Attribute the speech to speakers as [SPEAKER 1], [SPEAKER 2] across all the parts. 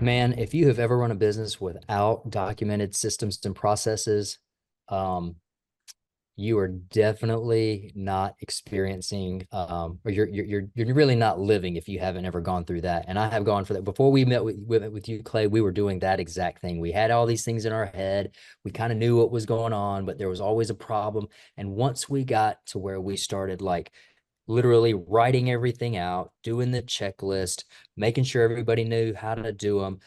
[SPEAKER 1] Man, if you have ever run a business without documented systems and processes, um, you are definitely not experiencing, or you're really not living if you haven't ever gone through that. And I have gone for that. Before we met with you, Clay, we were doing that exact thing. We had all these things in our head. We kind of knew what was going on, but there was always a problem. And once we got to where we started like literally writing everything out, doing the checklist, making sure everybody knew how to do them,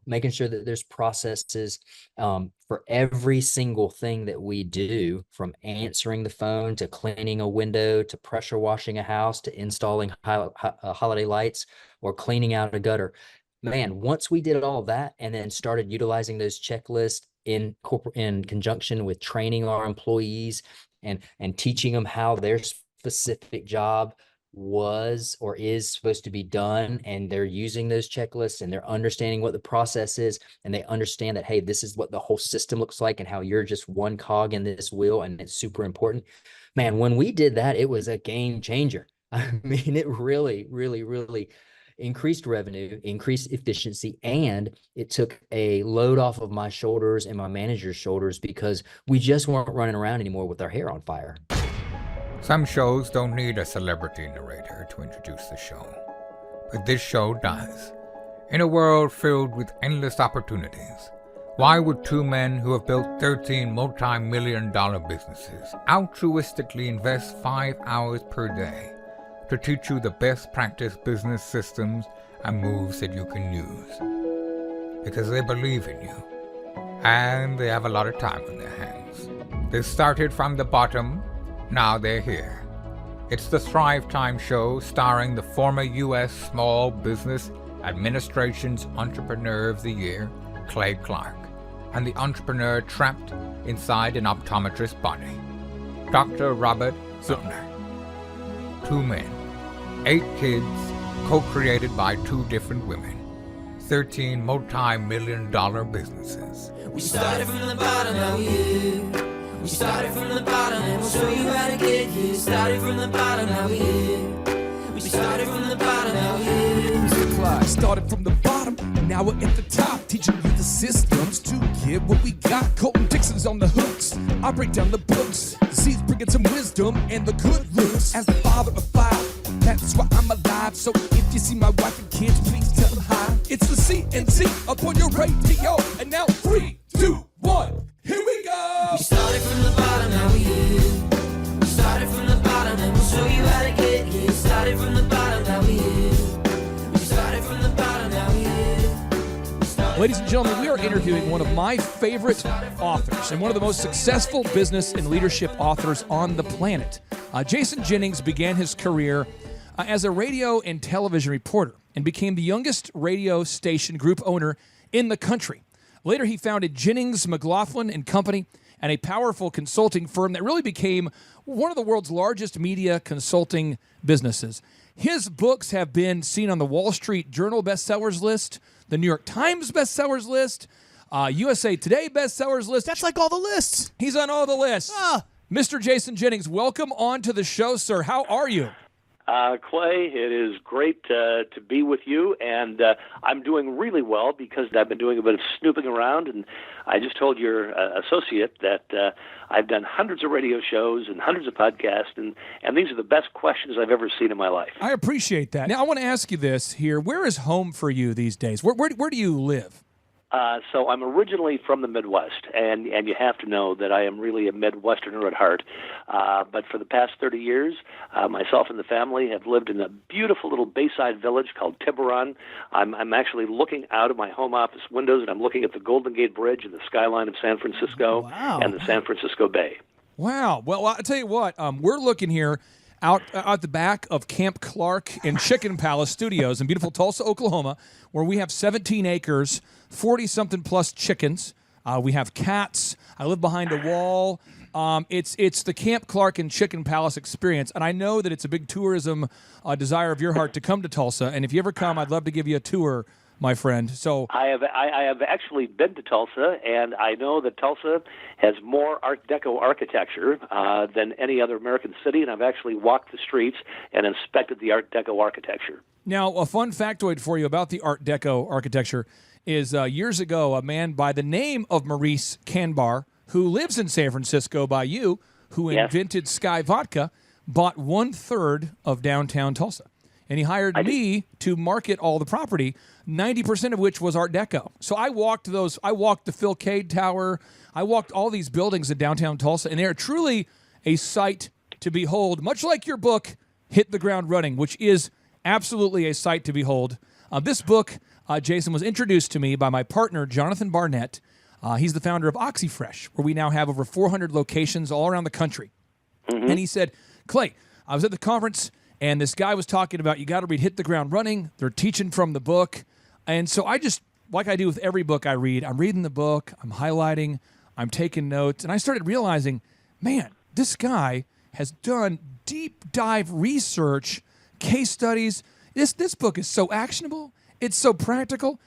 [SPEAKER 1] making sure that there's processes for every single thing that we do, from answering the phone to cleaning a window to pressure washing a house to installing holiday lights or cleaning out a gutter. Man, once we did all that and then started utilizing those checklists in conjunction with training our employees and teaching them how their specific job was or is supposed to be done, and they're using those checklists and they're understanding what the process is, and they understand that, hey, this is what the whole system looks like and how you're just one cog in this wheel, and it's super important. Man, when we did that, it was a game changer. I mean, it really increased revenue, increased efficiency, and it took a load off of my shoulders and my manager's shoulders because we just weren't running around anymore with our hair on fire.
[SPEAKER 2] Some shows don't need a celebrity narrator to introduce the show, but this show does. In a world filled with endless opportunities, why would two men who have built 13 multi-million-dollar businesses altruistically invest 5 hours per day to teach you the best practice business systems and moves that you can use? Because they believe in you, and they have a lot of time on their hands. They started from the bottom. Now they're here. It's the Thrivetime show starring the former U.S. Small Business Administration's Entrepreneur of the Year, Clay Clark, and the entrepreneur trapped inside an optometrist's body, Dr. Robert Zuttner. 2 men, 8 kids, co-created by 2 different women, 13 multi-million-dollar businesses.
[SPEAKER 3] We started from the bottom, now we're here. We started from the bottom and we'll show you how to get here. Started from the bottom, now we're here. We started from the bottom, now we're here.
[SPEAKER 4] Started from the bottom, and now we're at the top, teaching you the systems to get what we got. Colton Dixon's on the hooks, I break down the books. The seeds bringing some wisdom and the good looks. As the father of 5, that's why I'm alive. So if you see my wife and kids, please tell them hi. It's the CNC up on your radio, and now 3, 2, 1, here we go.
[SPEAKER 3] We started from the bottom, now we're here. We started from the bottom and we'll show you how to get here. Started from the bottom, now we're here. We started from the bottom, now we're here.
[SPEAKER 4] Ladies and gentlemen, we are interviewing one of my favorite authors and one of the most successful business and leadership authors on the planet. Jason Jennings began his career as a radio and television reporter and became the youngest radio station group owner in the country. Later, he founded Jennings, McLaughlin and Company, and a powerful consulting firm that really became one of the world's largest media consulting businesses. His books have been seen on the Wall Street Journal bestsellers list, the New York Times bestsellers list, USA Today bestsellers list.
[SPEAKER 5] That's like all the lists.
[SPEAKER 4] He's on all the lists. Mr. Jason Jennings, welcome on to the show, sir. How are you?
[SPEAKER 6] Clay, it is great to be with you, and I'm doing really well because I've been doing a bit of snooping around, and I just told your associate that I've done hundreds of radio shows and hundreds of podcasts, and these are the best questions I've ever seen in my life.
[SPEAKER 4] I appreciate that. Now, I want to ask you this here. Where is home for you these days? Where do you live?
[SPEAKER 6] So I'm originally from the Midwest, and you have to know that I am really a Midwesterner at heart. But for the past 30 years, myself and the family have lived in a beautiful little bayside village called Tebow. I'm actually looking out of my home office windows, and I'm looking at the Golden Gate Bridge and the skyline of San Francisco and the San Francisco Bay.
[SPEAKER 4] Wow. Well, I'll tell you what, we're looking here out the back of Camp Clark and Chicken Palace Studios in beautiful Tulsa, Oklahoma, where we have 17 acres, 40-something plus chickens. We have cats. I live behind a wall. It's the Camp Clark and Chicken Palace experience, and I know that it's a big tourism desire of your heart to come to Tulsa, and if you ever come, I'd love to give you a tour my friend. So
[SPEAKER 6] I have actually been to Tulsa, and I know that Tulsa has more Art Deco architecture than any other American city, and I've actually walked the streets and inspected the Art Deco architecture.
[SPEAKER 4] now, a fun factoid for you about the Art Deco architecture is years ago, a man by the name of Maurice Canbar, who lives in San Francisco by you, who
[SPEAKER 6] Yes.
[SPEAKER 4] invented Sky Vodka, bought 1/3 of downtown Tulsa. And he hired me to market all the property, 90% of which was Art Deco. So I walked the Phil Cade Tower, I walked all these buildings in downtown Tulsa, and they are truly a sight to behold, much like your book, Hit the Ground Running, which is absolutely a sight to behold. This book, Jason, was introduced to me by my partner, Jonathan Barnett. He's the founder of OxyFresh, where we now have over 400 locations all around the country. And he said, Clay, I was at the conference, and this guy was talking about you got to read Hit the Ground Running. They're teaching from the book. And so I just, like I do with every book I read, I'm reading the book, I'm highlighting, I'm taking notes, and I started realizing, man, this guy has done deep dive research, case studies. This book is so actionable. It's so practical.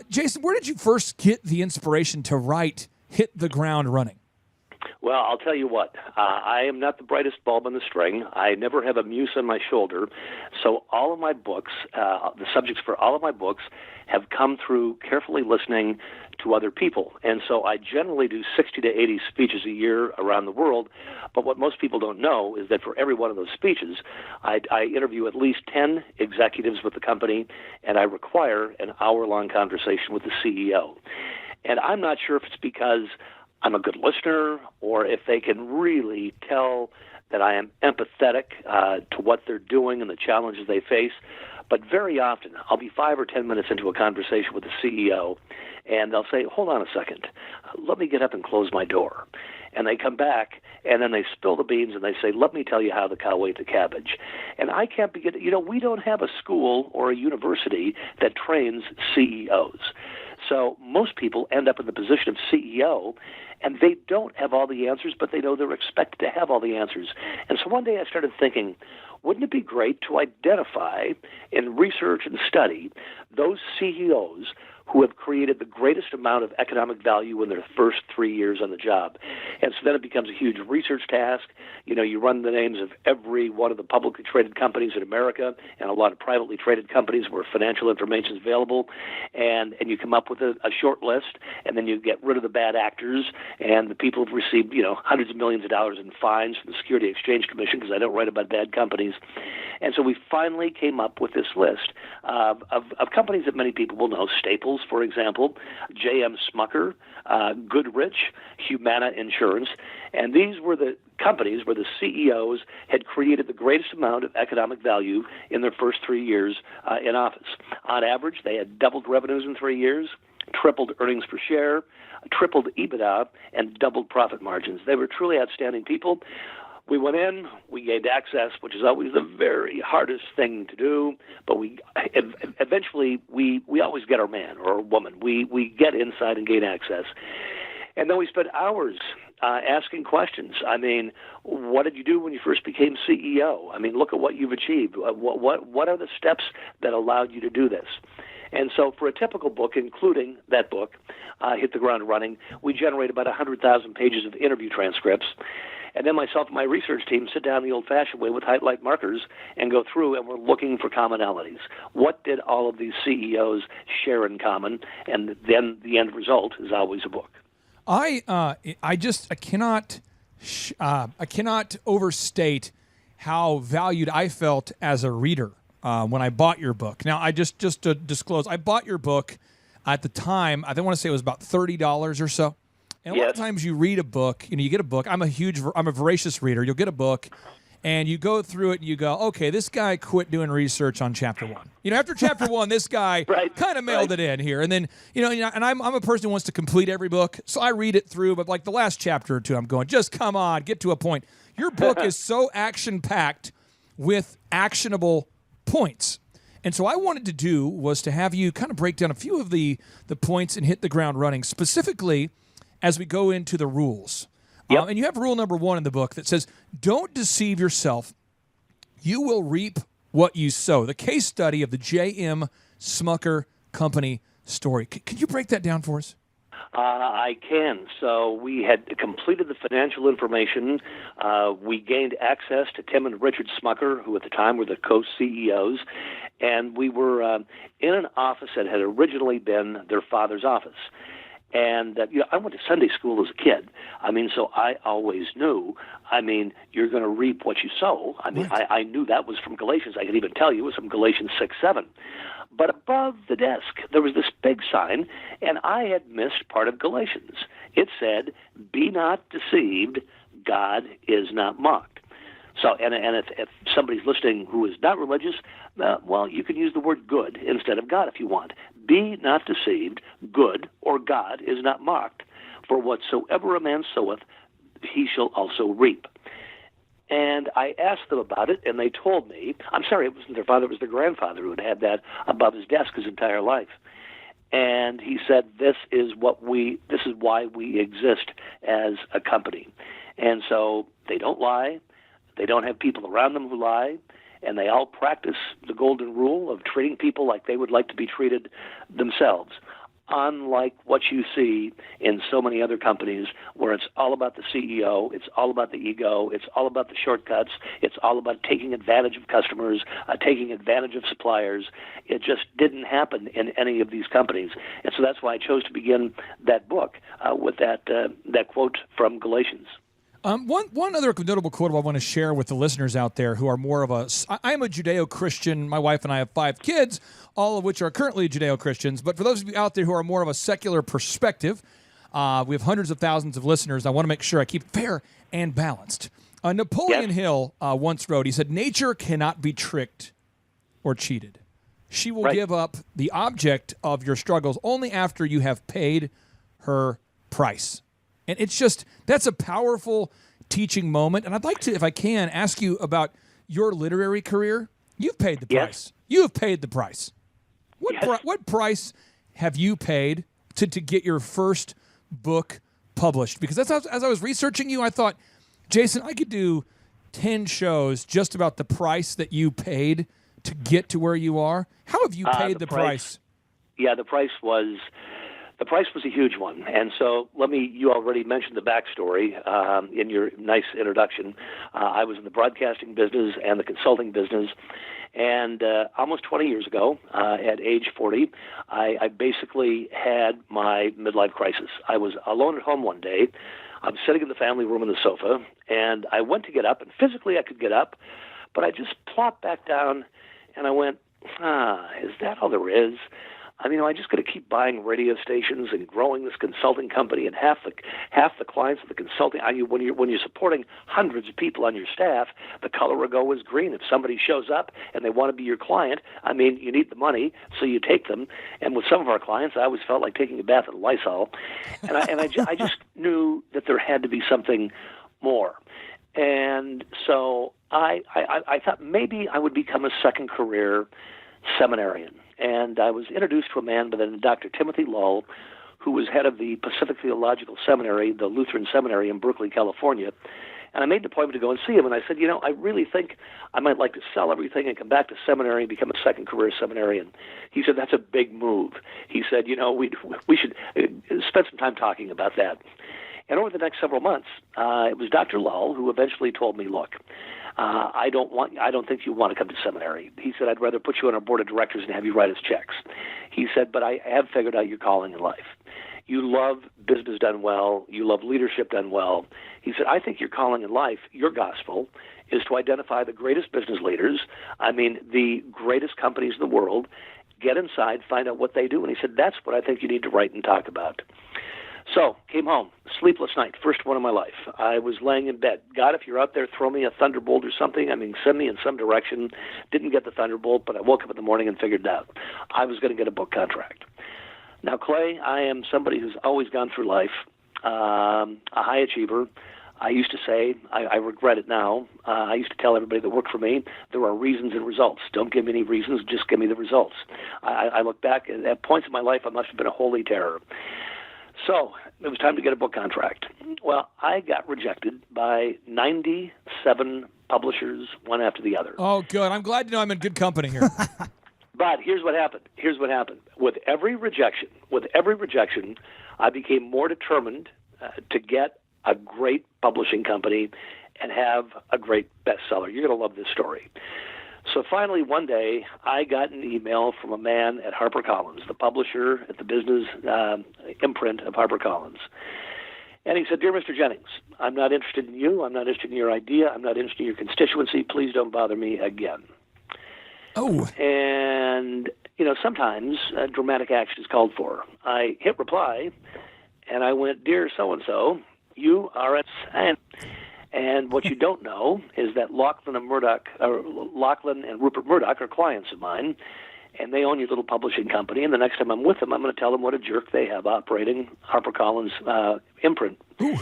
[SPEAKER 4] Jason, where did you first get the inspiration to write Hit the Ground Running?
[SPEAKER 6] Well, I'll tell you what. I am not the brightest bulb on the string. I never have a muse on my shoulder. So all of my books, the subjects for all of my books, have come through carefully listening to other people. And so I generally do 60 to 80 speeches a year around the world. But what most people don't know is that for every one of those speeches, I interview at least 10 executives with the company, and I require an hour-long conversation with the CEO. And I'm not sure if it's because I'm a good listener, or if they can really tell that I am empathetic to what they're doing and the challenges they face. But very often, I'll be 5 or 10 minutes into a conversation with the CEO, and they'll say, hold on a second, let me get up and close my door. And they come back, and then they spill the beans, and they say, let me tell you how the cow ate the cabbage. And I can't begin, we don't have a school or a university that trains CEOs. So most people end up in the position of CEO, and they don't have all the answers, but they know they're expected to have all the answers. And so one day I started thinking, wouldn't it be great to identify and research and study those CEOs who have created the greatest amount of economic value in their first 3 years on the job? And so then it becomes a huge research task. You run the names of every one of the publicly traded companies in America and a lot of privately traded companies where financial information is available, and you come up with a short list, and then you get rid of the bad actors and the people who've received hundreds of millions of dollars in fines from the Security Exchange Commission because I don't write about bad companies. And so we finally came up with this list of companies that many people will know. Staples, for example, J.M. Smucker, Goodrich, Humana Insurance. And these were the companies where the CEOs had created the greatest amount of economic value in their first 3 years in office. On average, they had doubled revenues in 3 years, tripled earnings per share, tripled EBITDA, and doubled profit margins. They were truly outstanding people. We went in, we gained access, which is always the very hardest thing to do, but eventually we always get our man or woman. We get inside and gain access. And then we spent hours asking questions. I mean, what did you do when you first became CEO? I mean, look at what you've achieved. What are the steps that allowed you to do this? And so for a typical book, including that book, Hit the Ground Running, we generate about 100,000 pages of interview transcripts. And then myself and my research team sit down the old-fashioned way with highlight markers and go through, and we're looking for commonalities. What did all of these CEOs share in common? And then the end result is always a book.
[SPEAKER 4] I cannot overstate how valued I felt as a reader when I bought your book. Now, just to disclose, I bought your book at the time. I want to say it was about $30 or so. And a lot of times you read a book, you get a book. I'm a voracious reader. You'll get a book, and you go through it, and you go, okay, this guy quit doing research on chapter 1. After chapter 1, this guy kind of mailed it in here. And then, and I'm a person who wants to complete every book, so I read it through. But like the last chapter or two, I'm going, just come on, get to a point. Your book is so action-packed with actionable points. And so I wanted to do was to have you kind of break down a few of the points and hit the ground running, specifically as we go into the rules.
[SPEAKER 6] Yep.
[SPEAKER 4] And you have rule number 1 in the book that says, don't deceive yourself. You will reap what you sow. The case study of the J.M. Smucker company story. Could you break that down for us?
[SPEAKER 6] I can. So we had completed the financial information. We gained access to Tim and Richard Smucker, who at the time were the co-CEOs, and we were in an office that had originally been their father's office. And, I went to Sunday school as a kid. So I always knew, you're going to reap what you sow.
[SPEAKER 4] Right.
[SPEAKER 6] I knew that was from Galatians. I could even tell you it was from Galatians 6:7. But above the desk, there was this big sign, and I had missed part of Galatians. It said, "Be not deceived, God is not mocked." So, and if somebody's listening who is not religious, you can use the word good instead of God if you want. Be not deceived, good, or God is not mocked. For whatsoever a man soweth, he shall also reap. And I asked them about it, and they told me, I'm sorry, it wasn't their father, it was their grandfather who had that above his desk his entire life. And he said, this is why we exist as a company. And so they don't lie, they don't have people around them who lie, and they all practice the golden rule of treating people like they would like to be treated themselves. Unlike what you see in so many other companies where it's all about the CEO, it's all about the ego, it's all about the shortcuts, it's all about taking advantage of customers, taking advantage of suppliers. It just didn't happen in any of these companies. And so that's why I chose to begin that book with that quote from Galatians.
[SPEAKER 4] One other notable quote I want to share with the listeners out there who are more of I'm a Judeo-Christian. My wife and I have 5 kids, all of which are currently Judeo-Christians. But for those of you out there who are more of a secular perspective, we have hundreds of thousands of listeners. I want to make sure I keep fair and balanced. Napoleon Hill once wrote, he said, "Nature cannot be tricked or cheated. She will give up the object of your struggles only after you have paid her price." And it's just, that's a powerful teaching moment. And I'd like to, if I can, ask you about your literary career. You've paid the price. You have paid the price. What price have you paid to get your first book published? Because as I was researching you, I thought, Jason, I could do 10 shows just about the price that you paid to get to where you are. How have you paid the price?
[SPEAKER 6] Yeah, the price was a huge one. And so you already mentioned the backstory in your nice introduction. I was in the broadcasting business and the consulting business. And almost 20 years ago, at age 40, I basically had my midlife crisis. I was alone at home one day. I was sitting in the family room on the sofa, and I went to get up, and physically I could get up, but I just plopped back down, and I went, is that all there is? I just got to keep buying radio stations and growing this consulting company, and half the clients of the consulting. When you're supporting hundreds of people on your staff, the color will go is green. If somebody shows up and they want to be your client, you need the money, so you take them. And with some of our clients, I always felt like taking a bath in Lysol, and I just knew that there had to be something more. And so I thought maybe I would become a second career seminarian. And I was introduced to a man by the name of Dr. Timothy Lull, who was head of the Pacific Theological Seminary, the Lutheran Seminary in Berkeley, California. And I made an appointment to go and see him. And I said, I really think I might like to sell everything and come back to seminary and become a second career seminarian. He said, that's a big move. He said, we should spend some time talking about that. And over the next several months, it was Dr. Lull who eventually told me, look, I don't think you want to come to seminary. He said, I'd rather put you on our board of directors and have you write us checks. He said, but I have figured out your calling in life. You love business done well. You love leadership done well. He said, I think your calling in life, your gospel, is to identify the greatest business leaders, the greatest companies in the world, get inside, find out what they do. And he said, that's what I think you need to write and talk about. So, came home, sleepless night, first one of my life. I was laying in bed. God, if you're out there, throw me a thunderbolt or something. Send me in some direction. Didn't get the thunderbolt, but I woke up in the morning and figured it out. I was going to get a book contract. Now, Clay, I am somebody who's always gone through life, a high achiever. I used to say, I regret it now, I used to tell everybody that worked for me, there are reasons and results. Don't give me any reasons, just give me the results. I look back, at points in my life, I must have been a holy terror. So it was time to get a book contract. Well, I got rejected by 97 publishers, one after the other.
[SPEAKER 4] Oh, good. I'm glad to know I'm in good company here.
[SPEAKER 6] But here's what happened. With every rejection, I became more determined to get a great publishing company and have a great bestseller. You're going to love this story. So finally, one day, I got an email from a man at HarperCollins, the publisher at the business imprint of HarperCollins. And he said, "Dear Mr. Jennings, I'm not interested in you. I'm not interested in your idea. I'm not interested in your constituency. Please don't bother me again."
[SPEAKER 4] Oh.
[SPEAKER 6] And, sometimes dramatic action is called for. I hit reply, and I went, "Dear so-and-so, you are at..." And what you don't know is that Lachlan and Rupert Murdoch are clients of mine, and they own your little publishing company. And the next time I'm with them, I'm going to tell them what a jerk they have operating HarperCollins imprint.
[SPEAKER 4] Ooh.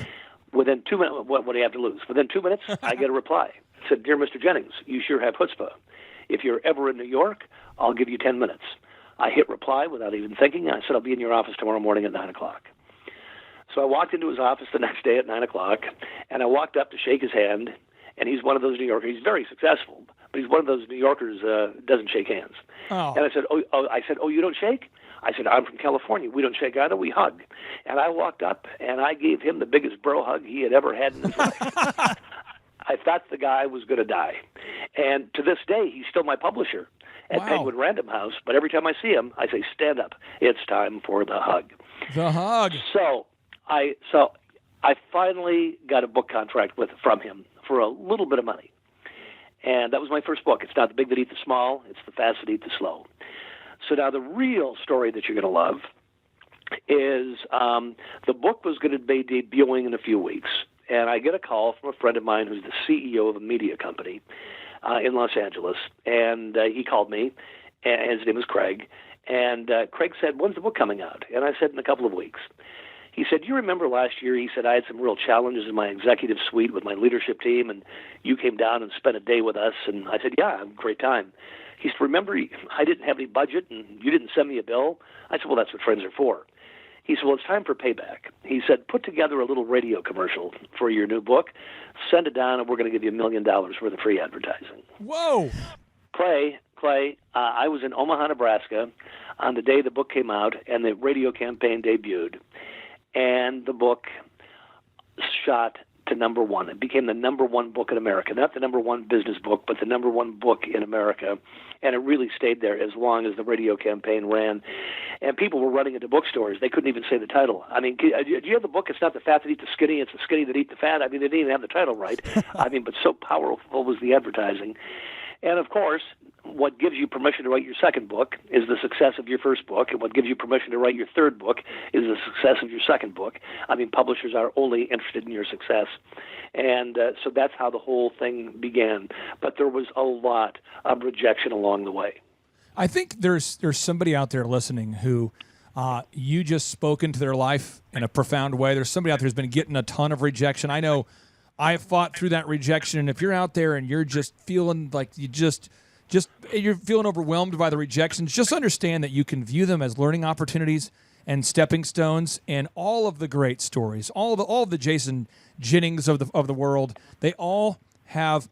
[SPEAKER 6] Within 2 minutes, what do you have to lose? Within 2 minutes, I get a reply. It said, "Dear Mr. Jennings, you sure have chutzpah. If you're ever in New York, I'll give you 10 minutes. I hit reply without even thinking. I said, "I'll be in your office tomorrow morning at 9 o'clock. So I walked into his office the next day at 9 o'clock, and I walked up to shake his hand, and he's one of those New Yorkers. He's very successful, but he's one of those New Yorkers doesn't shake hands.
[SPEAKER 4] Oh.
[SPEAKER 6] And I said, "Oh, you don't shake?" I said, "I'm from California. We don't shake either. We hug." And I walked up, and I gave him the biggest bro hug he had ever had in his life. I thought the guy was going to die. And to this day, he's still my publisher at
[SPEAKER 4] Wow.
[SPEAKER 6] Penguin Random House. But every time I see him, I say, "Stand up. It's time for the hug."
[SPEAKER 4] The hug.
[SPEAKER 6] So I finally got a book contract from him for a little bit of money. And that was my first book. It's not The Big That Eat the Small. It's The Fast That Eat the Slow. So now the real story that you're going to love is the book was going to be debuting in a few weeks. And I get a call from a friend of mine who's the CEO of a media company in Los Angeles. And he called me, and his name is Craig. And Craig said, "When's the book coming out?" And I said, "In a couple of weeks." He said, "You remember last year," he said, "I had some real challenges in my executive suite with my leadership team, and you came down and spent a day with us." And I said, "Yeah, I had a great time." He said, "Remember, I didn't have any budget, and you didn't send me a bill?" I said, "Well, that's what friends are for." He said, "Well, it's time for payback." He said, "Put together a little radio commercial for your new book, send it down, and we're going to give you $1 million worth of free advertising."
[SPEAKER 4] Whoa.
[SPEAKER 6] Clay, I was in Omaha, Nebraska on the day the book came out and the radio campaign debuted. And the book shot to number one. It became the number one book in America. Not the number one business book, but the number one book in America. And it really stayed there as long as the radio campaign ran. And people were running into bookstores. They couldn't even say the title. I mean, do you have the book? It's not the fat that eat the skinny. It's the skinny that eat the fat. I mean, they didn't even have the title right. I mean, but so powerful was the advertising. And, of course, what gives you permission to write your second book is the success of your first book, and what gives you permission to write your third book is the success of your second book. I mean, publishers are only interested in your success. And so that's how the whole thing began. But there was a lot of rejection along the way.
[SPEAKER 4] I think there's somebody out there listening who you just spoke into their life in a profound way. There's somebody out there who's been getting a ton of rejection. I know I have fought through that rejection, and if you're out there and you're just feeling like you're feeling overwhelmed by the rejections, just understand that you can view them as learning opportunities and stepping stones. And all of the great stories, all of the Jason Jennings of the world, they all have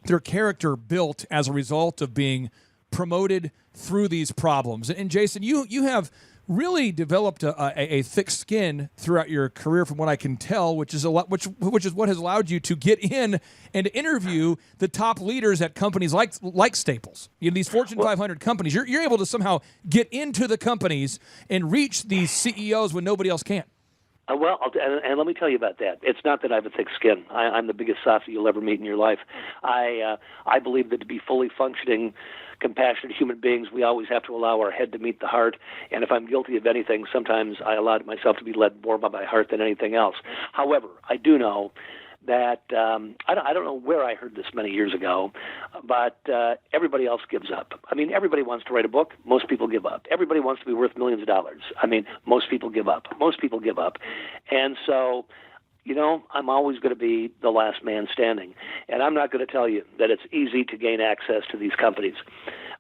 [SPEAKER 4] their character built as a result of being promoted through these problems. And Jason, you have really developed a thick skin throughout your career, from what I can tell, which is what has allowed you to get in and interview the top leaders at companies like Staples. These Fortune 500 companies. You're able to somehow get into the companies and reach these CEOs when nobody else can.
[SPEAKER 6] Well, and let me tell you about that. It's not that I have a thick skin. I'm the biggest softy you'll ever meet in your life. I believe that to be fully functioning, compassionate human beings, we always have to allow our head to meet the heart. And if I'm guilty of anything, sometimes I allow myself to be led more by my heart than anything else. However, I do know that I don't know where I heard this many years ago, but everybody else gives up. I mean, everybody wants to write a book. Most people give up. Everybody wants to be worth millions of dollars. I mean, most people give up. And so, I'm always going to be the last man standing. And I'm not going to tell you that it's easy to gain access to these companies.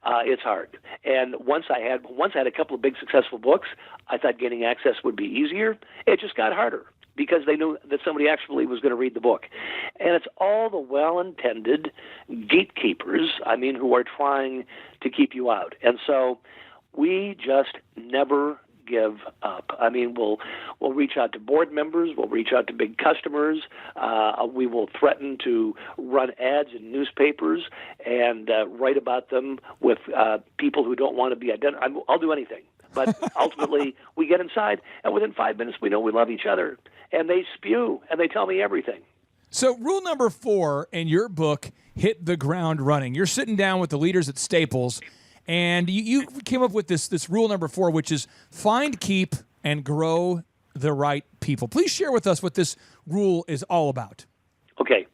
[SPEAKER 6] It's hard. And once I had a couple of big successful books, I thought gaining access would be easier. It just got harder. because they knew that somebody actually was going to read the book. And it's all the well-intended gatekeepers, who are trying to keep you out. And so we just never give up. We'll reach out to board members. We'll reach out to big customers. We will threaten to run ads in newspapers and write about them with people who don't want to be identified. I'll do anything. But ultimately, we get inside, and within 5 minutes, we know we love each other. And they spew, and they tell me everything.
[SPEAKER 4] So rule number 4 in your book, Hit the Ground Running. You're sitting down with the leaders at Staples, and you came up with this rule number 4, which is find, keep, and grow the right people. Please share with us what this rule is all about.
[SPEAKER 6] Okay.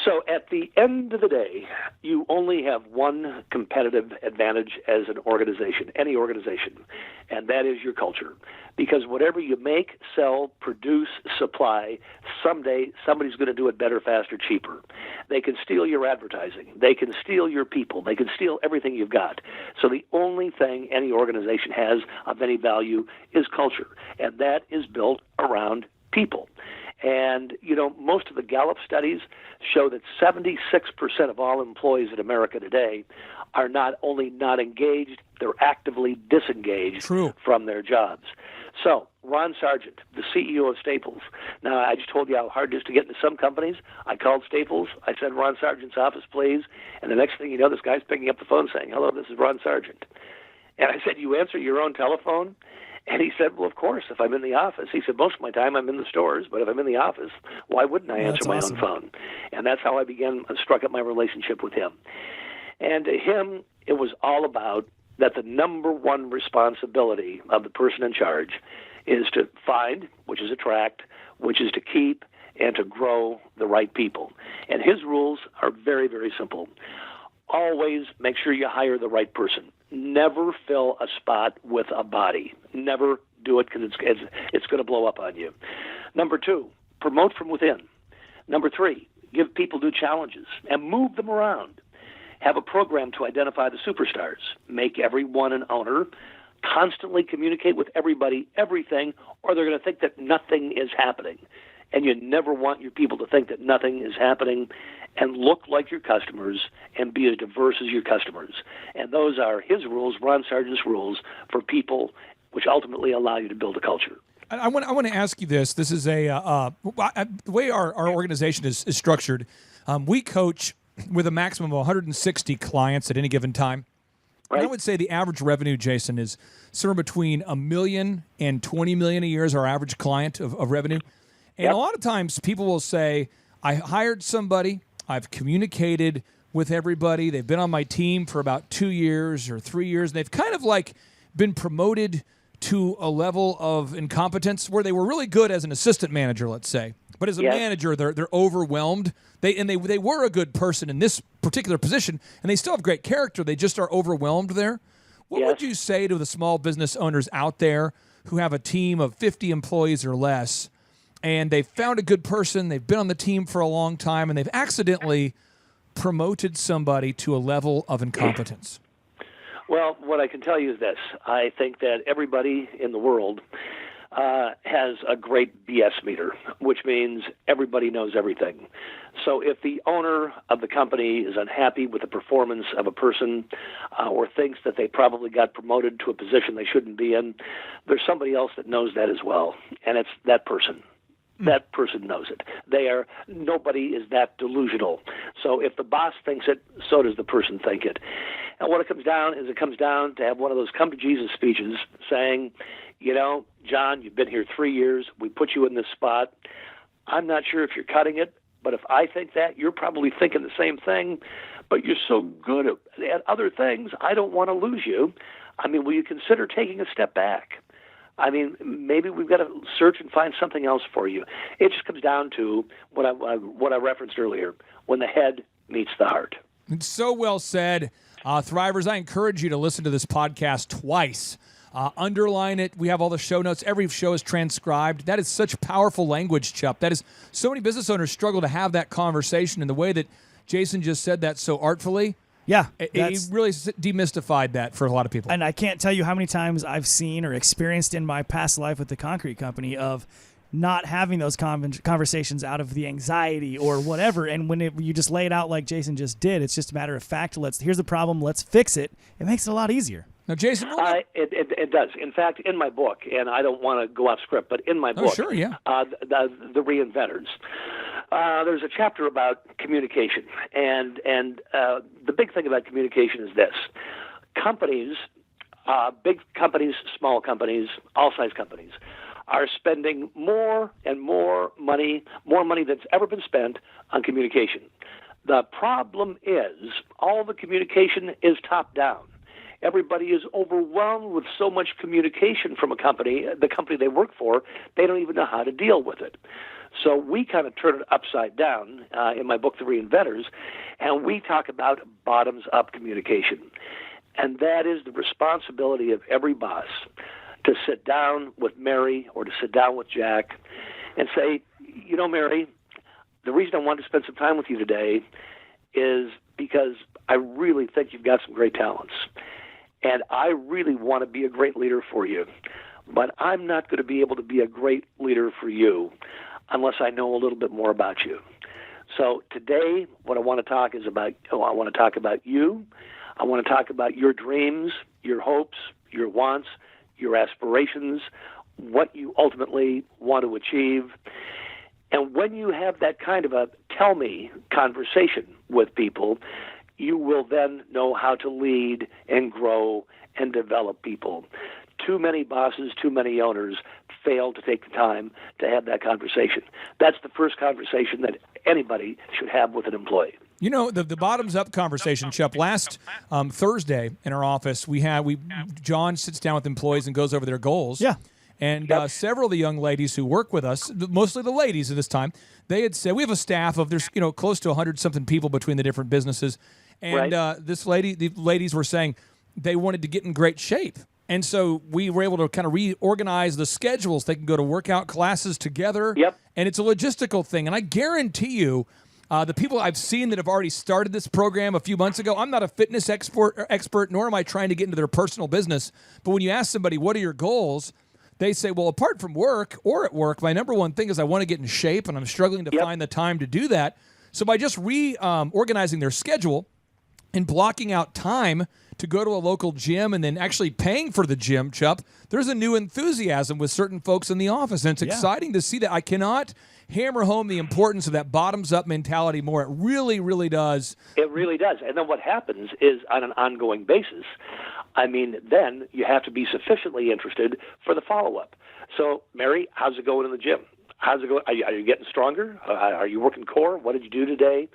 [SPEAKER 6] So at the end of the day, you only have one competitive advantage as an organization, any organization, and that is your culture. Because whatever you make, sell, produce, supply, someday somebody's going to do it better, faster, cheaper. They can steal your advertising. They can steal your people. They can steal everything you've got. So the only thing any organization has of any value is culture, and that is built around people. And, most of the Gallup studies show that 76% of all employees in America today are not only not engaged, they're actively disengaged from their jobs. So, Ron Sargent, the CEO of Staples. Now, I just told you how hard it is to get into some companies. I called Staples. I said, Ron Sargent's office, please. And the next thing you know, this guy's picking up the phone saying, hello, this is Ron Sargent. And I said, you answer your own telephone? And he said, well, of course, if I'm in the office. He said, most of my time I'm in the stores, but if I'm in the office, why wouldn't I answer my own phone? And that's how I struck up my relationship with him. And to him, it was all about that the number one responsibility of the person in charge is to find, which is attract, which is to keep, and to grow the right people. And his rules are very, very simple. Always make sure you hire the right person. Never fill a spot with a body. Never do it because it's going to blow up on you. Number 2, promote from within. Number 3, give people new challenges and move them around. Have a program to identify the superstars. Make everyone an owner. Constantly communicate with everybody, everything, or they're going to think that nothing is happening. And you never want your people to think that nothing is happening, and look like your customers and be as diverse as your customers. And those are his rules, Ron Sargent's rules, for people, which ultimately allow you to build a culture.
[SPEAKER 4] I want to ask you this. This is the way our organization is structured. We coach with a maximum of 160 clients at any given time. Right. And I would say the average revenue, Jason, is somewhere between $1 million and $20 million a year is our average client of revenue. And a lot of times people will say, I hired somebody, I've communicated with everybody, they've been on my team for about 2 years or 3 years, and they've kind of like been promoted to a level of incompetence where they were really good as an assistant manager, let's say. But as a manager, they're overwhelmed. They were a good person in this particular position, and they still have great character. They just are overwhelmed there. What would you say to the small business owners out there who have a team of 50 employees or less, and they've found a good person, they've been on the team for a long time, and they've accidentally promoted somebody to a level of incompetence?
[SPEAKER 6] Well, what I can tell you is this. I think that everybody in the world has a great BS meter, which means everybody knows everything. So if the owner of the company is unhappy with the performance of a person or thinks that they probably got promoted to a position they shouldn't be in, there's somebody else that knows that as well, and it's that person. That person knows it. Nobody is that delusional. So if the boss thinks it, so does the person think it. And what it comes down to have one of those come to Jesus speeches saying, John, you've been here 3 years. We put you in this spot. I'm not sure if you're cutting it, but if I think that, you're probably thinking the same thing, but you're so good at other things, I don't want to lose you. Will you consider taking a step back? Maybe we've got to search and find something else for you. It just comes down to what I referenced earlier, when the head meets the heart.
[SPEAKER 4] It's so well said. Thrivers, I encourage you to listen to this podcast twice. Underline it. We have all the show notes. Every show is transcribed. That is such powerful language, Chup. That is, so many business owners struggle to have that conversation in the way that Jason just said that so artfully.
[SPEAKER 5] Yeah.
[SPEAKER 4] He really demystified that for a lot of people.
[SPEAKER 5] And I can't tell you how many times I've seen or experienced in my past life with the concrete company of not having those conversations out of the anxiety or whatever. And when you just lay it out like Jason just did, it's just a matter of fact. Here's the problem. Let's fix it. It makes it a lot easier.
[SPEAKER 4] Now, Jason,
[SPEAKER 6] it does. In fact, in my book, and I don't want to go off script, but in my book,
[SPEAKER 4] sure, yeah.
[SPEAKER 6] The Reinventors, there's a chapter about communication, and the big thing about communication is this: companies, big companies, small companies, all size companies, are spending more and more money that's ever been spent on communication. The problem is all the communication is top down. Everybody is overwhelmed with so much communication from a company, the company they work for, they don't even know how to deal with it. So we kind of turn it upside down in my book, The Reinventors, and we talk about bottoms-up communication. And that is the responsibility of every boss to sit down with Mary or to sit down with Jack and say, you know, Mary, the reason I wanted to spend some time with you today is because I really think you've got some great talents. And I really want to be a great leader for you. But I'm not going to be able to be a great leader for you unless I know a little bit more about you. So today, what I want to talk is about, I want to talk about you. I want to talk about your dreams, your hopes, your wants, your aspirations, what you ultimately want to achieve. And when you have that kind of a tell me conversation with people, you will then know how to lead and grow and develop people. Too many bosses, too many owners fail to take the time to have that conversation. That's the first conversation that anybody should have with an employee.
[SPEAKER 4] You know, the bottoms-up conversation, Chup, last Thursday in our office, John sits down with employees and goes over their goals.
[SPEAKER 5] Yeah.
[SPEAKER 4] And several of the young ladies who work with us, mostly the ladies at this time, they had said, we have a staff of, there's close to 100-something people between the different businesses. And the ladies were saying they wanted to get in great shape. And so we were able to kind of reorganize the schedules. They can go to workout classes together.
[SPEAKER 6] Yep.
[SPEAKER 4] And it's a logistical thing. And I guarantee you, the people I've seen that have already started this program a few months ago, I'm not a fitness expert, nor am I trying to get into their personal business. But when you ask somebody, what are your goals? They say, well, apart from work or at work, my number one thing is I want to get in shape, and I'm struggling to find the time to do that. So by just reorganizing their schedule and blocking out time to go to a local gym and then actually paying for the gym, Chup, there's a new enthusiasm with certain folks in the office. And it's exciting to see that. I cannot hammer home the importance of that bottoms-up mentality more. It really, really does.
[SPEAKER 6] It really does. And then what happens is on an ongoing basis, then you have to be sufficiently interested for the follow-up. So, Mary, how's it going in the gym? How's it going? Are you getting stronger? Are you working core? What did you do today?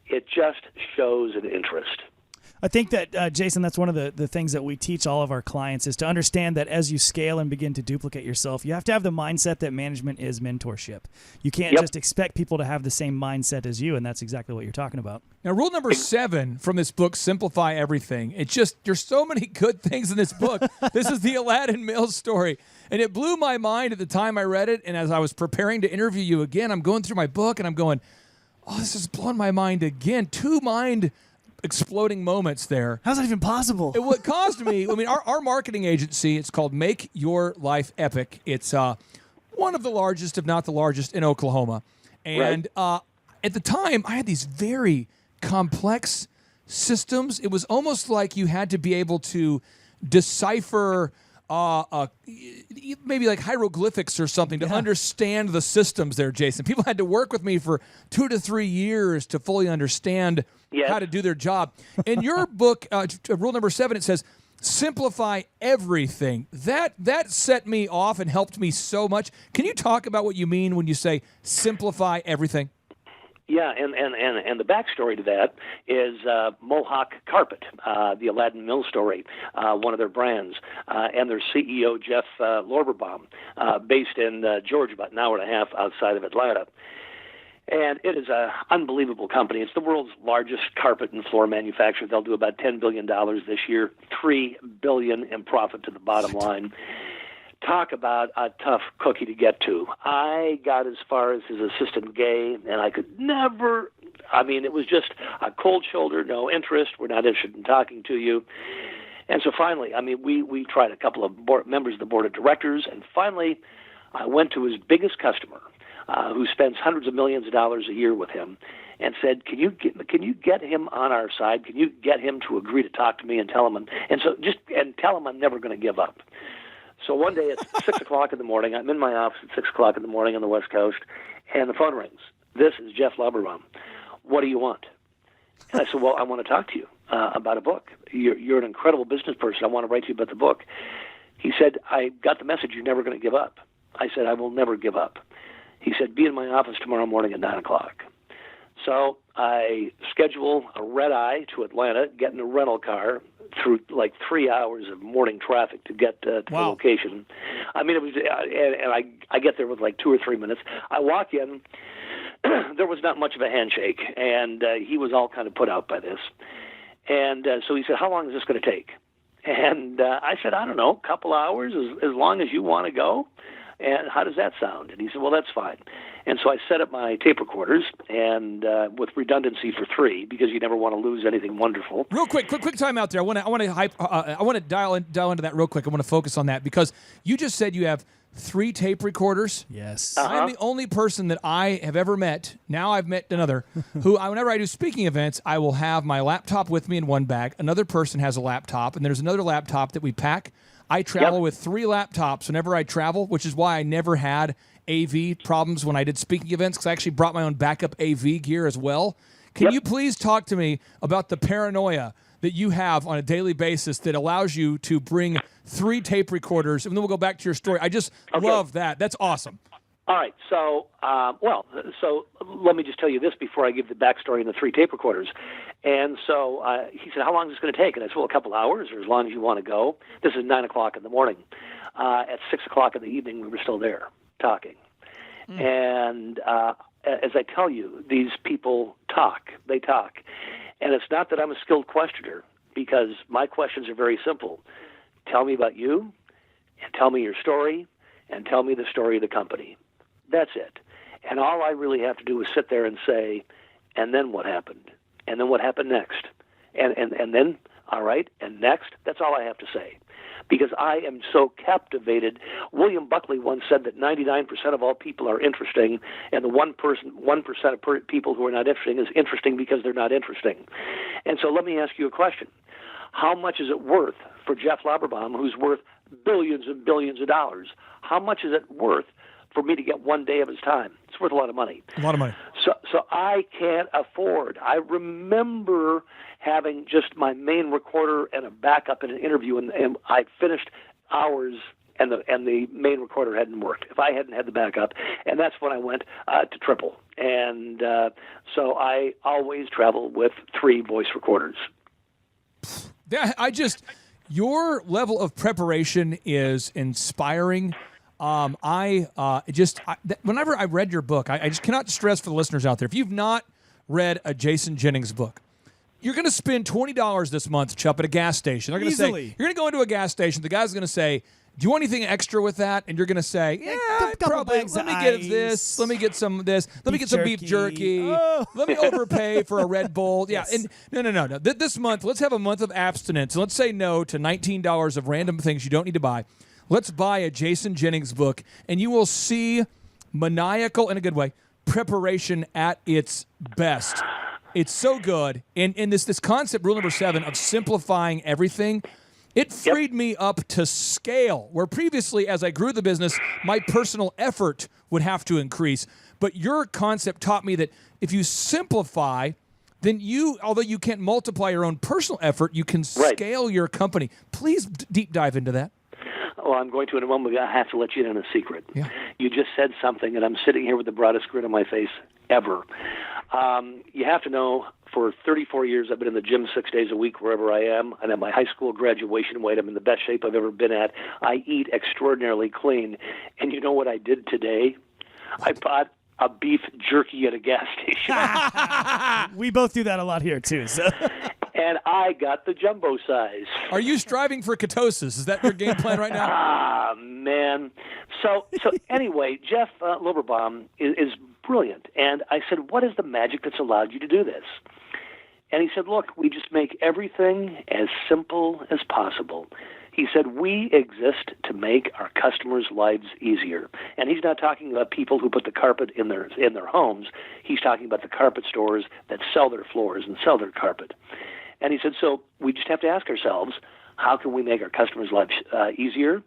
[SPEAKER 6] It just shows an interest.
[SPEAKER 5] I think that, Jason, that's one of the things that we teach all of our clients is to understand that as you scale and begin to duplicate yourself, you have to have the mindset that management is mentorship. You can't just expect people to have the same mindset as you, and that's exactly what you're talking about.
[SPEAKER 4] Now, rule number 7 from this book, Simplify Everything. It's just, there's so many good things in this book. This is the Aladdin Mills story, and it blew my mind at the time I read it, and as I was preparing to interview you again, I'm going through my book, and I'm going, oh, this is blowing my mind again. 2 exploding moments there.
[SPEAKER 5] How's that even possible?
[SPEAKER 4] What caused me, our marketing agency, it's called Make Your Life Epic. It's one of the largest, if not the largest, in Oklahoma. And at the time, I had these very complex systems. It was almost like you had to be able to decipher maybe like hieroglyphics or something to understand the systems there, Jason. People had to work with me for 2 to 3 years to fully understand how to do their job. In your book, rule number 7, it says, simplify everything. That set me off and helped me so much. Can you talk about what you mean when you say simplify everything?
[SPEAKER 6] Yeah, and the backstory to that is Mohawk Carpet, the Aladdin Mills story, one of their brands, and their CEO, Jeff Lorberbaum, based in Georgia, about an hour and a half outside of Atlanta. And it is an unbelievable company. It's the world's largest carpet and floor manufacturer. They'll do about $10 billion this year, $3 billion in profit to the bottom line. Talk about a tough cookie to get to. I got as far as his assistant Gay, and I could never, it was just a cold shoulder, no interest. We're not interested in talking to you. And so finally, we tried a couple of members of the board of directors, and finally I went to his biggest customer, who spends hundreds of millions of dollars a year with him, and said, "Can you get him on our side? Can you get him to agree to talk to me and tell him and tell him I'm never going to give up?" So one day it's 6:00 in the morning. I'm in my office at 6:00 in the morning on the West Coast, and the phone rings. This is Jeff Lauberbaum. What do you want? And I said, "Well, I want to talk to you about a book. You're an incredible business person. I want to write to you about the book." He said, "I got the message. You're never going to give up." I said, "I will never give up." He said, "Be in my office tomorrow morning at 9:00. So I schedule a red eye to Atlanta, get in a rental car through like 3 hours of morning traffic to get to the location. I mean, it was, and I get there with like 2 or 3 minutes. I walk in. There was not much of a handshake, and he was all kind of put out by this. And so he said, "How long is this going to take?" And I said, "I don't know, a couple hours, as long as you want to go. And how does that sound?" And he said, "Well, that's fine." And so I set up my tape recorders, and with redundancy for 3, because you never want to lose anything wonderful.
[SPEAKER 4] Real quick time out there. I want to dial into that real quick. I want to focus on that because you just said you have 3 tape recorders.
[SPEAKER 5] Yes.
[SPEAKER 4] I'm the only person that I have ever met. Now I've met another who, whenever I do speaking events, I will have my laptop with me in one bag. Another person has a laptop, and there's another laptop that we pack. I travel with 3 laptops whenever I travel, which is why I never had AV problems when I did speaking events, because I actually brought my own backup AV gear as well. Can you please talk to me about the paranoia that you have on a daily basis that allows you to bring 3 tape recorders, and then we'll go back to your story. I just love that. That's awesome.
[SPEAKER 6] All right. So, so let me just tell you this before I give the backstory on the 3 tape recorders. And so he said, "How long is this going to take?" And I said, "Well, a couple hours, or as long as you want to go." This is 9:00 in the morning. At 6:00 in the evening, we were still there talking. And as I tell you, these people talk. They talk. And it's not that I'm a skilled questioner, because my questions are very simple. Tell me about you, and tell me your story, and tell me the story of the company. That's it. And all I really have to do is sit there and say, "And then what happened? And then what happened next? And then, all right, and next?" That's all I have to say. Because I am so captivated. William Buckley once said that 99% of all people are interesting, and the 1% of people who are not interesting is interesting because they're not interesting. And so let me ask you a question. How much is it worth for Jeff Lauberbaum, who's worth billions and billions of dollars? How much is it worth for me to get 1 day of his time? It's worth a lot of money.
[SPEAKER 4] A lot of money.
[SPEAKER 6] So I can't afford. I remember having just my main recorder and a backup in an interview, and I finished hours, and the main recorder hadn't worked. If I hadn't had the backup, and that's when I went to triple. And so I always travel with 3 voice recorders.
[SPEAKER 4] Your level of preparation is inspiring. Whenever I read your book, I just cannot stress for the listeners out there, if you've not read a Jason Jennings book, you're going to spend $20 this month, Chup, at a gas station. They're going to say, you're going to go into a gas station. The guy's going to say, "Do you want anything extra with that?" And you're going to say, "Yeah, probably. Let me get this. Let me get some of this. Let me get some beef jerky. Let me overpay for a Red Bull." Yeah.
[SPEAKER 5] Yes.
[SPEAKER 4] And no. This month, let's have a month of abstinence. Let's say no to $19 of random things you don't need to buy. Let's buy a Jason Jennings book, and you will see maniacal, in a good way, preparation at its best. It's so good. And this concept, rule number 7, of simplifying everything, it freed me up to scale, where previously, as I grew the business, my personal effort would have to increase. But your concept taught me that if you simplify, then although you can't multiply your own personal effort, you can scale your company. Please deep dive into that.
[SPEAKER 6] Well, I'm going to in a moment. I have to let you in on a secret.
[SPEAKER 4] Yeah.
[SPEAKER 6] You just said something, and I'm sitting here with the broadest grin on my face ever. You have to know, for 34 years, I've been in the gym 6 days a week wherever I am. I'm at my high school graduation weight. I'm in the best shape I've ever been at. I eat extraordinarily clean. And you know what I did today? I bought a beef jerky at a gas station.
[SPEAKER 5] We both do that a lot here, too. So.
[SPEAKER 6] And I got the jumbo size.
[SPEAKER 4] Are you striving for ketosis? Is that your game plan right now?
[SPEAKER 6] Man. So anyway, Jeff Lauberbaum is brilliant. And I said, "What is the magic that's allowed you to do this?" And he said, "Look, we just make everything as simple as possible. He said, we exist to make our customers' lives easier. And he's not talking about people who put the carpet in their homes. He's talking about the carpet stores that sell their floors and sell their carpet. And he said, so we just have to ask ourselves, how can we make our customers' lives easier?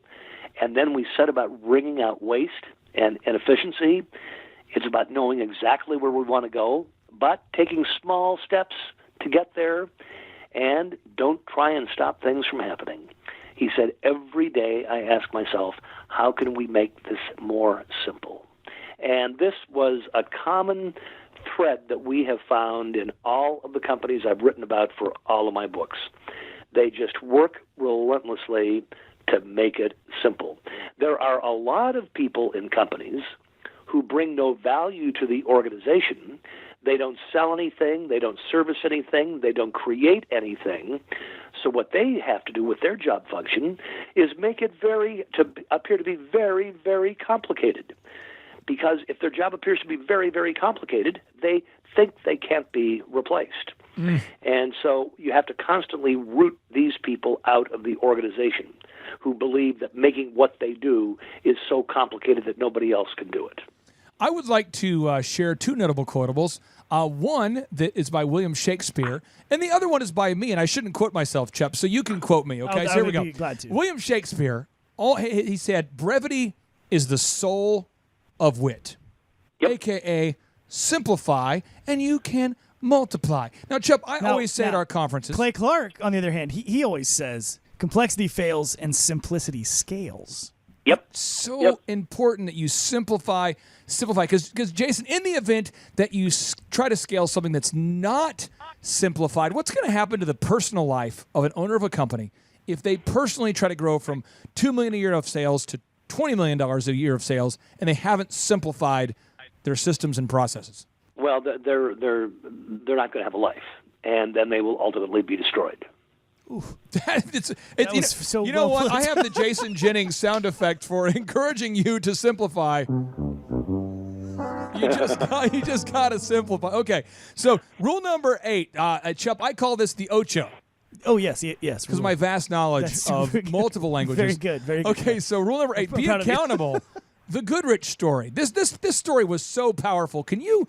[SPEAKER 6] And then we set about wringing out waste and inefficiency. It's about knowing exactly where we want to go, but taking small steps to get there, and don't try and stop things from happening. He said, every day I ask myself, how can we make this more simple? And this was a common thread that we have found in all of the companies I've written about for all of my books. They just work relentlessly to make it simple. There are a lot of people in companies who bring no value to the organization. They don't sell anything, they don't service anything, they don't create anything. So what they have to do with their job function is make it appear to be very, very complicated. Because if their job appears to be very, very complicated, they think they can't be replaced. And so you have to constantly root these people out of the organization who believe that making what they do is so complicated that nobody else can do it.
[SPEAKER 4] I would like to share two notable quotables. One that is by William Shakespeare, and the other one is by me, and I shouldn't quote myself, Chup, so you can quote me, okay? So here we go.
[SPEAKER 5] Glad to.
[SPEAKER 4] William Shakespeare, he said, brevity is the soul of wit, a.k.a. simplify, and you can multiply. Now, Chup, I always say at our conferences.
[SPEAKER 5] Clay Clark, on the other hand, he always says, complexity fails and simplicity scales.
[SPEAKER 6] Yep.
[SPEAKER 4] So important that you simplify, because Jason, in the event that you try to scale something that's not simplified, what's going to happen to the personal life of an owner of a company if they personally try to grow from $2 million a year of sales to $20 million a year of sales, and they haven't simplified their systems and processes?
[SPEAKER 6] Well, they're not going to have a life, and then they will ultimately be destroyed.
[SPEAKER 4] You know what? I have the Jason Jennings sound effect for encouraging you to simplify. You just gotta simplify. Okay, so rule number 8, Chup. I call this the Ocho.
[SPEAKER 5] Oh yes.
[SPEAKER 4] Because of my vast knowledge of multiple languages.
[SPEAKER 5] Very good.
[SPEAKER 4] Okay, so rule number 8: be accountable. The Goodrich story. This story was so powerful. Can you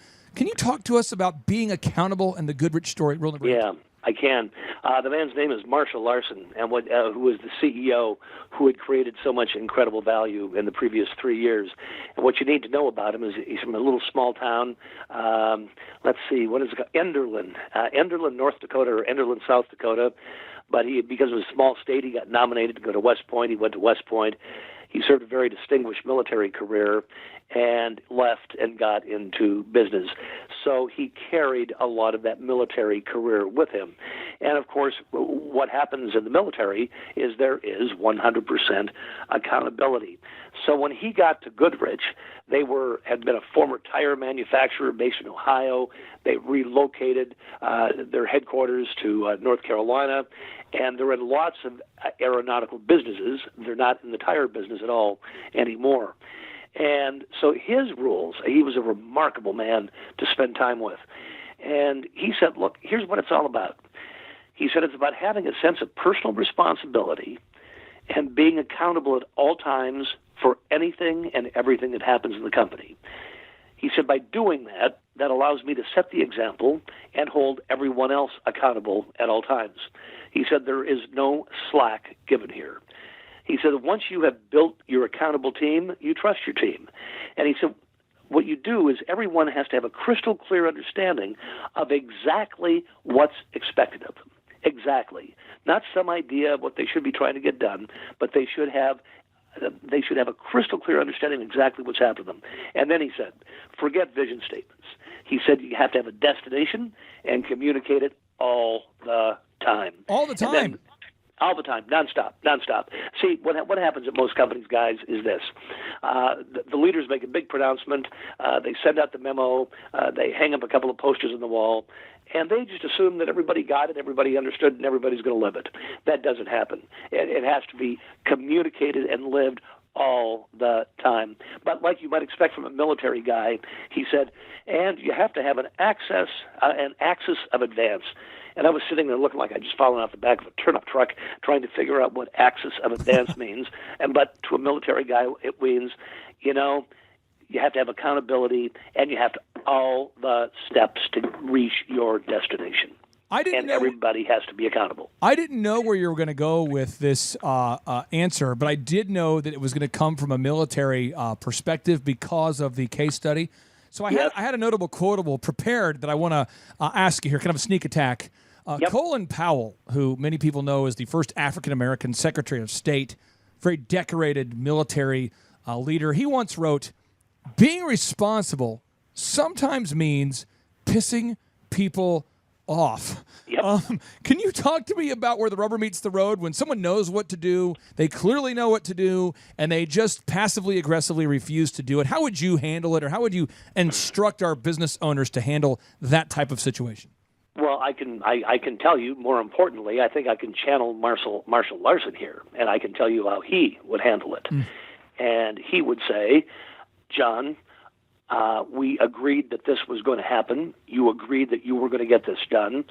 [SPEAKER 4] talk to us about being accountable and the Goodrich story? Rule number 8.
[SPEAKER 6] Yeah, I can. The man's name is Marshall Larson, and who was the CEO who had created so much incredible value in the previous 3 years. And what you need to know about him is he's from a little small town. Let's see, what is it called? Enderlin, North Dakota, or Enderlin, South Dakota. But because of a small state, he got nominated to go to West Point. He went to West Point. He served a very distinguished military career and left and got into business. So he carried a lot of that military career with him. And, of course, what happens in the military is there is 100% accountability. So when he got to Goodrich, they had been a former tire manufacturer based in Ohio. They relocated their headquarters to North Carolina, and they're in lots of aeronautical businesses. They're not in the tire business at all anymore. And so his rules, he was a remarkable man to spend time with. And he said, look, here's what it's all about. He said it's about having a sense of personal responsibility and being accountable at all times for anything and everything that happens in the company. He said by doing that, that allows me to set the example and hold everyone else accountable at all times. He said there is no slack given here. He said once you have built your accountable team, you trust your team. And he said what you do is everyone has to have a crystal clear understanding of exactly what's expected of them. Exactly. Not some idea of what they should be trying to get done, but they should have a crystal clear understanding of exactly what's happening to them. And then he said, forget vision statements. He said you have to have a destination and communicate it all the time.
[SPEAKER 4] All the time.
[SPEAKER 6] All the time, nonstop. See, what happens at most companies, guys, is this. The leaders make a big pronouncement. They send out the memo. They hang up a couple of posters on the wall. And they just assume that everybody got it, everybody understood, and everybody's going to live it. That doesn't happen. It has to be communicated and lived all the time. But like you might expect from a military guy, he said, and you have to have an axis of advance. And I was sitting there looking like I'd just fallen off the back of a turnip truck trying to figure out what axis of advance means. But to a military guy, it means, you have to have accountability, and you have to all the steps to reach your destination. Everybody has to be accountable.
[SPEAKER 4] I didn't know where you were going to go with this answer, but I did know that it was going to come from a military perspective because of the case study. So I had a notable quotable prepared that I want to ask you here, kind of a sneak attack. Colin Powell, who many people know as the first African-American Secretary of State, very decorated military leader, he once wrote, "Being responsible sometimes means pissing people off."
[SPEAKER 6] Yep.
[SPEAKER 4] Can you talk to me about where the rubber meets the road when someone knows what to do, they clearly know what to do, and they just passively aggressively refuse to do it? How would you handle it, or how would you instruct our business owners to handle that type of situation?
[SPEAKER 6] Well, I can tell you, more importantly, I think I can channel Marshall Larson here, and I can tell you how he would handle it. And he would say, "John, we agreed that this was going to happen. You agreed that you were going to get this done.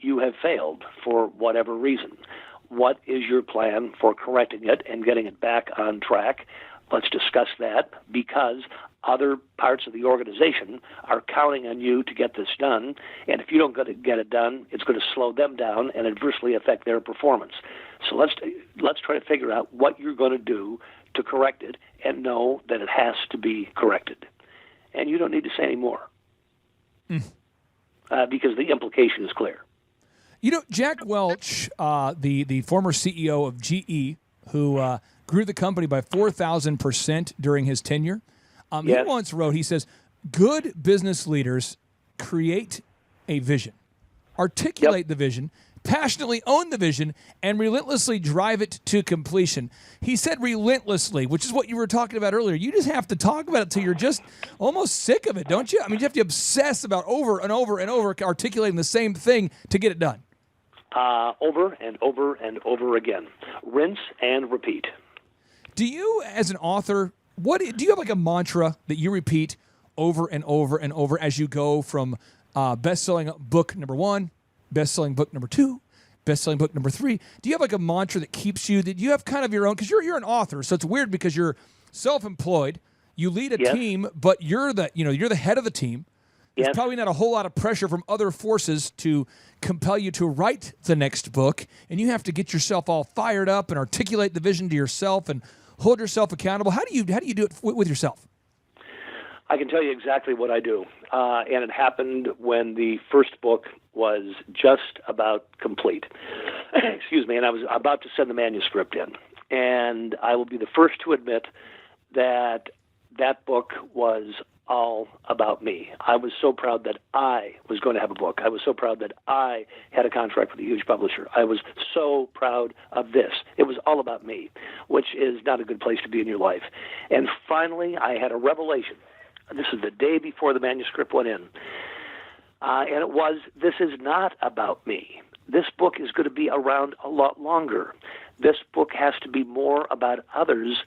[SPEAKER 6] You have failed for whatever reason. What is your plan for correcting it and getting it back on track? Let's discuss that, because other parts of the organization are counting on you to get this done. And if you don't get it done, it's going to slow them down and adversely affect their performance. So let's try to figure out what you're going to do to correct it, and know that it has to be corrected. And you don't need to say any more, because the implication is clear."
[SPEAKER 4] Jack Welch, the former CEO of GE, who grew the company by 4,000% during his tenure, he once wrote, he says, "Good business leaders create a vision, articulate the vision, passionately own the vision, and relentlessly drive it to completion." He said relentlessly, which is what you were talking about earlier. You just have to talk about it till you're just almost sick of it, don't you? I mean, you have to obsess about over and over and over articulating the same thing to get it done.
[SPEAKER 6] Over and over and over again. Rinse and repeat.
[SPEAKER 4] Do you, as an author, do you have like a mantra that you repeat over and over and over as you go from best-selling book number 1, best-selling book number 2, best-selling book number 3? Do you have like a mantra that keeps you, that you have kind of your own, because you're an author, so it's weird because you're self-employed, you lead a team, but you're the head of the team. There's probably not a whole lot of pressure from other forces to compel you to write the next book, and you have to get yourself all fired up and articulate the vision to yourself and hold yourself accountable. How do you do it with yourself?
[SPEAKER 6] I can tell you exactly what I do, and it happened when the first book was just about complete. Excuse me, and I was about to send the manuscript in, and I will be the first to admit that book was all about me. I was so proud that I was going to have a book. I was so proud that I had a contract with a huge publisher. I was so proud of this. It was all about me, which is not a good place to be in your life. And finally, I had a revelation. This is the day before the manuscript went in. And it was, this is not about me. This book is going to be around a lot longer. This book has to be more about others,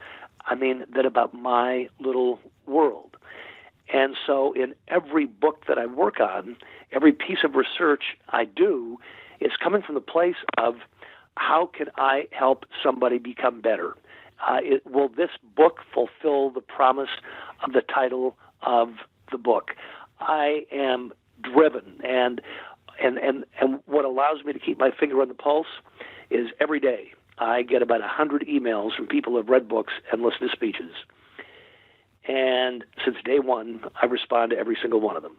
[SPEAKER 6] than about my little world. And so in every book that I work on, every piece of research I do is coming from the place of, how can I help somebody become better? Will this book fulfill the promise of the title of the book? I am driven, and what allows me to keep my finger on the pulse is every day I get about 100 emails from people who have read books and listened to speeches. And since day one, I respond to every single one of them.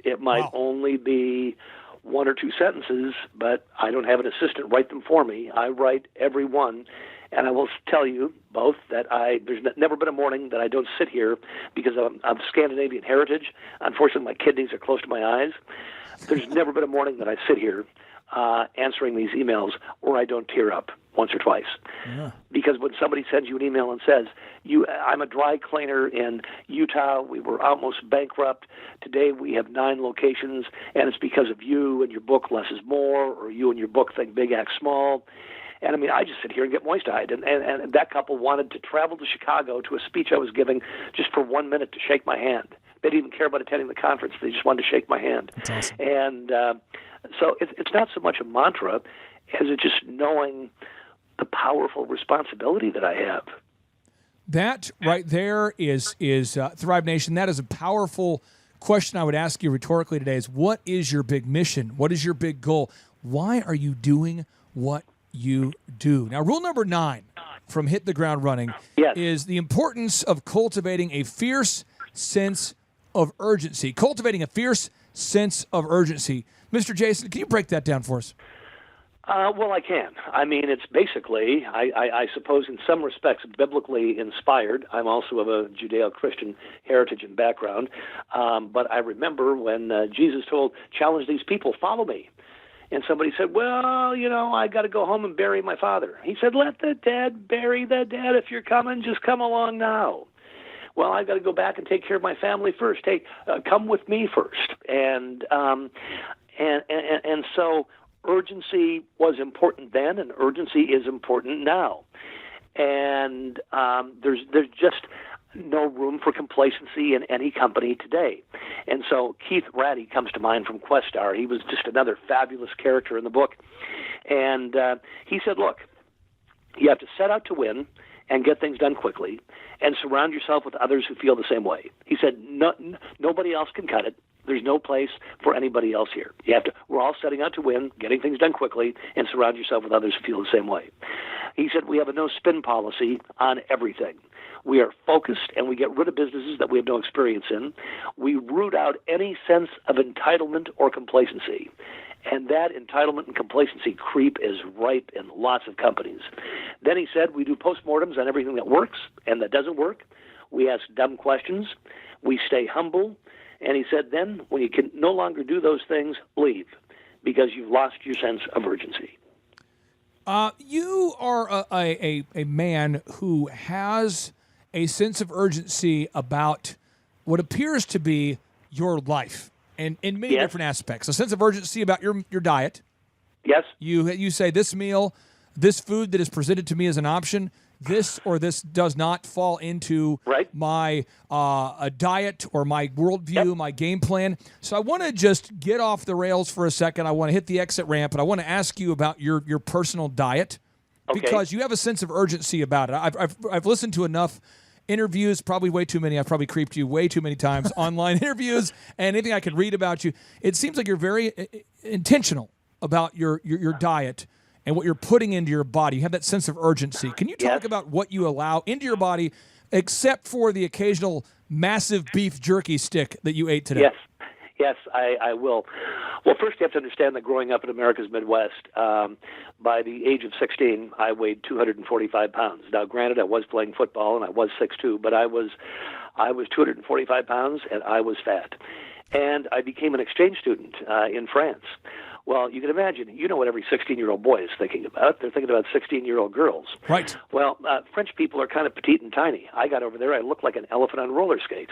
[SPEAKER 6] It might only be 1 or 2 sentences, but I don't have an assistant write them for me. I write every one. And I will tell you both that there's never been a morning that I don't sit here, because I'm of Scandinavian heritage. Unfortunately, my kidneys are close to my eyes. There's never been a morning that I sit here answering these emails where I don't tear up once or twice. Yeah. Because when somebody sends you an email and says, I'm a dry cleaner in Utah, we were almost bankrupt, today we have 9 locations, and it's because of you and your book Less is More, or you and your book Think Big, Act Small. And I just sit here and get moist-eyed. And that couple wanted to travel to Chicago to a speech I was giving just for 1 minute to shake my hand. They didn't even care about attending the conference. They just wanted to shake my hand.
[SPEAKER 4] That's awesome.
[SPEAKER 6] And So it's not so much a mantra as it's just knowing the powerful responsibility that I have.
[SPEAKER 4] That right there is Thrive Nation. That is a powerful question I would ask you rhetorically today is, what is your big mission? What is your big goal? Why are you doing what you do? Now, rule number 9 from Hit the Ground Running is the importance of cultivating a fierce sense of urgency. Cultivating a fierce sense of urgency. Mr. Jason, can you break that down for us?
[SPEAKER 6] Well, I can. I mean, it's basically, I suppose, in some respects, biblically inspired. I'm also of a Judeo-Christian heritage and background. But I remember when Jesus challenged these people, follow me. And somebody said, well, I got to go home and bury my father. He said, let the dead bury the dead. If you're coming, just come along now. Well, I've got to go back and take care of my family first. Hey, come with me first. And so urgency was important then, and urgency is important now. And there's just no room for complacency in any company today. And so Keith Ratty comes to mind from Questar. He was just another fabulous character in the book. And he said, look, you have to set out to win and get things done quickly and surround yourself with others who feel the same way. He said, nobody else can cut it. There's no place for anybody else here. We're all setting out to win, getting things done quickly, and surround yourself with others who feel the same way. He said, we have a no-spin policy on everything. We are focused, and we get rid of businesses that we have no experience in. We root out any sense of entitlement or complacency. And that entitlement and complacency creep is ripe in lots of companies. Then he said, we do postmortems on everything that works and that doesn't work. We ask dumb questions. We stay humble. And he said, then when you can no longer do those things, leave, because you've lost your sense of urgency.
[SPEAKER 4] You are a man who has a sense of urgency about what appears to be your life, and in many different aspects. A sense of urgency about your diet.
[SPEAKER 6] Yes.
[SPEAKER 4] You say this meal, this food that is presented to me as an option, this or this does not fall into my a diet or my worldview, my game plan. So I want to just get off the rails for a second. I want to hit the exit ramp, and I want to ask you about your personal diet because you have a sense of urgency about it. I've listened to enough interviews, probably way too many. I've probably creeped you way too many times, online interviews, and anything I could read about you. It seems like you're very intentional about your diet and what you're putting into your body. You have that sense of urgency. Can you talk about what you allow into your body, except for the occasional massive beef jerky stick that you ate today?
[SPEAKER 6] Yes, I will. Well, first you have to understand that growing up in America's Midwest, by the age of 16, I weighed 245 pounds. Now, granted, I was playing football and I was 6'2", but I was 245 pounds and I was fat. And I became an exchange student in France. Well, you can imagine, what every 16-year-old boy is thinking about. They're thinking about 16-year-old girls.
[SPEAKER 4] Right.
[SPEAKER 6] Well, French people are kind of petite and tiny. I got over there, I looked like an elephant on roller skates.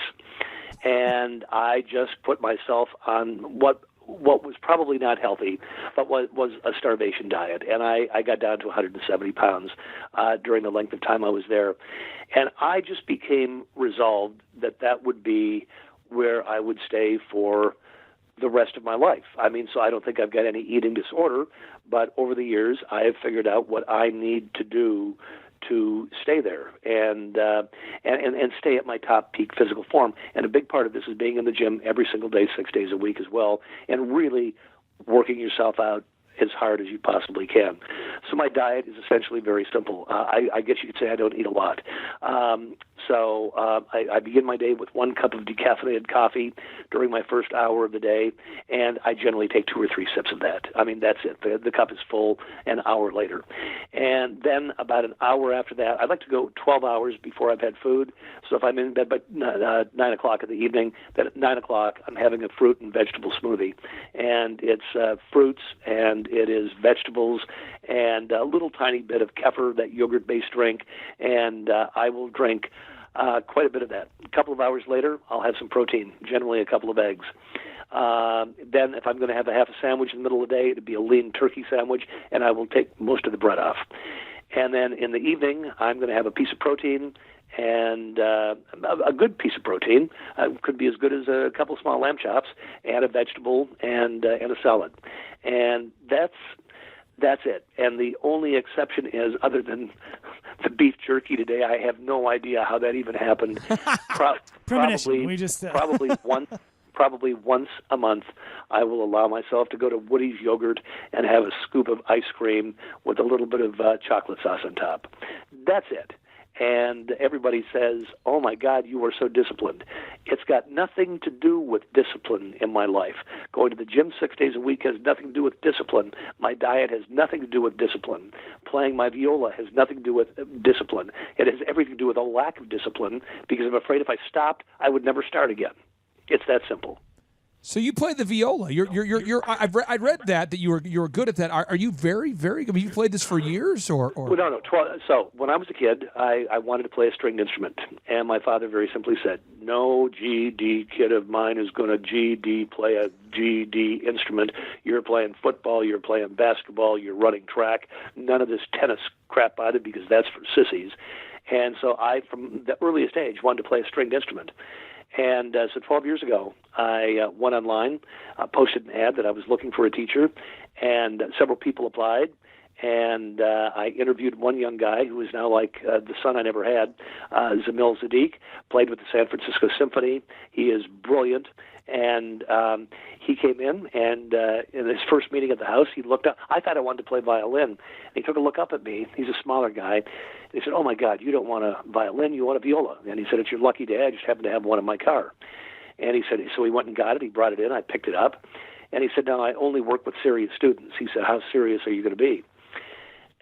[SPEAKER 6] And I just put myself on what was probably not healthy, but was a starvation diet. And I got down to 170 pounds during the length of time I was there. And I just became resolved that would be where I would stay for the rest of my life. I mean, so I don't think I've got any eating disorder, but over the years, I have figured out what I need to do to stay there and stay at my top peak physical form. And a big part of this is being in the gym every single day, 6 days a week as well, and really working yourself out as hard as you possibly can. So my diet is essentially very simple. I guess you could say I don't eat a lot. So I begin my day with 1 cup of decaffeinated coffee during my first hour of the day, and I generally take 2 or 3 sips of that. I mean, that's it. The cup is full an hour later. And then about an hour after that, I like to go 12 hours before I've had food. So if I'm in bed by 9 o'clock in the evening, then at 9 o'clock I'm having a fruit and vegetable smoothie. And it's fruits and it is vegetables and a little tiny bit of kefir, that yogurt-based drink, and I will drink quite a bit of that. A couple of hours later, I'll have some protein, generally a couple of eggs. Then if I'm going to have a half a sandwich in the middle of the day, it'd be a lean turkey sandwich, and I will take most of the bread off. And then in the evening, I'm going to have a piece of protein, and a good piece of protein. Could be as good as a couple small lamb chops and a vegetable and a salad. And that's it. And the only exception is, other than the beef jerky today, I have no idea how that even happened.
[SPEAKER 5] Premonition. We just
[SPEAKER 6] Probably once a month, I will allow myself to go to Woody's Yogurt and have a scoop of ice cream with a little bit of chocolate sauce on top. That's it. And everybody says, "Oh my God, you are so disciplined." It's got nothing to do with discipline in my life. Going to the gym 6 days a week has nothing to do with discipline. My diet has nothing to do with discipline. Playing my viola has nothing to do with discipline. It has everything to do with a lack of discipline, because I'm afraid if I stopped, I would never start again. It's that simple.
[SPEAKER 4] So you play the viola. I'd read that you were good at that. Are you very, very good? Have you played this for years or?
[SPEAKER 6] Well, no. So when I was a kid, I wanted to play a stringed instrument, and my father very simply said, "No GD kid of mine is going to GD play a GD instrument. You're playing football, you're playing basketball, you're running track. None of this tennis crap out of it, because that's for sissies." And so I, from the earliest age, wanted to play a stringed instrument. And so 12 years ago, I went online, posted an ad that I was looking for a teacher, and several people applied. And I interviewed one young guy who is now like the son I never had, Zamil Zadik, played with the San Francisco Symphony. He is brilliant. And he came in his first meeting at the house, he looked up. I thought I wanted to play violin. And he took a look up at me. He's a smaller guy. And he said, "Oh, my God, you don't want a violin, you want a viola." And he said, "It's your lucky day. I just happen to have one in my car." And he said, so he went and got it. He brought it in. I picked it up. And he said, "Now, I only work with serious students." He said, "How serious are you going to be?"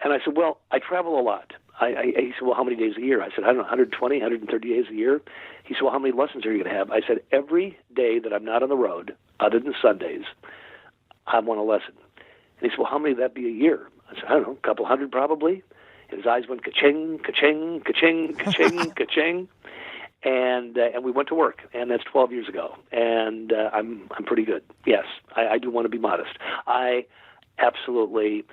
[SPEAKER 6] And I said, "Well, I travel a lot." He said, "Well, how many days a year?" I said, "I don't know, 120, 130 days a year." He said, "Well, how many lessons are you going to have?" I said, "Every day that I'm not on the road, other than Sundays, I want a lesson." And he said, "Well, how many would that be a year?" I said, "I don't know, a couple hundred probably." And his eyes went ka-ching, ka-ching, ka-ching, ka-ching, ka-ching. And we went to work, and that's 12 years ago. And I'm pretty good. Yes, I do want to be modest. I absolutely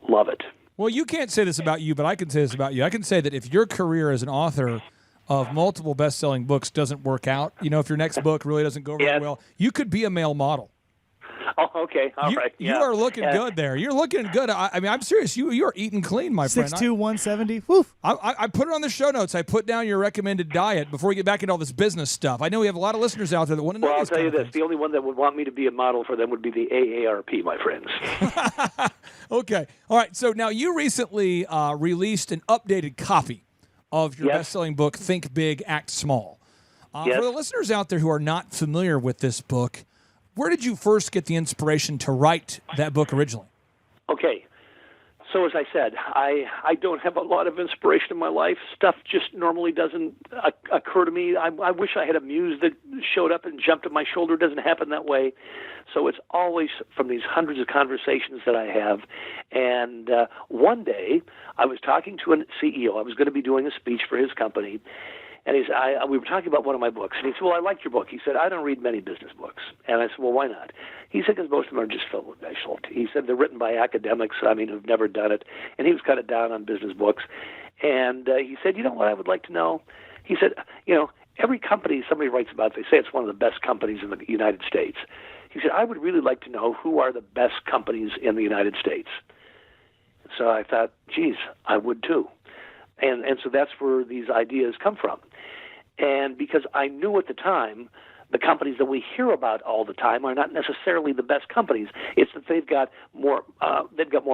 [SPEAKER 6] love it.
[SPEAKER 4] Well, you can't say this about you, but I can say this about you. I can say that if your career as an author of multiple best-selling books doesn't work out, if your next book really doesn't go very well, you could be a male model.
[SPEAKER 6] Oh, okay. All right.
[SPEAKER 4] You are looking good there. You're looking good. I mean, I'm serious. You are eating clean, my friend.
[SPEAKER 5] 6'2", 170. Woof.
[SPEAKER 4] I put it on the show notes. I put down your recommended diet before we get back into all this business stuff. I know we have a lot of listeners out there that want to know.
[SPEAKER 6] Well, I'll tell you this. The only one that would want me to be a model for them would be the AARP, my friends.
[SPEAKER 4] Okay. All right. So now you recently released an updated copy of your best-selling book, Think Big, Act Small. For the listeners out there who are not familiar with this book, where did you first get the inspiration to write that book originally?
[SPEAKER 6] Okay. So as I said, I don't have a lot of inspiration in my life. Stuff just normally doesn't occur to me. I wish I had a muse that showed up and jumped at my shoulder. It doesn't happen that way. So it's always from these hundreds of conversations that I have. And one day I was talking to a CEO. I was going to be doing a speech for his company. And we were talking about one of my books. And he said, "Well, I liked your book." He said, "I don't read many business books." And I said, "Well, why not?" He said, "Because most of them are just filled with vegetables." He said, "They're written by academics, who've never done it." And he was kind of down on business books. And he said, "You know what I would like to know?" He said, every company somebody writes about, they say it's one of the best companies in the United States. He said, "I would really like to know who are the best companies in the United States." So I thought, geez, I would too. And so that's where these ideas come from. And because I knew at the time the companies that we hear about all the time are not necessarily the best companies. It's that they've got more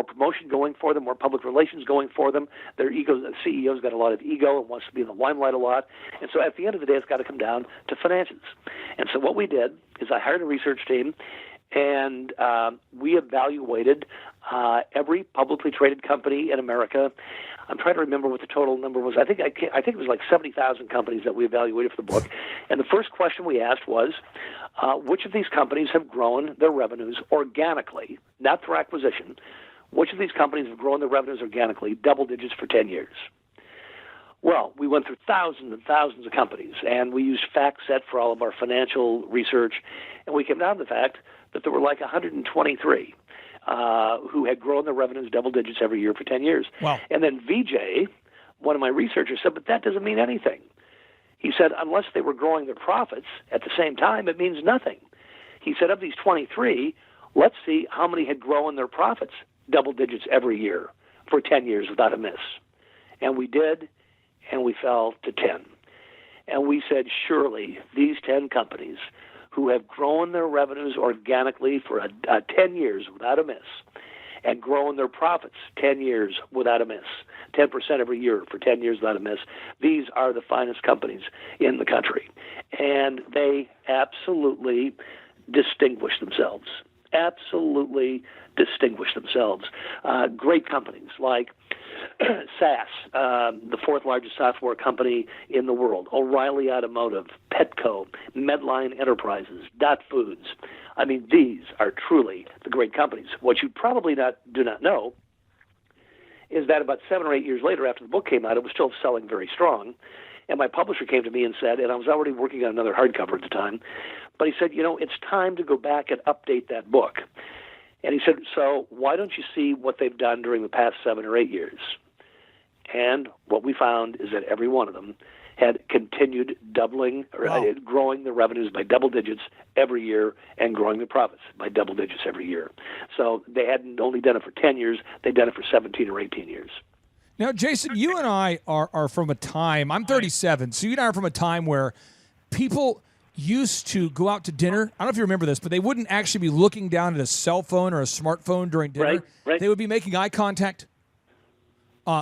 [SPEAKER 6] promotion going for them, more public relations going for them. Their ego, the CEO's got a lot of ego and wants to be in the limelight a lot. And so at the end of the day, it's got to come down to finances. And so what we did is I hired a research team, and we evaluated every publicly traded company in America. I'm trying to remember what the total number was. I think it was like 70,000 companies that we evaluated for the book. And the first question we asked was, which of these companies have grown their revenues organically, not through acquisition? Which of these companies have grown their revenues organically, double digits for 10 years? Well, we went through thousands and thousands of companies, and we used FactSet for all of our financial research, and we came down to the fact that there were like 123 who had grown their revenues double digits every year for 10 years.
[SPEAKER 4] Wow.
[SPEAKER 6] And then VJ, one of my researchers, said, but that doesn't mean anything. He said, unless they were growing their profits at the same time, it means nothing. He said, of these 23, Let's see how many had grown their profits double digits every year for 10 years without a miss. And we did, and we fell to 10. And we said, surely these 10 companies who have grown their revenues organically for 10 years without a miss and grown their profits 10 years without a miss, 10% every year for 10 years without a miss, these are the finest companies in the country. And they absolutely distinguish themselves. Absolutely distinguish themselves. Great companies like SAS, the fourth largest software company in the world, O'Reilly Automotive, Petco, Medline Enterprises, Dot Foods. I mean, these are truly the great companies. What you probably do not know is that about 7 or 8 years later, after the book came out, it was still selling very strong. And my publisher came to me and said, and I was already working on another hardcover at the time, but he said, it's time to go back and update that book. And he said, so why don't you see what they've done during the past 7 or 8 years? And what we found is that every one of them had continued doubling or growing their revenues by double digits every year and growing their profits by double digits every year. So they hadn't only done it for 10 years, they'd done it for 17 or 18 years.
[SPEAKER 4] Now, Jason, you and I are from a time, I'm 37, so you and I are from a time where people used to go out to dinner. I don't know if you remember this, but they wouldn't actually be looking down at a cell phone or a smartphone during dinner.
[SPEAKER 6] Right.
[SPEAKER 4] They would be making eye contact.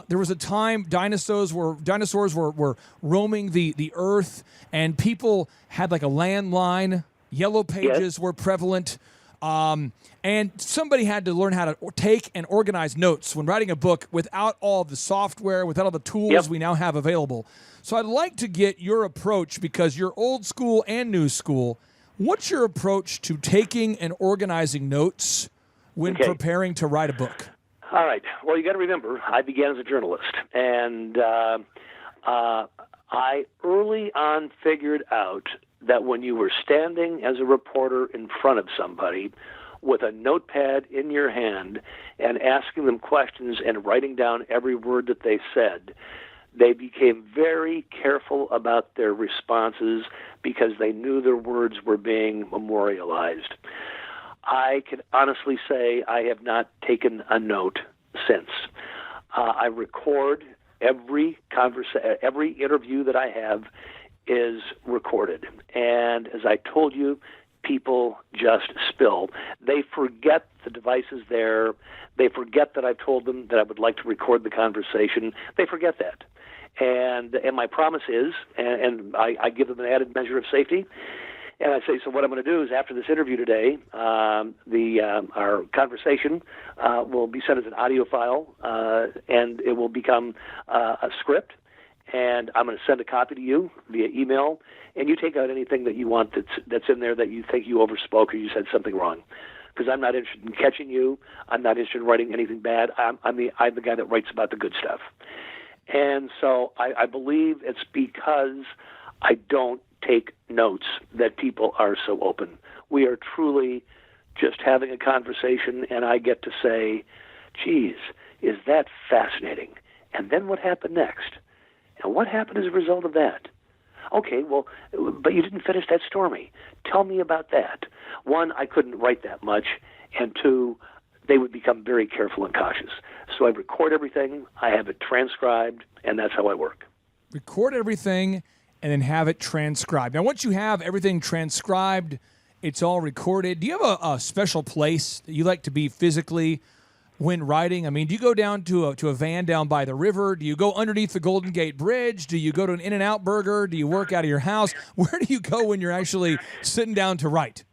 [SPEAKER 4] There was a time dinosaurs were roaming the earth, and people had like a landline. Yellow pages were prevalent. And somebody had to learn how to take and organize notes when writing a book without all the software, without all the tools we now have available. So I'd like to get your approach, because you're old school and new school. What's your approach to taking and organizing notes when preparing to write a book?
[SPEAKER 6] All right. Well, you got to remember, I began as a journalist, and I early on figured out that when you were standing as a reporter in front of somebody with a notepad in your hand and asking them questions and writing down every word that they said, they became very careful about their responses because they knew their words were being memorialized. I can honestly say I have not taken a note since. I record every interview that I have is recorded. And as I told you, people just spill. They forget the device is there. They forget that I've told them that I would like to record the conversation. They forget that. And my promise is, and I give them an added measure of safety, and I say, so what I'm going to do is after this interview today, our conversation will be sent as an audio file, and it will become a script. And I'm going to send a copy to you via email, and you take out anything that you want that's in there that you think you overspoke or you said something wrong. Because I'm not interested in catching you. I'm not interested in writing anything bad. I'm the guy that writes about the good stuff. And so I believe it's because I don't take notes that people are so open. We are truly just having a conversation, and I get to say, geez, is that fascinating? And then what happened next? And what happened as a result of that? Okay, well, but you didn't finish that story. Tell me about that. One, I couldn't write that much, and two, they would become very careful and cautious. So I record everything, I have it transcribed, and that's how I work.
[SPEAKER 4] Record everything and then have it transcribed. Now, once you have everything transcribed, it's all recorded. Do you have a special place that you like to be physically when writing? I mean, do you go down to a van down by the river? Do you go underneath the Golden Gate Bridge? Do you go to an In-N-Out Burger? Do you work out of your house? Where do you go when you're actually sitting down to write?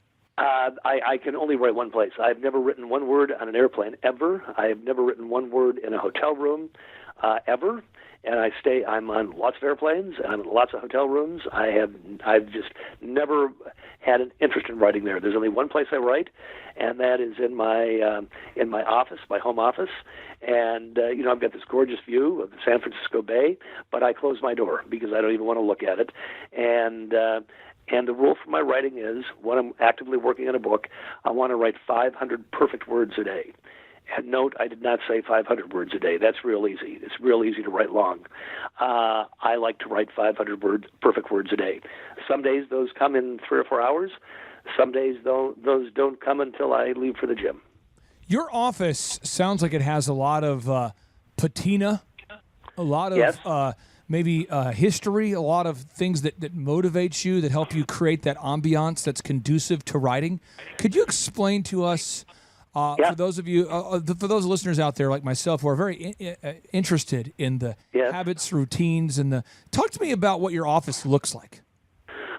[SPEAKER 6] I can only write one place. I've never written one word on an airplane, ever. I have never written one word in a hotel room, ever. And I'm on lots of airplanes, and I'm in lots of hotel rooms. I've just never had an interest in writing there. There's only one place I write, and that is in my office, my home office. And I've got this gorgeous view of the San Francisco Bay, but I close my door because I don't even want to look at it. And the rule for my writing is, when I'm actively working on a book, I want to write 500 perfect words a day. And note, I did not say 500 words a day. That's real easy. It's real easy to write long. I like to write 500 perfect words a day. Some days those come in 3 or 4 hours. some days, though, those don't come until I leave for the gym.
[SPEAKER 4] Your office sounds like it has a lot of patina, a lot of
[SPEAKER 6] Yes.
[SPEAKER 4] maybe history, a lot of things that motivates you, that help you create that ambiance that's conducive to writing. Could you explain to us, for those of you, for those listeners out there like myself who are very interested in the habits, routines, and talk to me about what your office looks like.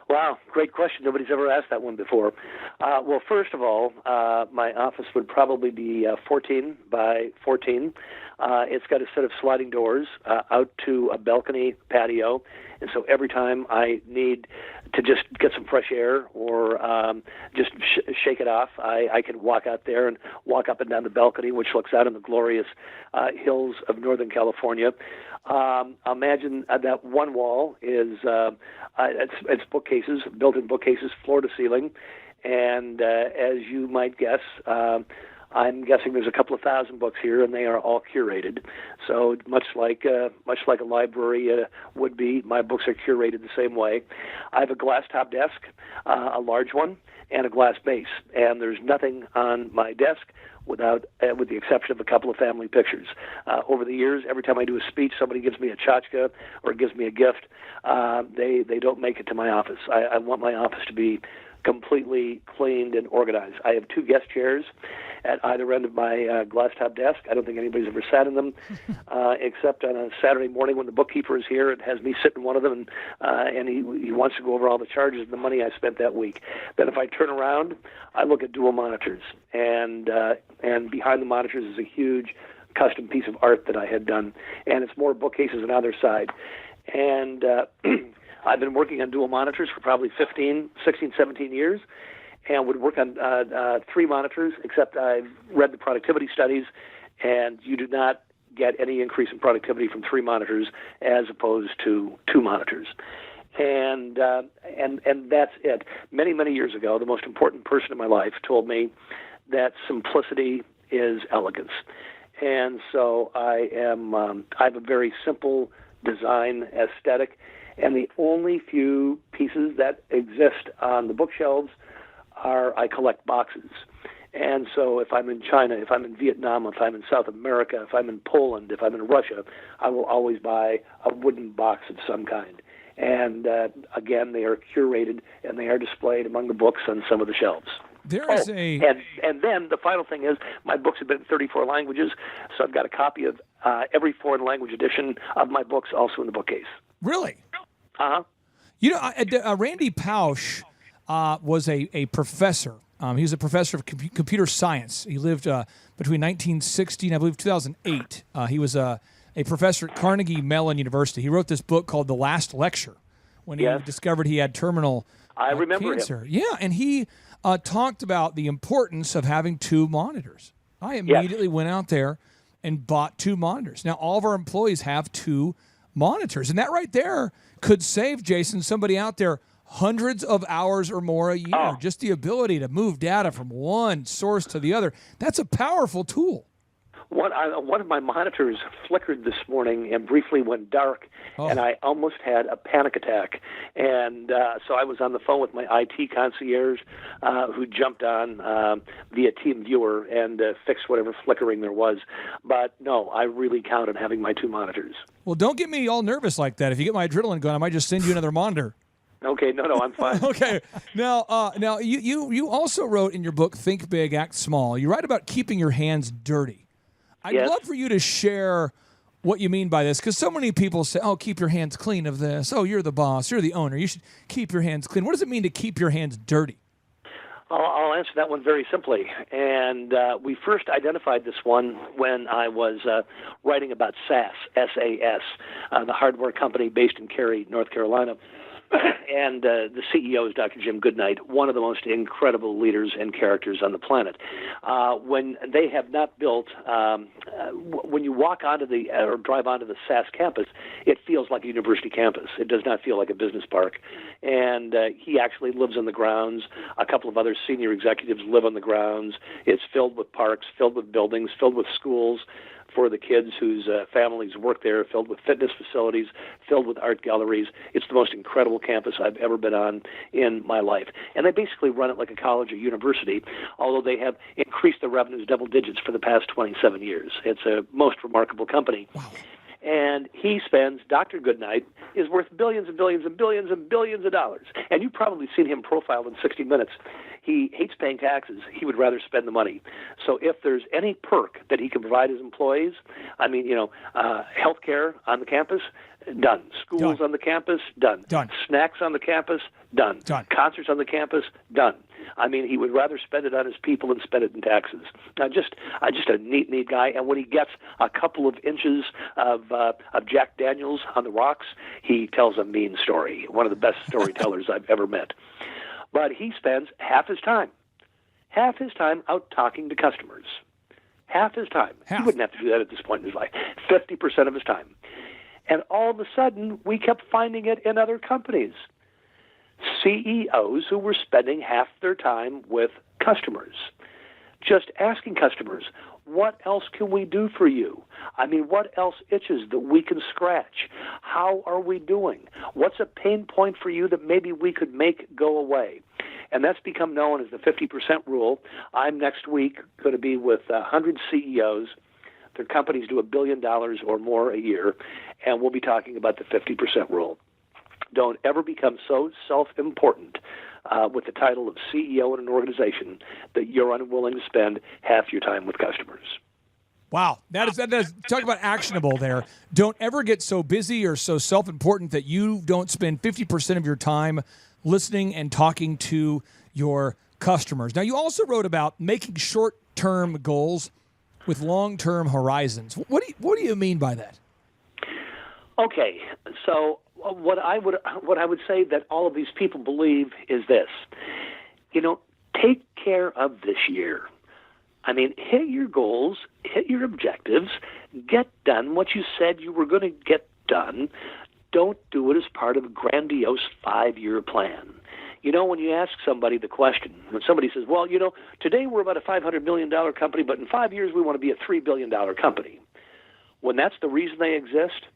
[SPEAKER 6] Wow, great question. Nobody's ever asked that one before. Well, first of all, my office would probably be 14 by 14. It's got a set of sliding doors out to a balcony patio, and so every time I need to just get some fresh air or just shake it off, I can walk out there and walk up and down the balcony, which looks out on the glorious hills of Northern California. Imagine that one wall is it's bookcases, built-in bookcases, floor to ceiling, and as you might guess, I'm guessing there's a couple of thousand books here, and they are all curated. So much like a library would be, my books are curated the same way. I have a glass top desk, a large one, and a glass base, and there's nothing on my desk with the exception of a couple of family pictures. Over the years, every time I do a speech, somebody gives me a tchotchke or gives me a gift. They don't make it to my office. I want my office to be completely cleaned and organized. I have 2 guest chairs at either end of my glass top desk. I don't think anybody's ever sat in them, except on a Saturday morning when the bookkeeper is here and has me sit in one of them, and he wants to go over all the charges and the money I spent that week. Then if I turn around, I look at dual monitors, and behind the monitors is a huge custom piece of art that I had done, and it's more bookcases on either side. And I've been working on dual monitors for probably 16, 17 years, and would work on 3 monitors, except I've read the productivity studies, and you do not get any increase in productivity from 3 monitors as opposed to 2 monitors. And that's it. Many, many years ago, the most important person in my life told me that simplicity is elegance. And so I have a very simple design aesthetic, and the only few pieces that exist on the bookshelves I collect boxes. And so if I'm in China, if I'm in Vietnam, if I'm in South America, if I'm in Poland, if I'm in Russia, I will always buy a wooden box of some kind. And again, they are curated and they are displayed among the books on some of the shelves.
[SPEAKER 4] There is
[SPEAKER 6] and then the final thing is my books have been in 34 languages, so I've got a copy of every foreign language edition of my books also in the bookcase.
[SPEAKER 4] Really?
[SPEAKER 6] Uh-huh.
[SPEAKER 4] You know, Randy Pausch was a professor. He was a professor of computer science. He lived between 1960 and I believe 2008. He was a professor at Carnegie Mellon University. He wrote this book called The Last Lecture when he discovered he had terminal cancer.
[SPEAKER 6] Him.
[SPEAKER 4] Yeah, and he talked about the importance of having 2 monitors. I immediately went out there and bought 2 monitors. Now, all of our employees have 2 monitors, and that right there could save, Jason, somebody out there hundreds of hours or more a year. Just the ability to move data from one source to the other. That's a powerful tool.
[SPEAKER 6] One of my monitors flickered this morning and briefly went dark, and I almost had a panic attack. And so I was on the phone with my IT concierge who jumped on via TeamViewer and fixed whatever flickering there was. But no, I really count on having my 2 monitors.
[SPEAKER 4] Well, don't get me all nervous like that. If you get my adrenaline going, I might just send you another monitor.
[SPEAKER 6] Okay, no, I'm fine.
[SPEAKER 4] Okay, now you also wrote in your book, Think Big, Act Small. You write about keeping your hands dirty. I'd love for you to share what you mean by this, because so many people say, oh, keep your hands clean of this. Oh, you're the boss. You're the owner. You should keep your hands clean. What does it mean to keep your hands dirty?
[SPEAKER 6] I'll answer that one very simply. And we first identified this one when I was writing about SAS, S-A-S, the hardware company based in Cary, North Carolina. And the CEO is Dr. Jim Goodnight, one of the most incredible leaders and characters on the planet. When they have not built, when you walk onto or drive onto the SAS campus, it feels like a university campus. It does not feel like a business park. And he actually lives on the grounds. A couple of other senior executives live on the grounds. It's filled with parks, filled with buildings, filled with schools, for the kids whose families work there, filled with fitness facilities, filled with art galleries. It's the most incredible campus I've ever been on in my life. And they basically run it like a college or university, although they have increased their revenues double digits for the past 27 years. It's a most remarkable company.
[SPEAKER 4] Wow.
[SPEAKER 6] And he spends, Dr. Goodnight is worth billions and billions and billions and billions of dollars. And you've probably seen him profiled in 60 Minutes. He hates paying taxes. He would rather spend the money. So if there's any perk that he can provide his employees, I mean, health care on the campus, done. Schools on the campus, done. Snacks on the campus, done. Concerts on the campus, done. I mean, he would rather spend it on his people than spend it in taxes. Now, just a neat guy. And when he gets a couple of inches of Jack Daniels on the rocks, he tells a mean story. One of the best storytellers I've ever met. But he spends half his time out talking to customers. Half his time. He wouldn't have to do that at this point in his life. 50% of his time. And all of a sudden, we kept finding it in other companies. CEOs who were spending half their time with customers, just asking customers, what else can we do for you? I mean, what else itches that we can scratch? How are we doing? What's a pain point for you that maybe we could make go away? And that's become known as the 50% rule. I'm next week going to be with 100 CEOs. Their companies do $1 billion or more a year, and we'll be talking about the 50% rule. Don't ever become so self-important with the title of CEO in an organization that you're unwilling to spend half your time with customers.
[SPEAKER 4] Wow. That is talk about actionable there. Don't ever get so busy or so self-important that you don't spend 50% of your time listening and talking to your customers. Now, you also wrote about making short-term goals with long-term horizons. What do you mean by that?
[SPEAKER 6] Okay, so what I would say that all of these people believe is this. Take care of this year. I mean, hit your goals, hit your objectives, get done what you said you were going to get done. Don't do it as part of a grandiose 5-year plan. When you ask somebody the question, when somebody says, well, today we're about a $500 million company, but in 5 years we want to be a $3 billion company. When that's the reason they exist,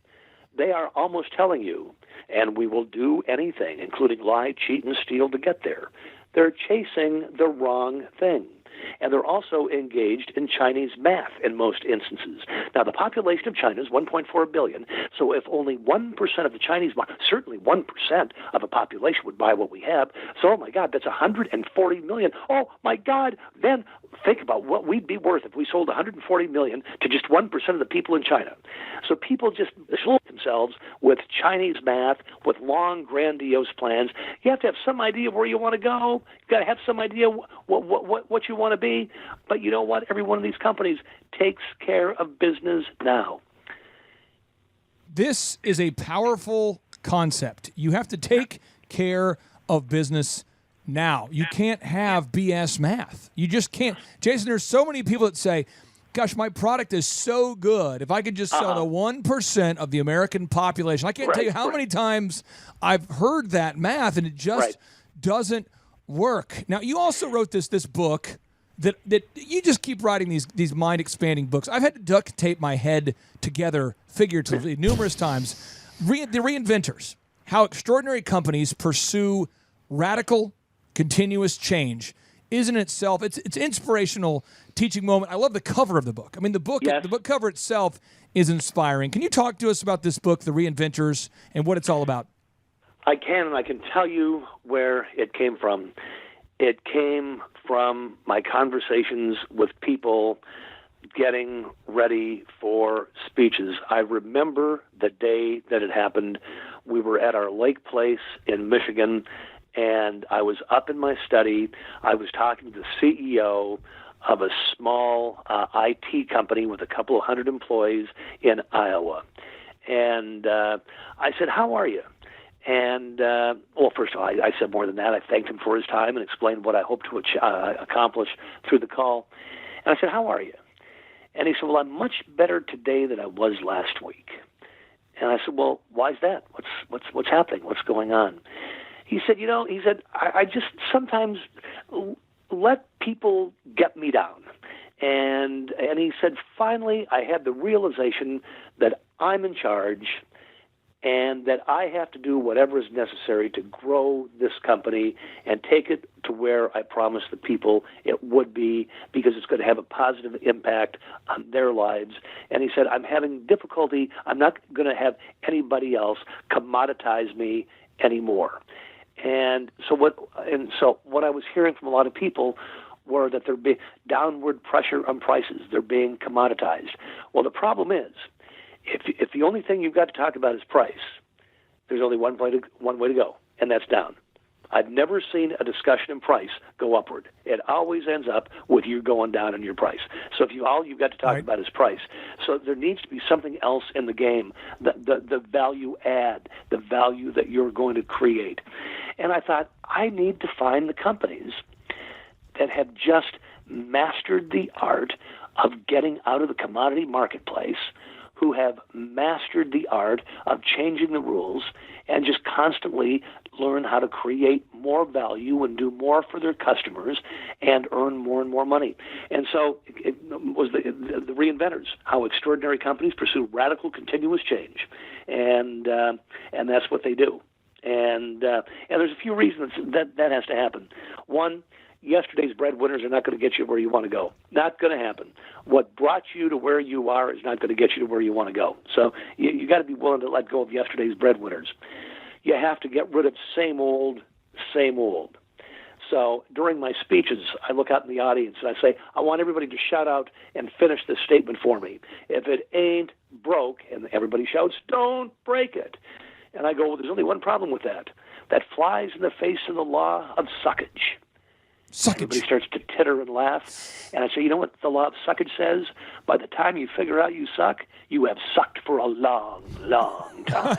[SPEAKER 6] they are almost telling you, and we will do anything, including lie, cheat, and steal to get there. They're chasing the wrong thing. And they're also engaged in Chinese math in most instances. Now, the population of China is 1.4 billion, so if only 1% of the Chinese, certainly 1% of a population would buy what we have, so, oh my God, that's 140 million. Oh my God, then think about what we'd be worth if we sold 140 million to just 1% of the people in China. So people just fool themselves with Chinese math, with long, grandiose plans. You have to have some idea of where you want to go. You've got to have some idea what you want to be. But you know what? Every one of these companies takes care of business now.
[SPEAKER 4] This is a powerful concept. You have to take care of business now. You can't have BS math. You just can't. Jason, there's so many people that say, gosh, my product is so good. If I could just sell to 1% of the American population. I can't tell you how many times I've heard that math, and it just doesn't work. Now, you also wrote this book that you just keep writing these mind-expanding books. I've had to duct tape my head together figuratively numerous times. The Reinventors, how extraordinary companies pursue radical, continuous change is in itself, it's inspirational teaching moment. I love the cover of the book. I mean, the book cover itself is inspiring. Can you talk to us about this book, The Reinventors, and what it's all about?
[SPEAKER 6] I can, and I can tell you where it came from. It came from my conversations with people getting ready for speeches. I remember the day that it happened. We were at our lake place in Michigan, and I was up in my study. I was talking to the CEO of a small IT company with a couple of hundred employees in Iowa. And I said, how are you? And, first of all, I said more than that. I thanked him for his time and explained what I hoped to accomplish through the call. And I said, how are you? And he said, well, I'm much better today than I was last week. And I said, well, why is that? What's happening? What's going on? He said, I just sometimes let people get me down. And he said, finally, I had the realization that I'm in charge and that I have to do whatever is necessary to grow this company and take it to where I promised the people it would be, because it's going to have a positive impact on their lives. And he said, I'm having difficulty. I'm not going to have anybody else commoditize me anymore. And so what I was hearing from a lot of people were that there be downward pressure on prices. They're being commoditized. Well, the problem is, if the only thing you've got to talk about is price, there's only one way to go, and that's down. I've never seen a discussion in price go upward. It always ends up with you going down in your price. So if all you've got to talk about is price, so there needs to be something else in the game, the value add, the value that you're going to create. And I thought, I need to find the companies that have just mastered the art of getting out of the commodity marketplace, who have mastered the art of changing the rules and just constantly learn how to create more value and do more for their customers and earn more and more money. And so it was the reinventors, how extraordinary companies pursue radical continuous change. And that's what they do. And there's a few reasons that has to happen. One, yesterday's breadwinners are not going to get you where you want to go. Not going to happen. What brought you to where you are is not going to get you to where you want to go. So you got to be willing to let go of yesterday's breadwinners. You have to get rid of same old, same old. So during my speeches, I look out in the audience and I say, I want everybody to shout out and finish this statement for me. If it ain't broke, and everybody shouts, don't break it. And I go, well, there's only one problem with that. That flies in the face of the law of suckage. Everybody starts to titter and laugh. And I say, you know what the law of suckage says? By the time you figure out you suck, you have sucked for a long, long time.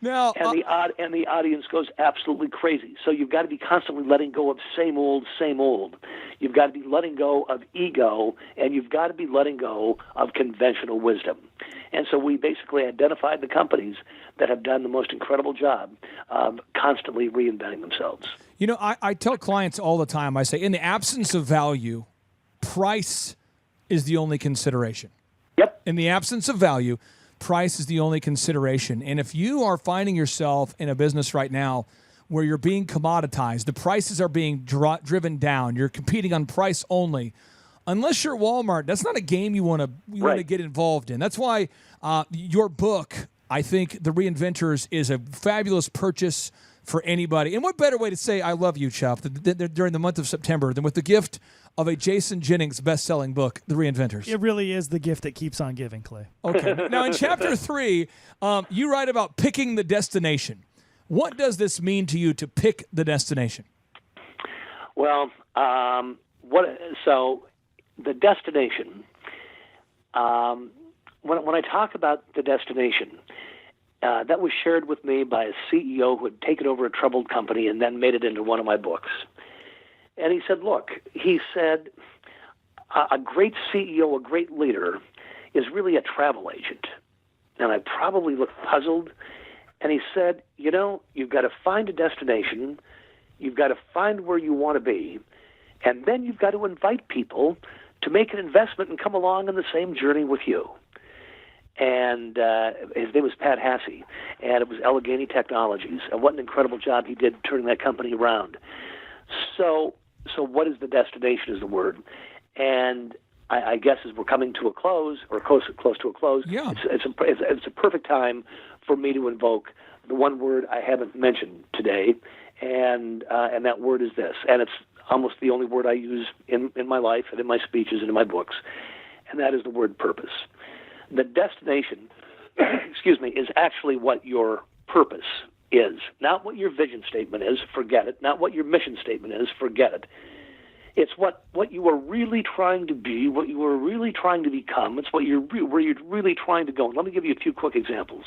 [SPEAKER 4] Now,
[SPEAKER 6] and the audience goes absolutely crazy. So you've got to be constantly letting go of same old, same old. You've got to be letting go of ego, and you've got to be letting go of conventional wisdom. And so we basically identified the companies that have done the most incredible job of constantly reinventing themselves.
[SPEAKER 4] You know, I tell clients all the time, I say, in the absence of value, price is the only consideration.
[SPEAKER 6] Yep.
[SPEAKER 4] In the absence of value, price is the only consideration. And if you are finding yourself in a business right now where you're being commoditized, the prices are being driven down, you're competing on price only, unless you're Walmart, that's not a game you want to get involved in. That's why your book, I think, The Reinventors, is a fabulous purchase for anybody. And what better way to say I love you, Chuff, during the month of September than with the gift of a Jason Jennings best-selling book, The Reinventors.
[SPEAKER 5] It really is the gift that keeps on giving, Clay.
[SPEAKER 4] Okay. Now, in Chapter 3, you write about picking the destination. What does this mean to you to pick the destination?
[SPEAKER 6] Well, so the destination, when I talk about the destination, that was shared with me by a CEO who had taken over a troubled company and then made it into one of my books. And he said, look, a great CEO, a great leader, is really a travel agent. And I probably looked puzzled. And he said, you've got to find a destination, you've got to find where you want to be, and then you've got to invite people to make an investment and come along on the same journey with you. And his name was Pat Hassey, and it was Allegheny Technologies. And what an incredible job he did turning that company around. So what is the destination is the word. And I guess as we're coming to a close, or close to a close,
[SPEAKER 4] yeah.
[SPEAKER 6] It's a perfect time for me to invoke the one word I haven't mentioned today, and that word is this. And it's almost the only word I use in my life and in my speeches and in my books, and that is the word purpose. The destination, is actually what your purpose is. Not what your vision statement is, forget it. Not what your mission statement is, forget it. It's what you are really trying to be, what you are really trying to become. It's where you're really trying to go. And let me give you a few quick examples.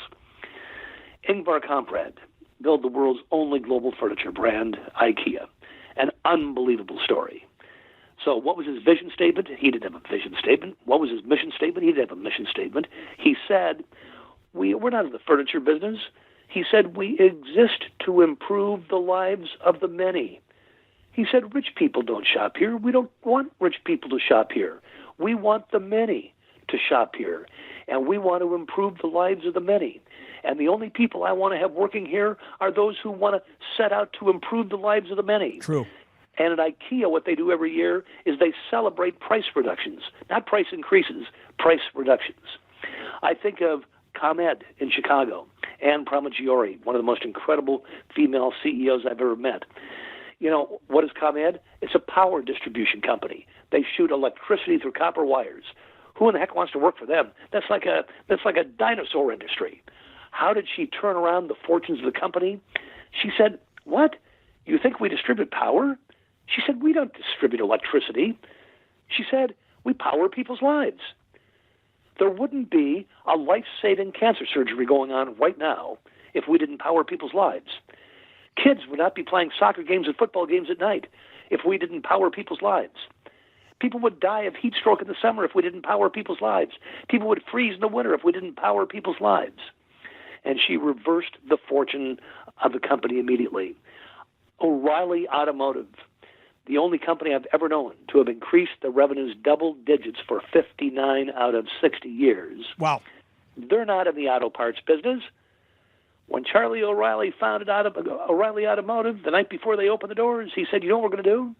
[SPEAKER 6] Ingvar Kamprad built the world's only global furniture brand, IKEA. An unbelievable story. So what was his vision statement? He didn't have a vision statement. What was his mission statement? He didn't have a mission statement. He said, we're not in the furniture business. He said, we exist to improve the lives of the many. He said, rich people don't shop here. We don't want rich people to shop here. We want the many to shop here, and we want to improve the lives of the many. And the only people I want to have working here are those who want to set out to improve the lives of the many.
[SPEAKER 4] True.
[SPEAKER 6] And at IKEA, what they do every year is they celebrate price reductions, not price increases, price reductions. I think of ComEd in Chicago, Ann Pramaggiore, one of the most incredible female CEOs I've ever met. You know, what is ComEd? It's a power distribution company. They shoot electricity through copper wires. Who in the heck wants to work for them? That's like a dinosaur industry. How did she turn around the fortunes of the company? She said, what? You think we distribute power? She said, we don't distribute electricity. She said, we power people's lives. There wouldn't be a life-saving cancer surgery going on right now if we didn't power people's lives. Kids would not be playing soccer games and football games at night if we didn't power people's lives. People would die of heat stroke in the summer if we didn't power people's lives. People would freeze in the winter if we didn't power people's lives. And she reversed the fortune of the company immediately. O'Reilly Automotive, the only company I've ever known to have increased the revenues double digits for 59 out of 60 years.
[SPEAKER 4] Wow.
[SPEAKER 6] They're not in the auto parts business. When Charlie O'Reilly founded O'Reilly Automotive, the night before they opened the doors, he said, you know what we're going to do?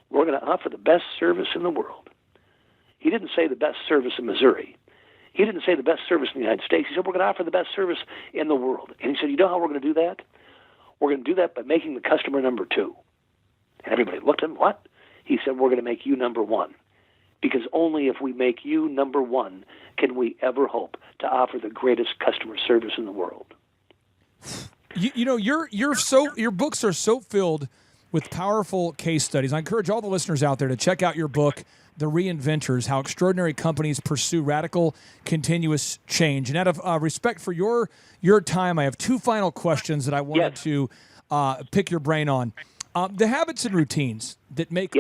[SPEAKER 6] We're going to offer the best service in the world. He didn't say the best service in Missouri. He didn't say the best service in the United States. He said, we're going to offer the best service in the world. And he said, you know how we're going to do that? We're going to do that by making the customer number two. And everybody looked at him, what? He said, we're going to make you number one. Because only if we make you number one can we ever hope to offer the greatest customer service in the world.
[SPEAKER 4] You know, your books are so filled with powerful case studies. I encourage all the listeners out there to check out your book, The Reinventors, How Extraordinary Companies Pursue Radical Continuous Change. And out of respect for your time, I have two final questions that I wanted to pick your brain on. The habits and routines that make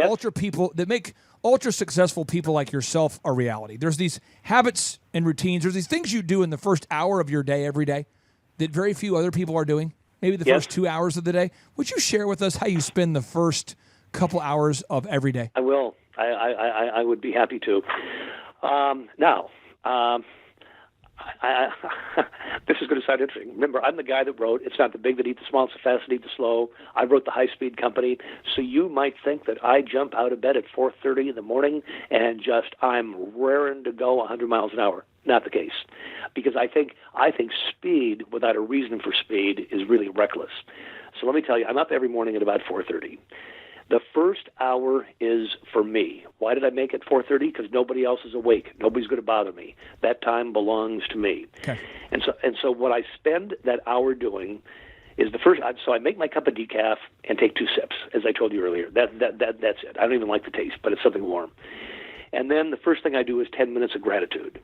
[SPEAKER 4] ultra successful people like yourself a reality. There's these habits and routines. There's these things you do in the first hour of your day every day that very few other people are doing. Maybe the first 2 hours of the day. Would you share with us how you spend the first couple hours of every day?
[SPEAKER 6] I will. I would be happy to. This is going to sound interesting. Remember, I'm the guy that wrote, it's not the big that eat the small, it's the fast that eat the slow. I wrote the high-speed company. So you might think that I jump out of bed at 4:30 in the morning and I'm raring to go 100 miles an hour. Not the case. Because I think speed without a reason for speed is really reckless. So let me tell you, I'm up every morning at about 4:30. The first hour is for me. Why did I make it 4:30? Because nobody else is awake. Nobody's going to bother me. That time belongs to me.
[SPEAKER 4] Okay.
[SPEAKER 6] And so what I spend that hour doing is so I make my cup of decaf and take 2 sips, as I told you earlier. That's it. I don't even like the taste, but it's something warm. And then the first thing I do is 10 minutes of gratitude.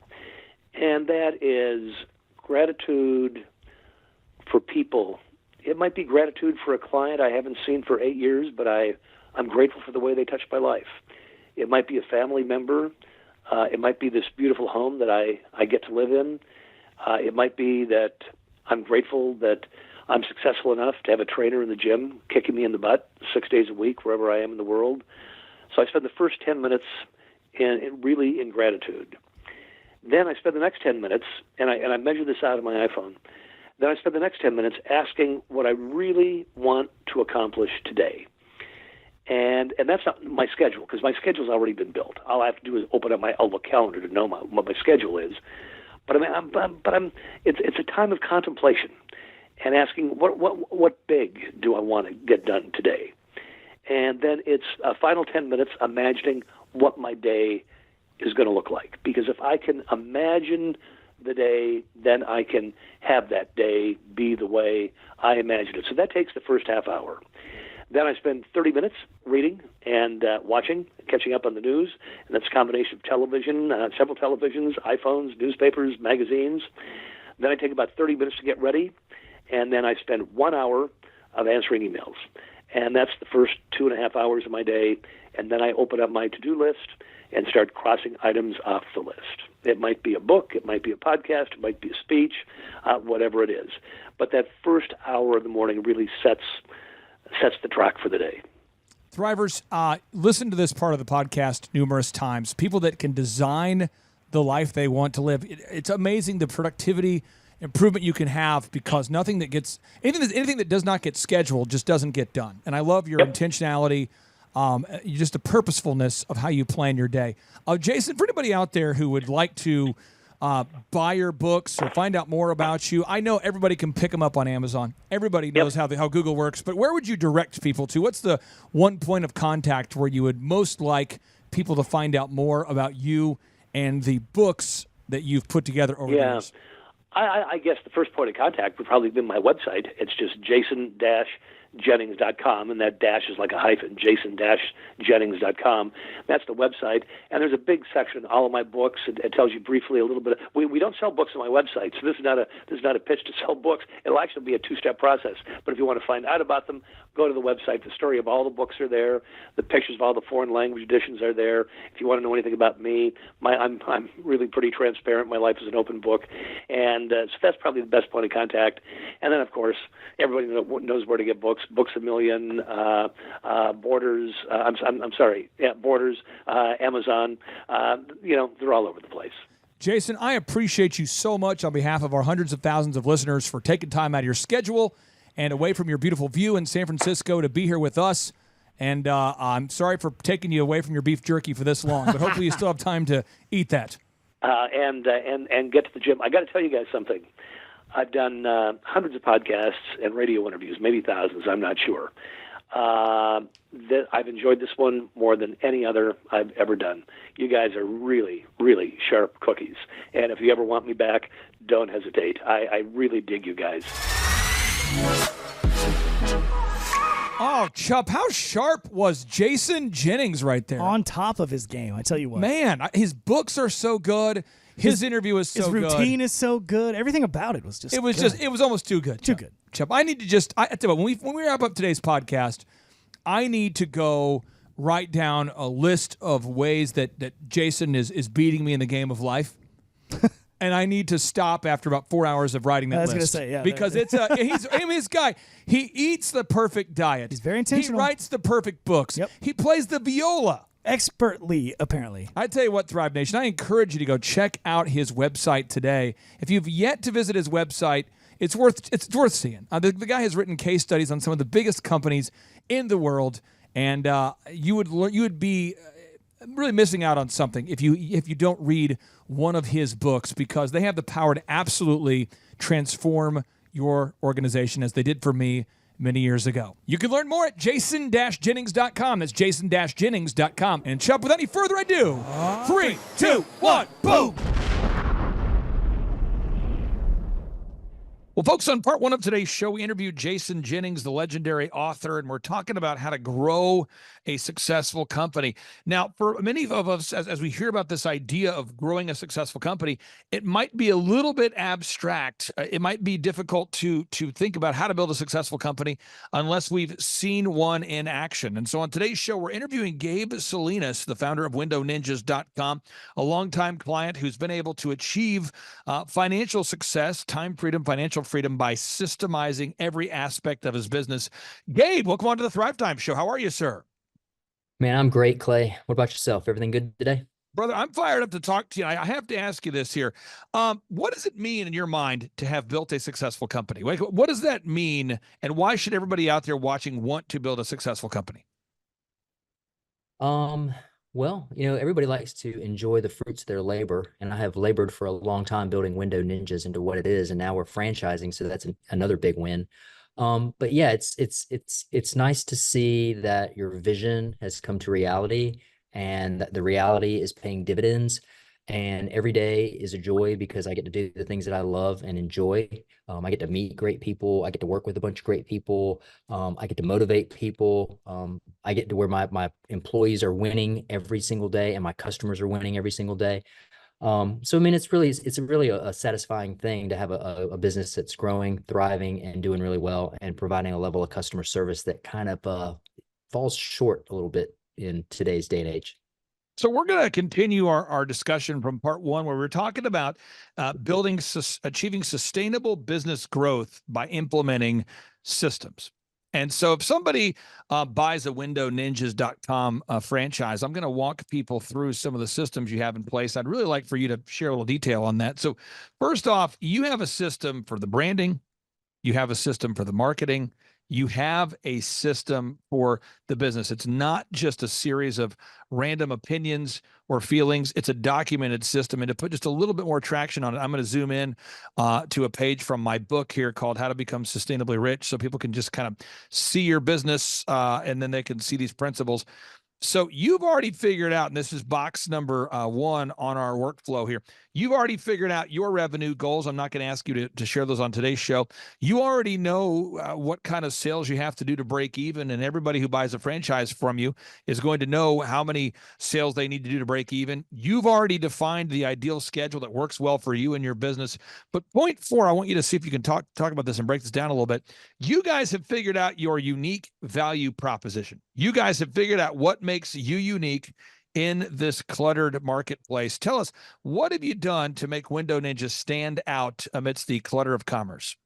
[SPEAKER 6] And that is gratitude for people. It might be gratitude for a client I haven't seen for 8 years, but I'm grateful for the way they touched my life. It might be a family member. It might be this beautiful home that I get to live in. It might be that I'm grateful that I'm successful enough to have a trainer in the gym kicking me in the butt 6 days a week, wherever I am in the world. So I spend the first 10 minutes really in gratitude. Then I spend the next 10 minutes, and I measure this out on my iPhone. Then I spend the next 10 minutes asking what I really want to accomplish today. And that's not my schedule, because my schedule's already been built. All I have to do is open up my Outlook calendar to know what my schedule is. But it's a time of contemplation and asking what big do I want to get done today. And then it's a final 10 minutes imagining what my day is going to look like. Because if I can imagine the day, then I can have that day be the way I imagine it. So that takes the first half hour. Then I spend 30 minutes reading and watching, catching up on the news, and that's a combination of television, several televisions, iPhones, newspapers, magazines. Then I take about 30 minutes to get ready, and then I spend 1 hour of answering emails. And that's the first 2.5 hours of my day, and then I open up my to-do list and start crossing items off the list. It might be a book, it might be a podcast, it might be a speech, whatever it is. But that first hour of the morning really sets the track for the day.
[SPEAKER 4] Thrivers, listen to this part of the podcast numerous times. People that can design the life they want to live. It's amazing the productivity improvement you can have, because anything that does not get scheduled just doesn't get done. And I love your intentionality, just the purposefulness of how you plan your day. Jason, for anybody out there who would like to buy your books or find out more about you, I know everybody can pick them up on Amazon. Everybody knows how Google works, but where would you direct people to? What's the one point of contact where you would most like people to find out more about you and the books that you've put together over the years?
[SPEAKER 6] I guess the first point of contact would probably be my website. It's just jason-jennings.com, and that dash is like a hyphen, jason-jennings.com. That's the website. And there's a big section, all of my books. It tells you briefly a little bit. We don't sell books on my website, so this is not a pitch to sell books. It'll actually be a two-step process. But if you want to find out about them, go to the website. The story of all the books are there. The pictures of all the foreign language editions are there. If you want to know anything about me, I'm really pretty transparent. My life is an open book. And so that's probably the best point of contact. And then, of course, everybody knows where to get books. Books A Million, Borders. Borders, Amazon. They're all over the place.
[SPEAKER 4] Jason, I appreciate you so much on behalf of our hundreds of thousands of listeners for taking time out of your schedule and away from your beautiful view in San Francisco to be here with us. And I'm sorry for taking you away from your beef jerky for this long, but hopefully you still have time to eat that.
[SPEAKER 6] And get to the gym. I got to tell you guys something. I've done hundreds of podcasts and radio interviews, maybe thousands, I'm not sure. I've enjoyed this one more than any other I've ever done. You guys are really, really sharp cookies. And if you ever want me back, don't hesitate. I really dig you guys.
[SPEAKER 4] Oh, Chup, how sharp was Jason Jennings right there?
[SPEAKER 5] On top of his game, I tell you what.
[SPEAKER 4] Man, his books are so good. His interview is so good.
[SPEAKER 5] His routine is so good. Everything about it was just
[SPEAKER 4] It was almost too good.
[SPEAKER 5] Too good.
[SPEAKER 4] Chup, I need to I tell you what, when we wrap up today's podcast, I need to go write down a list of ways that Jason is beating me in the game of life. And I need to stop after about 4 hours of writing that list.
[SPEAKER 5] I was going to say, yeah.
[SPEAKER 4] Because he's this guy. He eats the perfect diet.
[SPEAKER 5] He's very intentional.
[SPEAKER 4] He writes the perfect books.
[SPEAKER 5] Yep.
[SPEAKER 4] He plays the viola.
[SPEAKER 5] Expertly, apparently.
[SPEAKER 4] I tell you what, Thrive Nation, I encourage you to go check out his website today. If you've yet to visit his website, it's worth seeing. The guy has written case studies on some of the biggest companies in the world, and you would be really missing out on something if you don't read one of his books, because they have the power to absolutely transform your organization, as they did for me many years ago. You can learn more at jason-jennings.com. That's jason-jennings.com. And Chup, without any further ado, 3, 2, 1, boom! Well, folks, on part one of today's show, we interviewed Jason Jennings, the legendary author, and we're talking about how to grow a successful company. Now, for many of us, as we hear about this idea of growing a successful company, it might be a little bit abstract. It might be difficult to think about how to build a successful company unless we've seen one in action. And so on today's show, we're interviewing Gabe Salinas, the founder of WindowNinjas.com, a longtime client who's been able to achieve financial success, time freedom, financial freedom by systemizing every aspect of his business. Gabe, welcome on to the Thrivetime Show. How are you, sir?
[SPEAKER 1] Man, I'm great, Clay. What about yourself? Everything good today?
[SPEAKER 4] Brother, I'm fired up to talk to you. I have to ask you this here. What does it mean in your mind to have built a successful company? What does that mean, and why should everybody out there watching want to build a successful company?
[SPEAKER 1] Well, everybody likes to enjoy the fruits of their labor, and I have labored for a long time building Window Ninjas into what it is, and now we're franchising, so that's another big win. But yeah, it's nice to see that your vision has come to reality, and that the reality is paying dividends. And every day is a joy because I get to do the things that I love and enjoy. I get to meet great people. I get to work with a bunch of great people. I get to motivate people. I get to where my employees are winning every single day and my customers are winning every single day. So, I mean, it's really a satisfying thing to have a business that's growing, thriving, and doing really well, and providing a level of customer service that kind of falls short a little bit in today's day and age.
[SPEAKER 4] So we're going to continue our discussion from part one, where we're talking about achieving sustainable business growth by implementing systems. And so if somebody buys a windowninjas.com franchise, I'm going to walk people through some of the systems you have in place. I'd really like for you to share a little detail on that. So first off, you have a system for the branding, you have a system for the marketing, you have a system for the business. It's not just a series of random opinions or feelings. It's a documented system. And to put just a little bit more traction on it, I'm going to zoom in to a page from my book here called How to Become Sustainably Rich, so people can just kind of see your business and then they can see these principles. So you've already figured out, and this is box number 1 on our workflow here. You've already figured out your revenue goals. I'm not going to ask you to share those on today's show. You already know what kind of sales you have to do to break even, and everybody who buys a franchise from you is going to know how many sales they need to do to break even. You've already defined the ideal schedule that works well for you and your business. But point 4, I want you to see if you can talk about this and break this down a little bit. You guys have figured out your unique value proposition. You guys have figured out what makes you unique in this cluttered marketplace. Tell us, what have you done to make Window Ninja stand out amidst the clutter of commerce?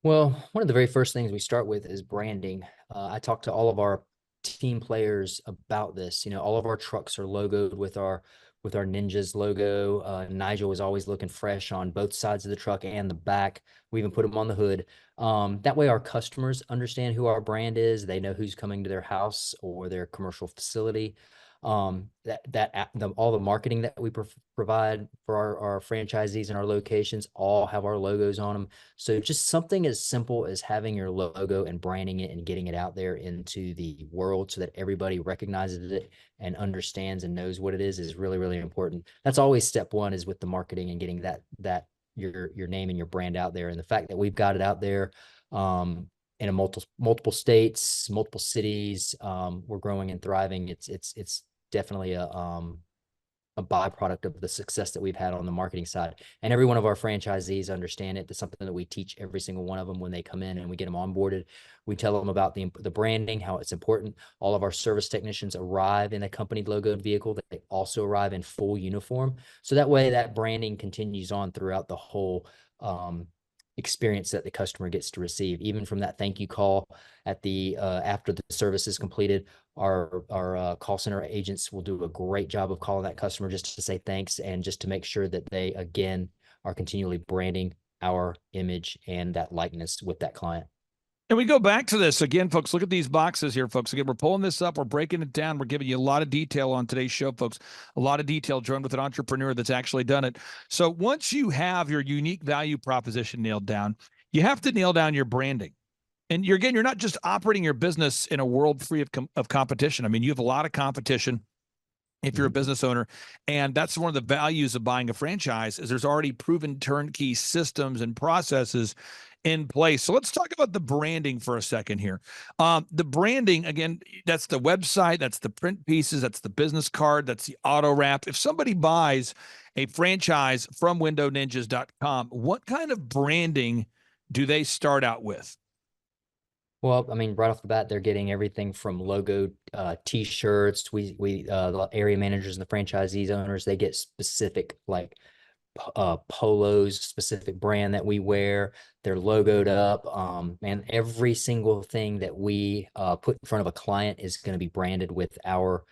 [SPEAKER 1] Well, one of the very first things we start with is branding. I talk to all of our team players about this. You know, all of our trucks are logoed with our Ninjas logo. Nigel is always looking fresh on both sides of the truck and the back. We even put them on the hood. That way our customers understand who our brand is. They know who's coming to their house or their commercial facility. All the marketing that we provide for our franchisees and our locations all have our logos on them. So just something as simple as having your logo and branding it and getting it out there into the world so that everybody recognizes it and understands and knows what it is really, really important. That's always step 1, is with the marketing and getting your name and your brand out there. And the fact that we've got it out there in multiple states, multiple cities, we're growing and thriving. It's definitely a byproduct of the success that we've had on the marketing side. And every one of our franchisees understand it. It's something that we teach every single one of them when they come in and we get them onboarded. We tell them about the branding, how it's important. All of our service technicians arrive in a company logoed vehicle. They also arrive in full uniform. So that way that branding continues on throughout the whole experience that the customer gets to receive. Even from that thank you call at the after the service is completed, our call center agents will do a great job of calling that customer just to say thanks and just to make sure that they again are continually branding our image and that likeness with that client.
[SPEAKER 4] And we go back to this again, folks. Look at these boxes here, folks. Again, we're pulling this up. We're breaking it down. We're giving you a lot of detail on today's show, folks. A lot of detail joined with an entrepreneur that's actually done it. So once you have your unique value proposition nailed down, you have to nail down your branding. And you're not just operating your business in a world free of competition. I mean, you have a lot of competition if you're a business owner. And that's one of the values of buying a franchise, is there's already proven turnkey systems and processes in place. So let's talk about the branding for a second here. The branding, again, that's the website, that's the print pieces, that's the business card, that's the auto wrap. If somebody buys a franchise from windowninjas.com, what kind of branding do they start out with?
[SPEAKER 1] Well, I mean, right off the bat, they're getting everything from logo T-shirts. The area managers and the franchisees owners, they get specific like polos, specific brand that we wear. They're logoed up. And every single thing that we put in front of a client is going to be branded with our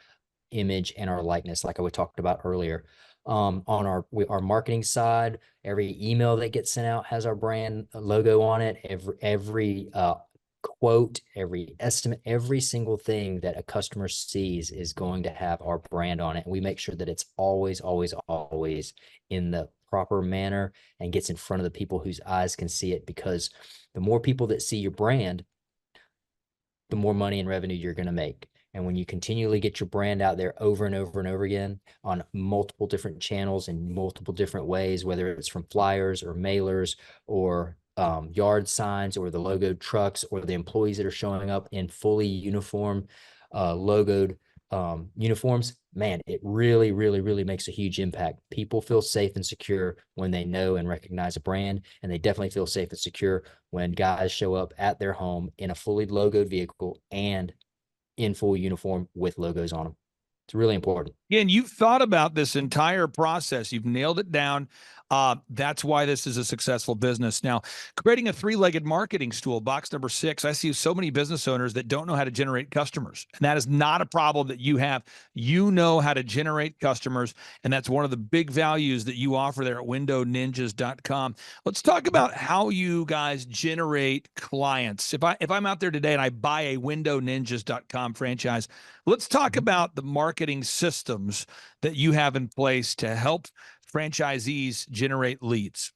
[SPEAKER 1] image and our likeness, like I talked about earlier. On our marketing side, every email that gets sent out has our brand logo on it. Every quote, every estimate, every single thing that a customer sees is going to have our brand on it. And we make sure that it's always, always, always in the proper manner and gets in front of the people whose eyes can see it, because the more people that see your brand, the more money and revenue you're going to make. And when you continually get your brand out there over and over and over again on multiple different channels in multiple different ways, whether it's from flyers or mailers or yard signs or the logoed trucks or the employees that are showing up in fully uniform, logoed uniforms, man, it really, really, really makes a huge impact. People feel safe and secure when they know and recognize a brand, and they definitely feel safe and secure when guys show up at their home in a fully logoed vehicle and in full uniform with logos on them. It's really important.
[SPEAKER 4] Again, you've thought about this entire process. You've nailed it down. That's why this is a successful business. Now, creating a three-legged marketing stool, box number 6. I see so many business owners that don't know how to generate customers, and that is not a problem that you have. You know how to generate customers, and that's one of the big values that you offer there at windowninjas.com. Let's talk about how you guys generate clients. If I'm out there today and I buy a windowninjas.com franchise, let's talk about the marketing systems that you have in place to help franchisees generate leads.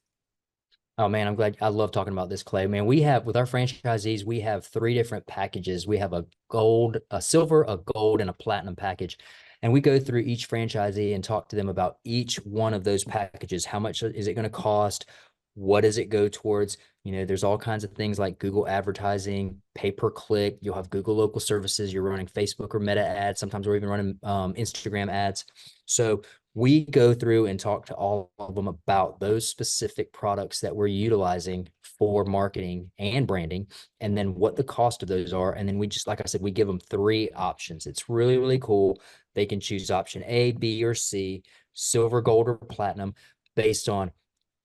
[SPEAKER 1] Oh man, I'm glad. I love talking about this, Clay. Man, we have with our franchisees, we have 3 different packages. We have a gold, a silver, a gold, and a platinum package. And we go through each franchisee and talk to them about each one of those packages. How much is it going to cost? What does it go towards? You know, there's all kinds of things like Google advertising, pay-per-click. You'll have Google local services. You're running Facebook or Meta ads. Sometimes we're even running Instagram ads. So we go through and talk to all of them about those specific products that we're utilizing for marketing and branding, and then what the cost of those are. And then we just, like I said, we give them 3 options. It's really, really cool. They can choose option A, B, or C, silver, gold, or platinum, based on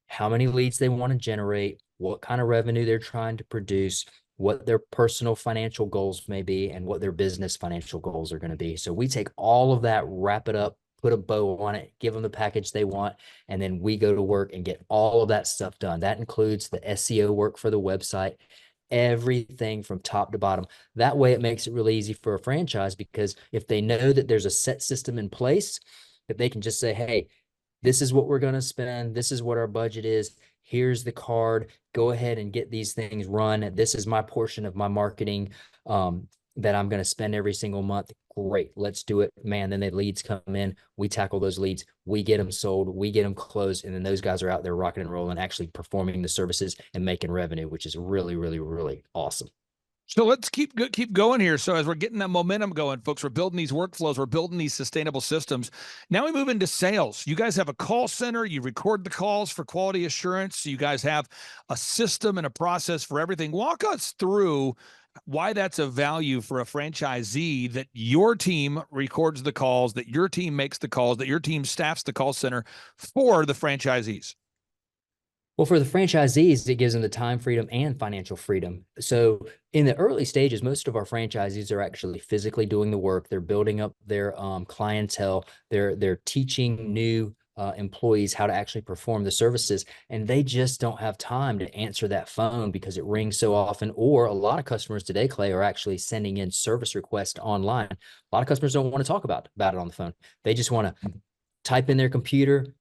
[SPEAKER 1] how many leads they want to generate, what kind of revenue they're trying to produce, what their personal financial goals may be, and what their business financial goals are going to be. So we take all of that, wrap it up, put a bow on it, give them the package they want, and then we go to work and get all of that stuff done. That includes the SEO work for the website, everything from top to bottom. That way it makes it really easy for a franchise, because if they know that there's a set system in place, that they can just say, hey, this is what we're going to spend. This is what our budget is. Here's the card. Go ahead and get these things run. This is my portion of my marketing that I'm going to spend every single month. Great. Let's do it, man. Then the leads come in. We tackle those leads. We get them sold. We get them closed. And then those guys are out there rocking and rolling, actually performing the services and making revenue, which is really, really, really awesome.
[SPEAKER 4] So let's keep going here. So as we're getting that momentum going, folks, we're building these workflows, we're building these sustainable systems. Now we move into sales. You guys have a call center. You record the calls for quality assurance. You guys have a system and a process for everything. Walk us through why that's a value for a franchisee, that your team records the calls, that your team makes the calls, that your team staffs the call center for the franchisees.
[SPEAKER 1] Well, for the franchisees, it gives them the time freedom and financial freedom. So in the early stages, most of our franchisees are actually physically doing the work. They're building up their clientele. They're teaching new employees how to actually perform the services, and they just don't have time to answer that phone because it rings so often. Or a lot of customers today, Clay, are actually sending in service requests online. A lot of customers don't want to talk about it on the phone. They just want to type in their computer,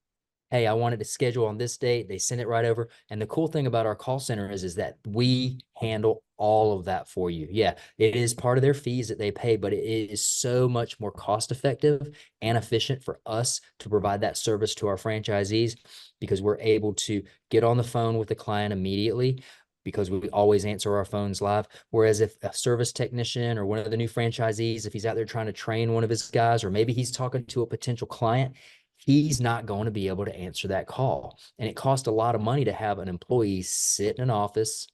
[SPEAKER 1] hey, I wanted to schedule on this date. They send it right over. And the cool thing about our call center is that we handle all of that for you. Yeah, it is part of their fees that they pay, but it is so much more cost effective and efficient for us to provide that service to our franchisees, because we're able to get on the phone with the client immediately, because we always answer our phones live. Whereas if a service technician or one of the new franchisees, if he's out there trying to train one of his guys, or maybe he's talking to a potential client, he's not going to be able to answer that call. And it costs a lot of money to have an employee sit in an office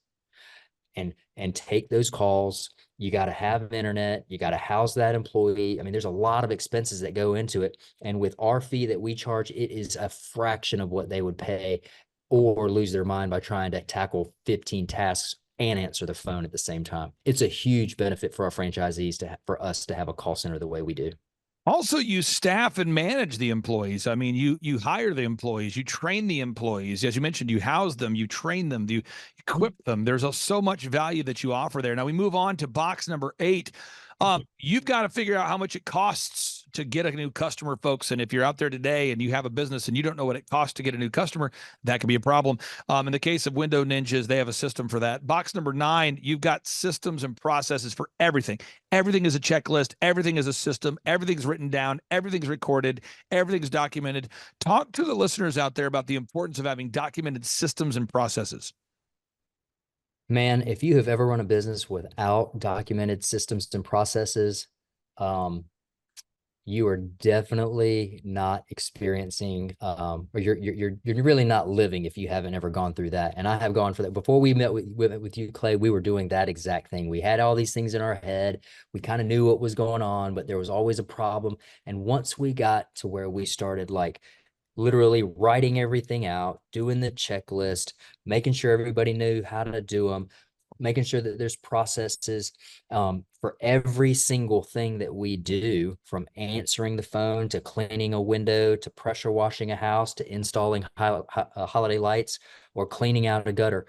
[SPEAKER 1] and take those calls. You got to have internet. You got to house that employee. I mean, there's a lot of expenses that go into it. And with our fee that we charge, it is a fraction of what they would pay or lose their mind by trying to tackle 15 tasks and answer the phone at the same time. It's a huge benefit for our franchisees for us to have a call center the way we do.
[SPEAKER 4] Also, you staff and manage the employees. I mean, you hire the employees, you train the employees. As you mentioned, you house them, you train them, you equip them. There's so much value that you offer there. Now we move on to box number 8. You've got to figure out how much it costs to get a new customer, folks. And if you're out there today and you have a business and you don't know what it costs to get a new customer, that can be a problem. In the case of Window Ninjas, they have a system for that. Box number 9, you've got systems and processes for everything. Everything is a checklist. Everything is a system. Everything's written down. Everything's recorded. Everything's documented. Talk to the listeners out there about the importance of having documented systems and processes.
[SPEAKER 1] Man, if you have ever run a business without documented systems and processes, you are definitely not experiencing, or you're really not living if you haven't ever gone through that. And I have gone for that. Before we met with you, Clay, we were doing that exact thing. We had all these things in our head. We kind of knew what was going on, but there was always a problem. And once we got to where we started like literally writing everything out, doing the checklist, making sure everybody knew how to do them, making sure that there's processes for every single thing that we do, from answering the phone to cleaning a window to pressure washing a house to installing holiday lights or cleaning out a gutter.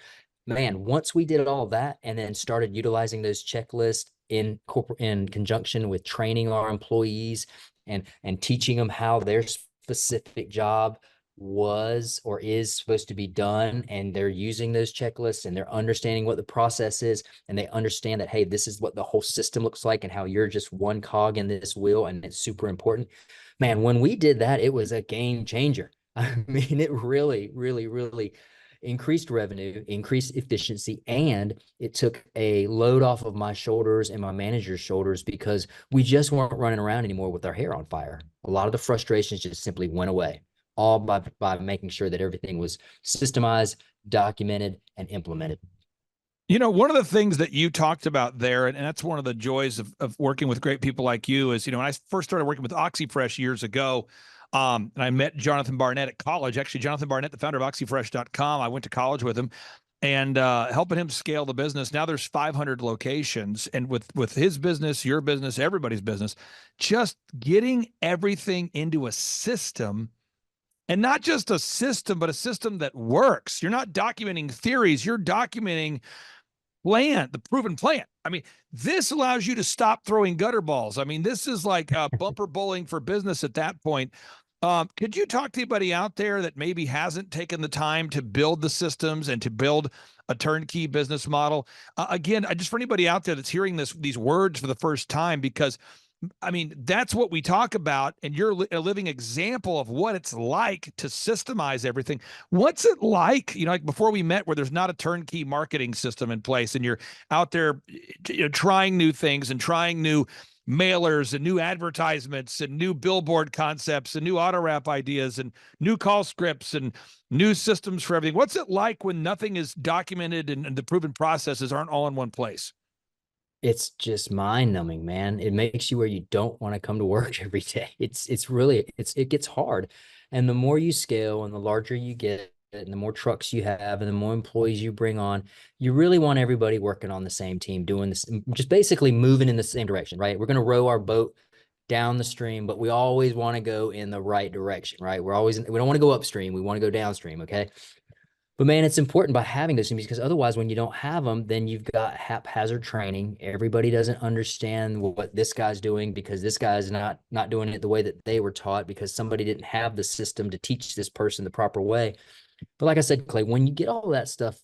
[SPEAKER 1] Man, once we did all that and then started utilizing those checklists in conjunction with training our employees and teaching them how their specific job was or is supposed to be done, and they're using those checklists and they're understanding what the process is, and they understand that, hey, this is what the whole system looks like and how you're just one cog in this wheel, and it's super important. Man, when we did that, it was a game changer. I mean, it really, really, really increased revenue, increased efficiency, and it took a load off of my shoulders and my manager's shoulders, because we just weren't running around anymore with our hair on fire. A lot of the frustrations just simply went away, all by making sure that everything was systemized, documented, and implemented.
[SPEAKER 4] You know, one of the things that you talked about there, and that's one of the joys of working with great people like you, is, you know, when I first started working with OxyFresh years ago, and I met Jonathan Barnett at college. Actually, Jonathan Barnett, the founder of OxyFresh.com, I went to college with him and helping him scale the business. Now there's 500 locations, and with his business, your business, everybody's business, just getting everything into a system. And not just a system, but a system that works. You're not documenting theories, you're documenting the proven plan. I mean, this allows you to stop throwing gutter balls. I mean, this is like bumper bowling for business at that point. Could you talk to anybody out there that maybe hasn't taken the time to build the systems and to build a turnkey business model? Again, just for anybody out there that's hearing these words for the first time, because I mean, that's what we talk about, and you're a living example of what it's like to systemize everything. What's it like, you know, like before we met, where there's not a turnkey marketing system in place, and you're out there, you know, trying new things and trying new mailers and new advertisements and new billboard concepts and new auto wrap ideas and new call scripts and new systems for everything. What's it like when nothing is documented and the proven processes aren't all in one place?
[SPEAKER 1] It's just mind numbing, man. It makes you where you don't want to come to work every day. It's really, it gets hard. And the more you scale and the larger you get and the more trucks you have and the more employees you bring on, you really want everybody working on the same team, doing this, just basically moving in the same direction, right? We're going to row our boat down the stream, but we always want to go in the right direction, right? We don't want to go upstream. We want to go downstream. Okay. But man, it's important by having those things, because otherwise, when you don't have them, then you've got haphazard training. Everybody doesn't understand what this guy's doing, because this guy's not doing it the way that they were taught, because somebody didn't have the system to teach this person the proper way. But like I said, Clay, when you get all that stuff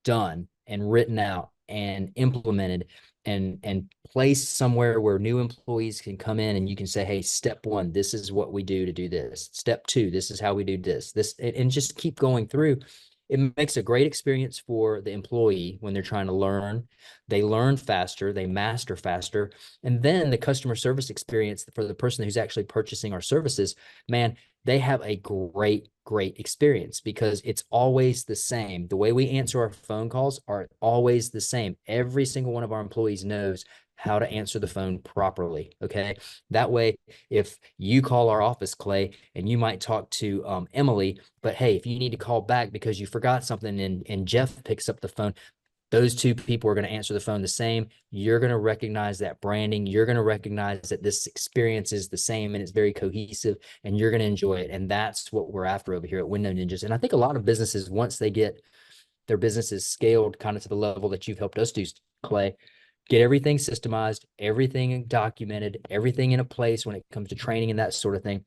[SPEAKER 1] done and written out and implemented and placed somewhere where new employees can come in and you can say, hey, step one, this is what we do to do this. Step two, this is how we do this, and just keep going through. It makes a great experience for the employee when they're trying to learn. They learn faster, they master faster. And then the customer service experience for the person who's actually purchasing our services, man, they have a great experience, because it's always the same. The way we answer our phone calls are always the same. Every single one of our employees knows how to answer the phone properly. Okay. That way, if you call our office, Clay, and you might talk to Emily, but hey, if you need to call back because you forgot something and Jeff picks up the phone, those two people are going to answer the phone the same. You're going to recognize that branding. You're going to recognize that this experience is the same and it's very cohesive, and you're going to enjoy it. And that's what we're after over here at Window Ninjas. And I think a lot of businesses, once they get their businesses scaled kind of to the level that you've helped us do, Clay, get everything systemized, everything documented, everything in a place when it comes to training and that sort of thing,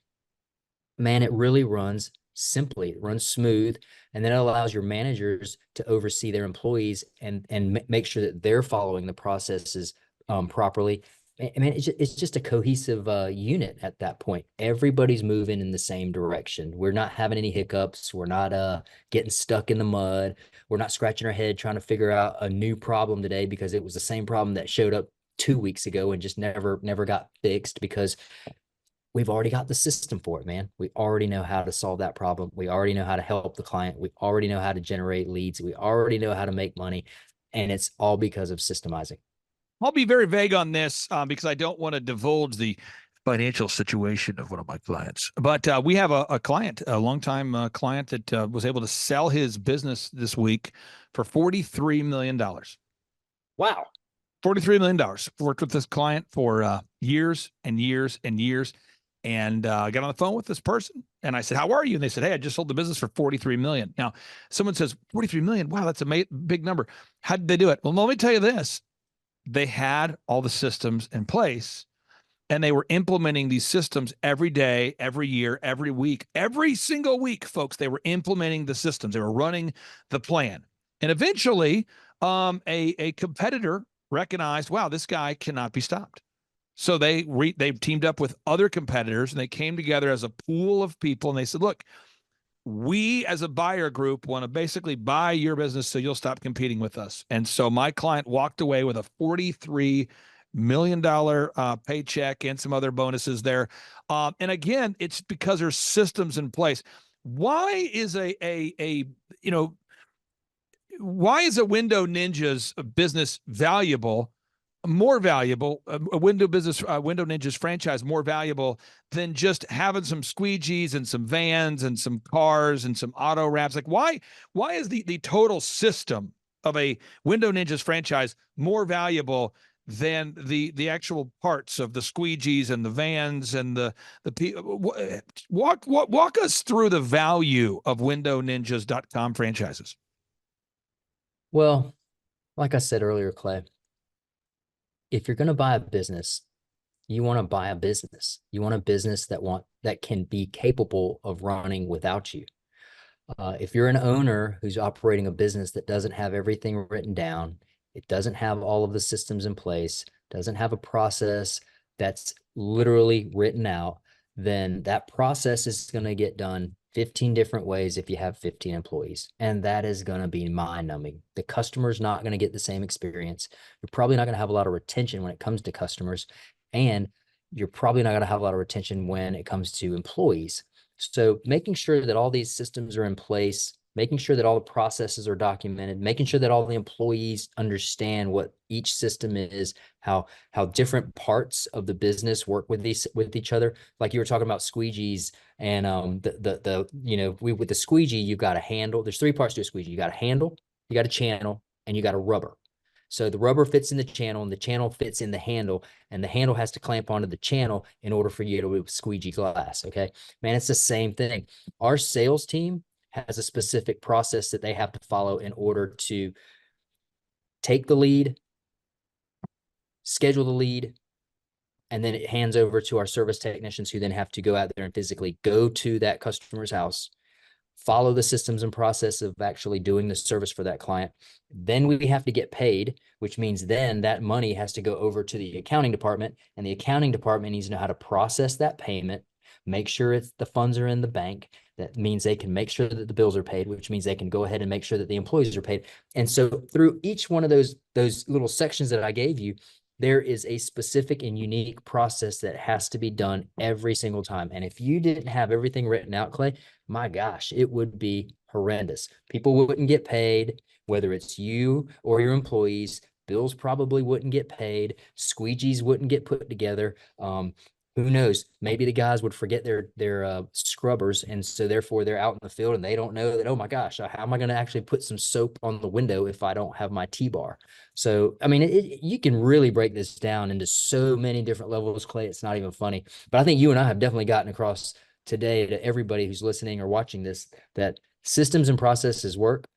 [SPEAKER 1] man, it really runs simply, it runs smooth. And then it allows your managers to oversee their employees and make sure that they're following the processes properly. I mean, it's just a cohesive unit at that point. Everybody's moving in the same direction. We're not having any hiccups. We're not getting stuck in the mud. We're not scratching our head trying to figure out a new problem today because it was the same problem that showed up 2 weeks ago and just never got fixed, because we've already got the system for it, man. We already know how to solve that problem. We already know how to help the client. We already know how to generate leads. We already know how to make money. And it's all because of systemizing.
[SPEAKER 4] I'll be very vague on this because I don't want to divulge the financial situation of one of my clients. But we have a client, a longtime client that was able to sell his business this week for $43 million.
[SPEAKER 1] Wow.
[SPEAKER 4] $43 million. Worked with this client for years and years and years. And I got on the phone with this person and I said, how are you? And they said, hey, I just sold the business for 43 million. Now, someone says 43 million. Wow, that's a big number. How did they do it? Well, let me tell you this. They had all the systems in place and they were implementing these systems every day, every year, every week, every single week, folks. They were implementing the systems. They were running the plan. And eventually a competitor recognized, wow, this guy cannot be stopped. So they teamed up with other competitors and they came together as a pool of people and they said, look, we as a buyer group want to basically buy your business so you'll stop competing with us. And so my client walked away with a $43 million paycheck and some other bonuses there. And again, it's because there's systems in place. Why is why is a Window Ninja's business valuable? More valuable, a Window Ninjas franchise more valuable than just having some squeegees and some vans and some cars and some auto wraps? Like why is the total system of a Window Ninjas franchise more valuable than the actual parts of the squeegees and the vans and the walk us through the value of WindowNinjas.com franchises?
[SPEAKER 1] Well, like I said earlier, Clay, if you're going to buy a business, you want to buy a business. You want a business that can be capable of running without you. If you're an owner who's operating a business that doesn't have everything written down, it doesn't have all of the systems in place, doesn't have a process that's literally written out, then that process is going to get done 15 different ways if you have 15 employees. And that is going to be mind numbing. The customer's not going to get the same experience. You're probably not going to have a lot of retention when it comes to customers. And you're probably not going to have a lot of retention when it comes to employees. So making sure that all these systems are in place, making sure that all the processes are documented, making sure that all the employees understand what each system is, how different parts of the business work with each other. Like you were talking about squeegees and with the squeegee, you've got a handle. There's 3 parts to a squeegee. You got a handle, you got a channel, and you got a rubber. So the rubber fits in the channel and the channel fits in the handle, and the handle has to clamp onto the channel in order for you to squeegee glass. Okay, man, it's the same thing. Our sales team has a specific process that they have to follow in order to take the lead, schedule the lead, and then it hands over to our service technicians who then have to go out there and physically go to that customer's house, follow the systems and process of actually doing the service for that client. Then we have to get paid, which means then that money has to go over to the accounting department, and the accounting department needs to know how to process that payment, make sure the funds are in the bank. That means they can make sure that the bills are paid, which means they can go ahead and make sure that the employees are paid. And so through each one of those little sections that I gave you, there is a specific and unique process that has to be done every single time. And if you didn't have everything written out, Clay, my gosh, it would be horrendous. People wouldn't get paid, whether it's you or your employees. Bills probably wouldn't get paid. Squeegees wouldn't get put together. Who knows? Maybe the guys would forget their scrubbers, and so therefore they're out in the field and they don't know that, oh my gosh, how am I going to actually put some soap on the window if I don't have my T-bar? So, I mean, you can really break this down into so many different levels, Clay. It's not even funny. But I think you and I have definitely gotten across today to everybody who's listening or watching this that systems and processes work.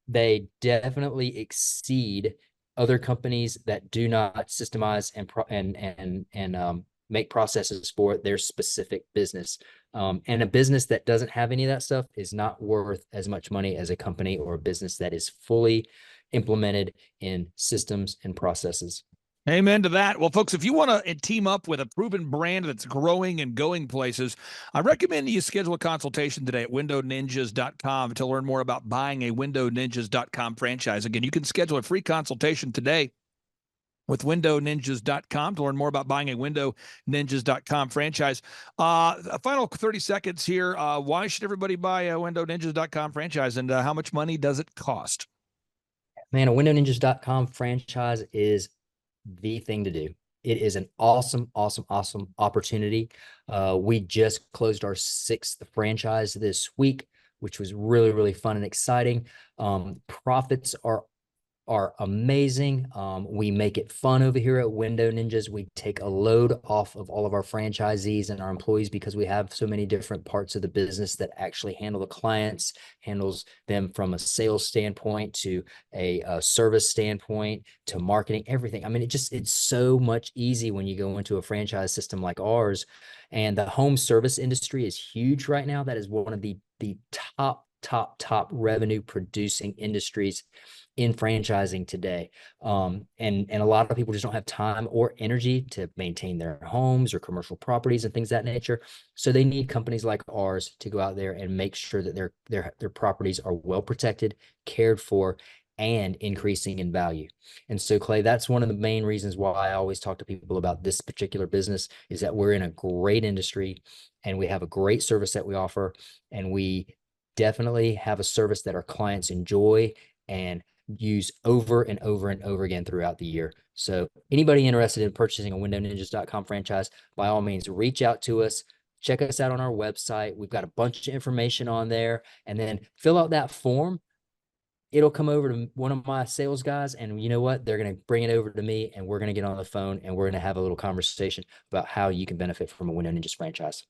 [SPEAKER 1] They definitely exceed other companies that do not systemize and make processes for their specific business. And a business that doesn't have any of that stuff is not worth as much money as a company or a business that is fully implemented in systems and processes.
[SPEAKER 4] Amen to that. Well, folks, if you want to team up with a proven brand that's growing and going places, I recommend you schedule a consultation today at WindowNinjas.com to learn more about buying a WindowNinjas.com franchise. Again, you can schedule a free consultation today with windowninjas.com to learn more about buying a windowninjas.com franchise. A final 30 seconds here. Why should everybody buy a windowninjas.com franchise, and how much money does it cost?
[SPEAKER 1] Man, a windowninjas.com franchise is the thing to do. It is an awesome, awesome, awesome opportunity. We just closed our 6th franchise this week, which was really, really fun and exciting. Profits are amazing. We make it fun over here at Window Ninjas. We take a load off of all of our franchisees and our employees because we have so many different parts of the business that actually handle the clients, handles them from a sales standpoint to a service standpoint to marketing, everything. I mean, it's so much easy when you go into a franchise system like ours. And the home service industry is huge right now. That is one of the top revenue producing industries in franchising today. And a lot of people just don't have time or energy to maintain their homes or commercial properties and things of that nature. So they need companies like ours to go out there and make sure that their properties are well protected, cared for, and increasing in value. And so, Clay, that's one of the main reasons why I always talk to people about this particular business, is that we're in a great industry and we have a great service that we offer, and we definitely have a service that our clients enjoy and use over and over and over again throughout the year. So anybody interested in purchasing a windowninjas.com franchise, by all means, reach out to us. Check us out on our website. We've got a bunch of information on there, and then fill out that form. It'll come over to one of my sales guys, and you know what? They're going to bring it over to me, and we're going to get on the phone and we're going to have a little conversation about how you can benefit from a Window Ninjas franchise.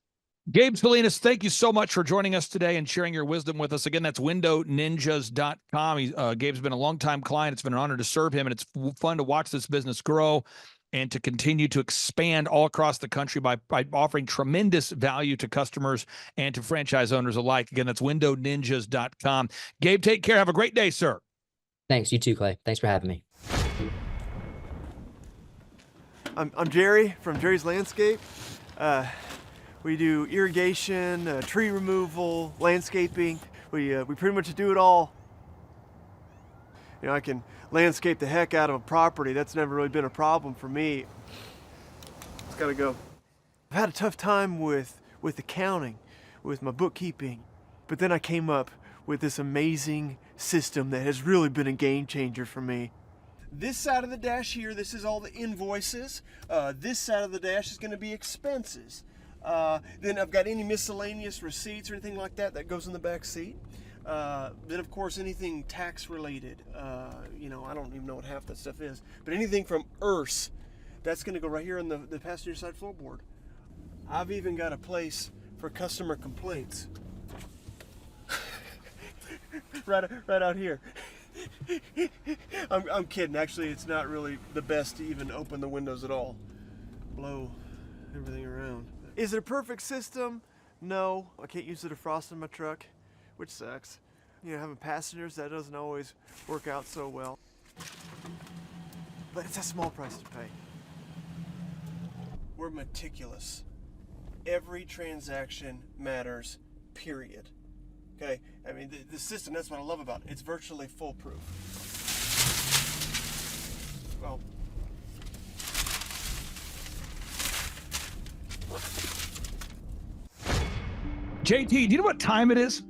[SPEAKER 4] Gabe Salinas, thank you so much for joining us today and sharing your wisdom with us. Again, that's windowninjas.com. Gabe's been a longtime client. It's been an honor to serve him, and it's fun to watch this business grow and to continue to expand all across the country by offering tremendous value to customers and to franchise owners alike. Again, that's windowninjas.com. Gabe, take care. Have a great day, sir.
[SPEAKER 1] Thanks. You too, Clay. Thanks for having me.
[SPEAKER 7] I'm Jerry from Jerry's Landscape. We do irrigation, tree removal, landscaping. We pretty much do it all. You know, I can landscape the heck out of a property. That's never really been a problem for me. It's gotta go. I've had a tough time with accounting, with my bookkeeping, but then I came up with this amazing system that has really been a game changer for me. This side of the dash here, this is all the invoices. This side of the dash is gonna be expenses. Then I've got any miscellaneous receipts or anything like that goes in the back seat. Then of course anything tax related, you know, I don't even know what half that stuff is, but anything from ERS, that's going to go right here on the passenger side floorboard. I've even got a place for customer complaints. right out here. I'm kidding. Actually, it's not really the best to even open the windows at all. Blow everything around. Is it a perfect system? No. I can't use the defrost in my truck, which sucks. You know, having passengers, that doesn't always work out so well. But it's a small price to pay. We're meticulous. Every transaction matters, period. Okay? I mean, the system, that's what I love about it. It's virtually foolproof. Well,
[SPEAKER 4] JT, do you know what time it is?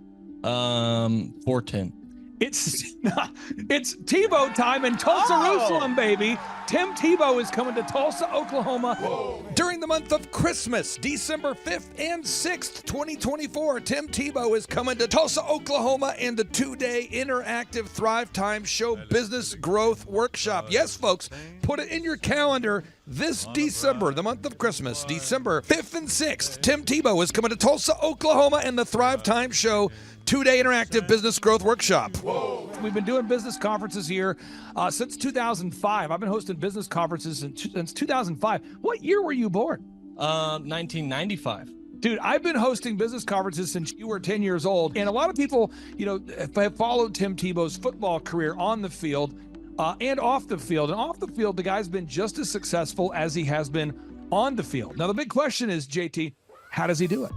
[SPEAKER 8] 4:10.
[SPEAKER 4] It's Tebow time in Tulsa, Jerusalem, baby. Tim Tebow is coming to Tulsa, Oklahoma. Whoa. During the month of Christmas, December 5th and 6th, 2024. Tim Tebow is coming to Tulsa, Oklahoma in the 2-day interactive Thrivetime Show Business Growth Workshop. Yes, folks, put it in your calendar. This December, the month of Christmas, December 5th and 6th, Tim Tebow is coming to Tulsa, Oklahoma in the Thrivetime Show 2-day interactive business growth workshop. Whoa. We've been doing business conferences here since 2005. I've been hosting business conferences since 2005. What year were you born?
[SPEAKER 8] 1995.
[SPEAKER 4] Dude, I've been hosting business conferences since you were 10 years old. And a lot of people, you know, have followed Tim Tebow's football career on the field and off the field. And off the field, the guy's been just as successful as he has been on the field. Now, the big question is, JT, how does he do it?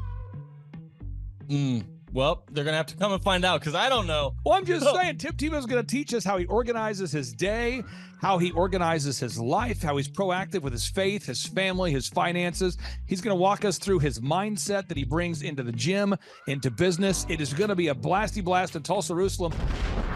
[SPEAKER 8] Well, they're going to have to come and find out because I don't know.
[SPEAKER 4] Well, I'm just saying, Tebow is going to teach us how he organizes his day, how he organizes his life, how he's proactive with his faith, his family, his finances. He's going to walk us through his mindset that he brings into the gym, into business. It is going to be a blasty blast in Tulsa, Jerusalem.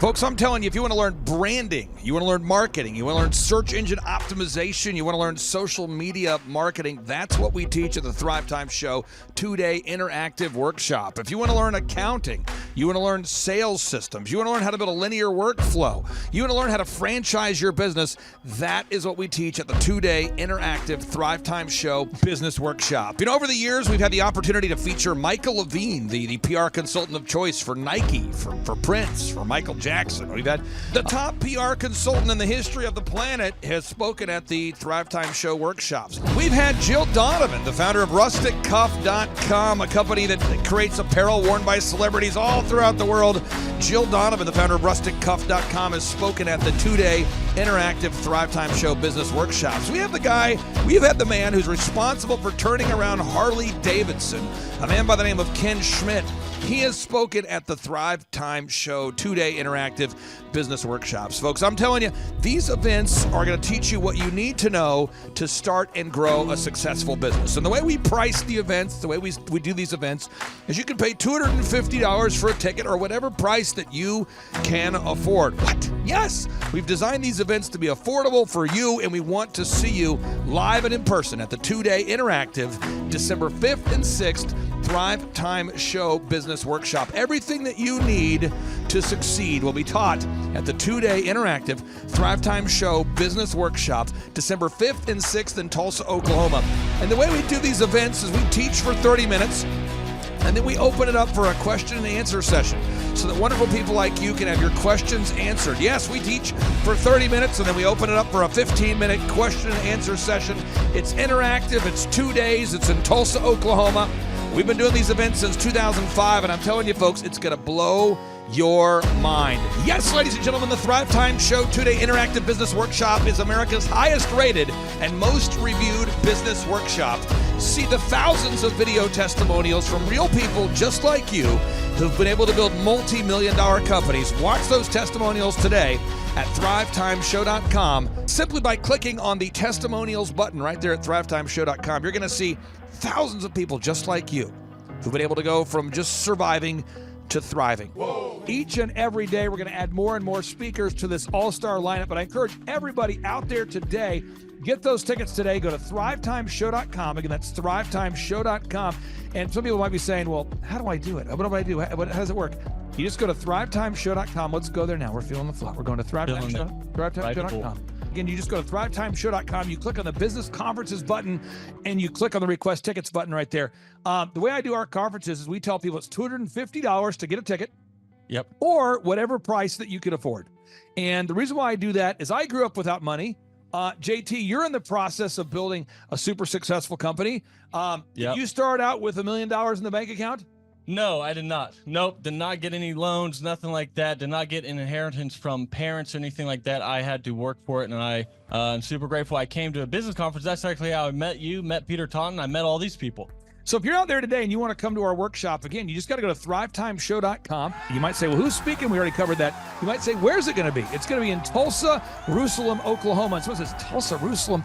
[SPEAKER 4] Folks, I'm telling you, if you want to learn branding, you want to learn marketing, you want to learn search engine optimization, you want to learn social media marketing, that's what we teach at the Thrivetime Show 2-day interactive workshop. If you want to learn accounting, you want to learn sales systems, you want to learn how to build a linear workflow, you want to learn how to franchise your business, that is what we teach at the 2-day interactive Thrivetime Show business workshop. You know, over the years, we've had the opportunity to feature Michael Levine, the PR consultant of choice for Nike, for Prince, for Michael Jackson. We've had the top PR consultant in the history of the planet has spoken at the Thrivetime Show workshops. We've had Jill Donovan, the founder of RusticCuff.com, a company that creates apparel worn by celebrities all throughout the world. Jill Donovan, the founder of RusticCuff.com, has spoken at the 2-day interactive Thrivetime Show business workshops. We have the man who's responsible for turning around Harley Davidson, a man by the name of Ken Schmidt. He has spoken at the Thrivetime Show 2-day interactive business workshops. Folks, I'm telling you, these events are going to teach you what you need to know to start and grow a successful business. And the way we price the events, the way we do these events, is you can pay $250 for a ticket or whatever price that you can afford. What? Yes, we've designed these events to be affordable for you, and we want to see you live and in person at the 2-day interactive December 5th and 6th Thrivetime Show business workshop. Everything that you need to succeed will be taught at the 2-day interactive Thrivetime Show business workshop, December 5th and 6th in Tulsa, Oklahoma. And the way we do these events is we teach for 30 minutes, and then we open it up for a question and answer session so that wonderful people like you can have your questions answered. Yes, we teach for 30 minutes, and then we open it up for a 15-minute question and answer session. It's interactive. It's 2 days. It's in Tulsa, Oklahoma. We've been doing these events since 2005, and I'm telling you, folks, it's going to blow your mind. Yes, ladies and gentlemen, the Thrivetime Show 2-day interactive business workshop is America's highest rated and most reviewed business workshop. See the thousands of video testimonials from real people just like you who've been able to build multi-million-dollar companies. Watch those testimonials today at thrivetimeshow.com. Simply by clicking on the testimonials button right there at thrivetimeshow.com, you're going to see thousands of people just like you who've been able to go from just surviving to thriving. Whoa. Each and every day, we're going to add more and more speakers to this all-star lineup, but I encourage everybody out there today, get those tickets today. Go to thrivetimeshow.com. Again, that's thrivetimeshow.com. And some people might be saying, well, how do I do it? What do I do? How does it work? You just go to thrivetimeshow.com. Let's go there now. We're feeling the flow. We're going to thrivetimeshow.com. Again, you just go to thrivetimeshow.com. You click on the business conferences button, and you click on the request tickets button right there. The way I do our conferences is we tell people it's $250 to get a ticket.
[SPEAKER 8] Yep.
[SPEAKER 4] Or whatever price that you can afford. And the reason why I do that is I grew up without money. JT, you're in the process of building a super successful company. Did you start out with $1 million in the bank account?
[SPEAKER 8] No, I did not. Nope, did not get any loans, nothing like that. Did not get an inheritance from parents or anything like that. I had to work for it, and I'm super grateful. I came to a business conference. That's actually how I met you, met Peter Taunton. I met all these people.
[SPEAKER 4] So if you're out there today and you want to come to our workshop, again, you just got to go to thrivetimeshow.com. You might say, well, who's speaking? We already covered that. You might say, where's it going to be? It's going to be in Tulsa, Jerusalem, Oklahoma. And someone says, Tulsa, Jerusalem.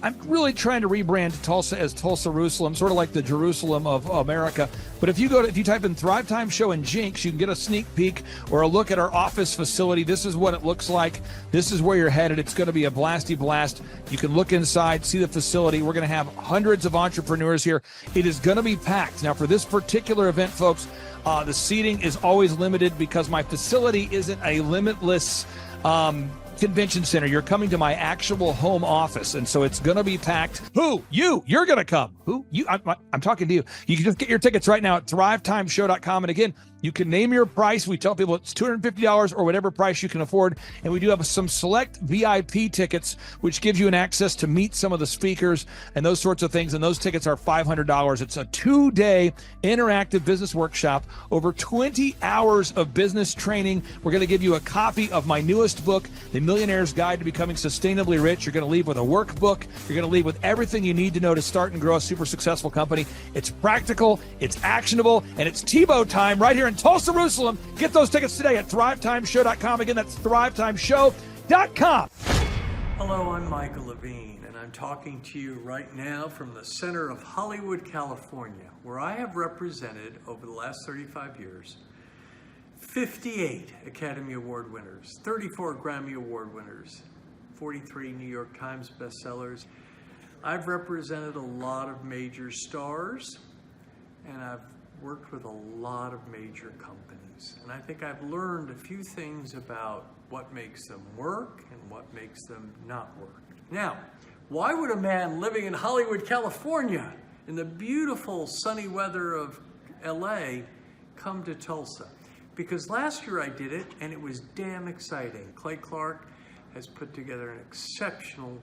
[SPEAKER 4] I'm really trying to rebrand Tulsa as Tulsa, Jerusalem, sort of like the Jerusalem of America. But if you type in Thrivetime Show and Jinx, you can get a sneak peek or a look at our office facility. This is what it looks like. This is where you're headed. It's going to be a blasty blast. You can look inside, see the facility. We're going to have hundreds of entrepreneurs here. It is going to be packed. Now, for this particular event, folks, the seating is always limited because my facility isn't a limitless convention center. You're coming to my actual home office, and so it's going to be packed. You're going to come. I'm talking to you. You can just get your tickets right now at thrivetimeshow.com. And again, You can name your price. We tell people it's $250 or whatever price you can afford. And we do have some select VIP tickets, which gives you an access to meet some of the speakers and those sorts of things. And those tickets are $500. It's a 2-day interactive business workshop, over 20 hours of business training. We're going to give you a copy of my newest book, The Millionaire's Guide to Becoming Sustainably Rich. You're going to leave with a workbook. You're going to leave with everything you need to know to start and grow a super successful company. It's practical, it's actionable, and it's Tebow time right here in Tulsa, Jerusalem. Get those tickets today at thrivetimeshow.com. Again, that's thrivetimeshow.com.
[SPEAKER 9] Hello, I'm Michael Levine, and I'm talking to you right now from the center of Hollywood, California, where I have represented over the last 35 years 58 Academy Award winners, 34 Grammy Award winners, 43 New York Times bestsellers. I've represented a lot of major stars, and I've worked with a lot of major companies. And I think I've learned a few things about what makes them work and what makes them not work. Now, why would a man living in Hollywood, California, in the beautiful sunny weather of LA, come to Tulsa? Because last year I did it, and it was damn exciting. Clay Clark has put together an exceptional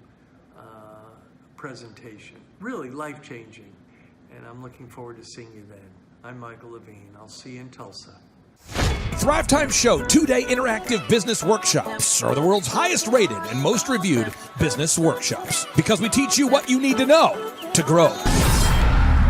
[SPEAKER 9] presentation, really life-changing, and I'm looking forward to seeing you then. I'm Michael Levine. I'll see you in Tulsa.
[SPEAKER 4] Thrivetime Show 2-day interactive business workshops are the world's highest rated and most reviewed business workshops because we teach you what you need to know to grow.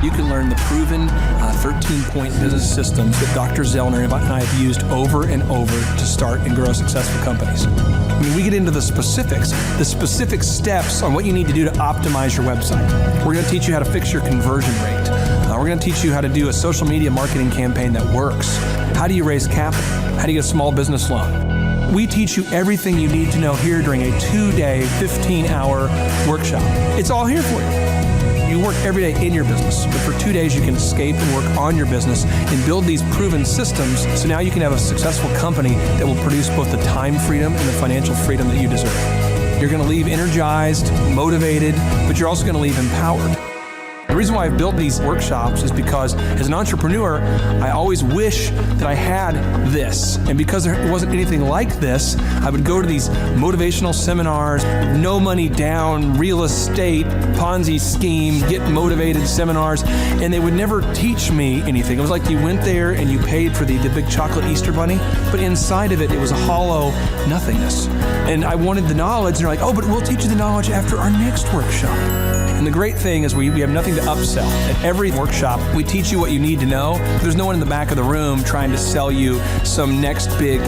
[SPEAKER 10] You can learn the proven 13-point business systems that Dr. Zellner and I have used over and over to start and grow successful companies. I mean, we get into the specifics steps on what you need to do to optimize your website. We're going to teach you how to fix your conversion rate. We're going to teach you how to do a social media marketing campaign that works. How do you raise capital? How do you get a small business loan? We teach you everything you need to know here during a 2-day, 15-hour workshop. It's all here for you. You work every day in your business, but for 2 days you can escape and work on your business and build these proven systems so now you can have a successful company that will produce both the time freedom and the financial freedom that you deserve. You're going to leave energized, motivated, but you're also going to leave empowered. The reason why I've built these workshops is because as an entrepreneur, I always wish that I had this. And because there wasn't anything like this, I would go to these motivational seminars, no money down, real estate, Ponzi scheme, get motivated seminars, and they would never teach me anything. It was like you went there and you paid for the big chocolate Easter bunny, but inside of it, it was a hollow nothingness. And I wanted the knowledge, and they're like, oh, but we'll teach you the knowledge after our next workshop. And the great thing is we have nothing to upsell. At every workshop, we teach you what you need to know. There's no one in the back of the room trying to sell you some next big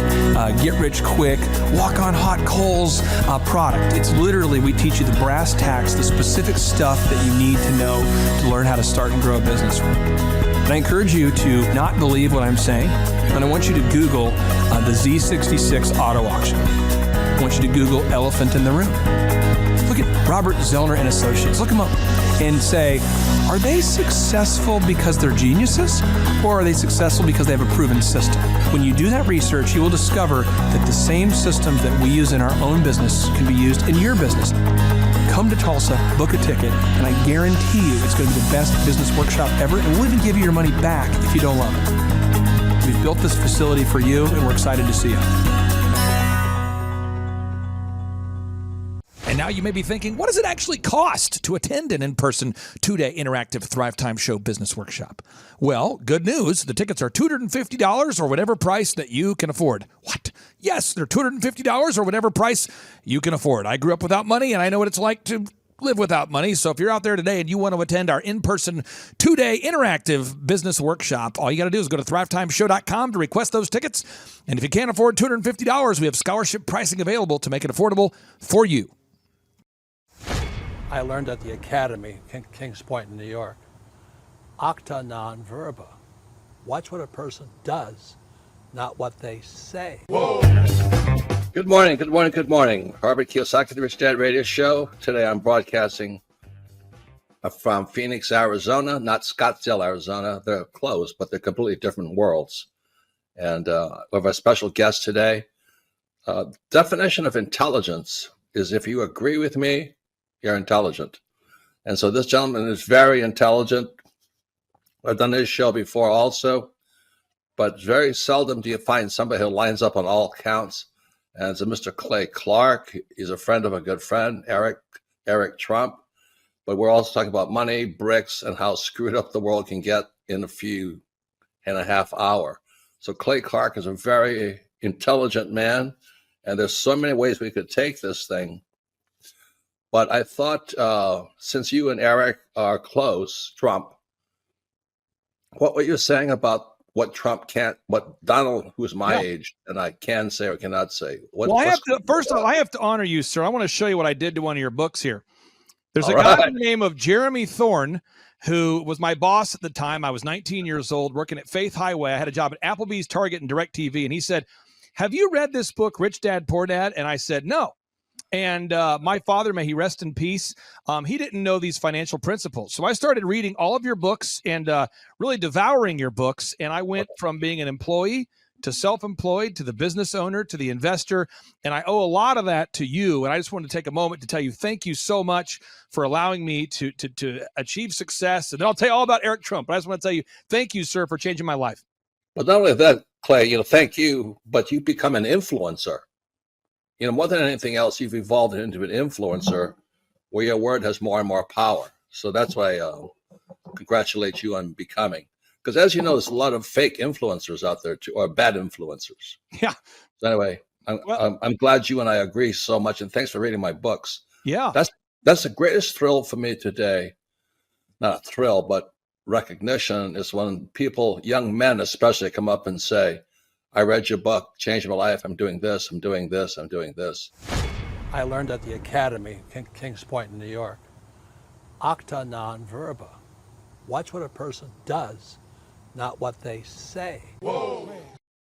[SPEAKER 10] get-rich-quick, walk-on-hot coals product. It's literally, we teach you the brass tacks, the specific stuff that you need to know to learn how to start and grow a business. And I encourage you to not believe what I'm saying, and I want you to Google the Z66 auto auction. I want you to Google elephant in the room. Look at Robert Zellner and Associates. Look them up and say, are they successful because they're geniuses, or are they successful because they have a proven system? When you do that research, you will discover that the same systems that we use in our own business can be used in your business. Come to Tulsa, book a ticket, and I guarantee you it's going to be the best business workshop ever, and we'll even give you your money back if you don't love it. We've built this facility for you, and we're excited to see you.
[SPEAKER 4] And now you may be thinking, what does it actually cost to attend an in-person 2-day interactive Thrivetime Show business workshop? Well, good news. The tickets are $250 or whatever price that you can afford. What? Yes, they're $250 or whatever price you can afford. I grew up without money, and I know what it's like to live without money. So if you're out there today and you want to attend our in-person 2-day interactive business workshop, all you got to do is go to thrivetimeshow.com to request those tickets. And if you can't afford $250, we have scholarship pricing available to make it affordable for you.
[SPEAKER 11] I learned at the Academy, Kings Point in New York. Acta non verba. Watch what a person does, not what they say.
[SPEAKER 12] Whoa. Good morning, good morning, good morning. Robert Kiyosaki, the Rich Dad Radio Show. Today I'm broadcasting from Phoenix, Arizona, not Scottsdale, Arizona. They're close, but they're completely different worlds. And we have a special guest today. Definition of intelligence is if you agree with me, you're intelligent. And so this gentleman is very intelligent. I've done his show before also. but very seldom do you find somebody who lines up on all counts. And it's a Mr. Clay Clark. He's a friend of a good friend, Eric Trump. But we're also talking about money, bricks, and how screwed up the world can get in a few and a half hour. So Clay Clark is a very intelligent man, and there's so many ways we could take this thing. But I thought, since you and Eric are close, Trump, what were you saying about what Trump can't, what Donald, who's my age, and I can say or cannot say?
[SPEAKER 4] Well, I have to, first of all, I have to honor you, sir. I want to show you what I did to one of your books here. There's a guy by the name of Jeremy Thorne, who was my boss at the time. I was 19 years old, working at Faith Highway. I had a job at Applebee's, Target, and DirecTV. And he said, have you read this book, Rich Dad, Poor Dad? And I said, no. And my father, may he rest in peace, he didn't know these financial principles. So I started reading all of your books and really devouring your books. And I went from being an employee to self-employed, to the business owner, to the investor. And I owe a lot of that to you. And I just wanted to take a moment to tell you, thank you so much for allowing me to achieve success. And then I'll tell you all about Eric Trump. But I just want to tell you, thank you, sir, for changing my life.
[SPEAKER 12] But not only that, Clay, thank you, but you become an influencer. More than anything else, you've evolved into an influencer where your word has more and more power. So that's why I congratulate you on becoming. Because as you know, there's a lot of fake influencers out there too, or bad influencers.
[SPEAKER 4] Yeah.
[SPEAKER 12] So anyway, I'm glad you and I agree so much, and thanks for reading my books.
[SPEAKER 4] Yeah.
[SPEAKER 12] That's the greatest thrill for me today. Not a thrill, but recognition is when people, young men especially, come up and say, I read your book, changed my life. I'm doing this, I'm doing this, I'm doing this.
[SPEAKER 11] I learned at the Academy, Kings Point in New York, acta non verba. Watch what a person does, not what they say.
[SPEAKER 13] Whoa.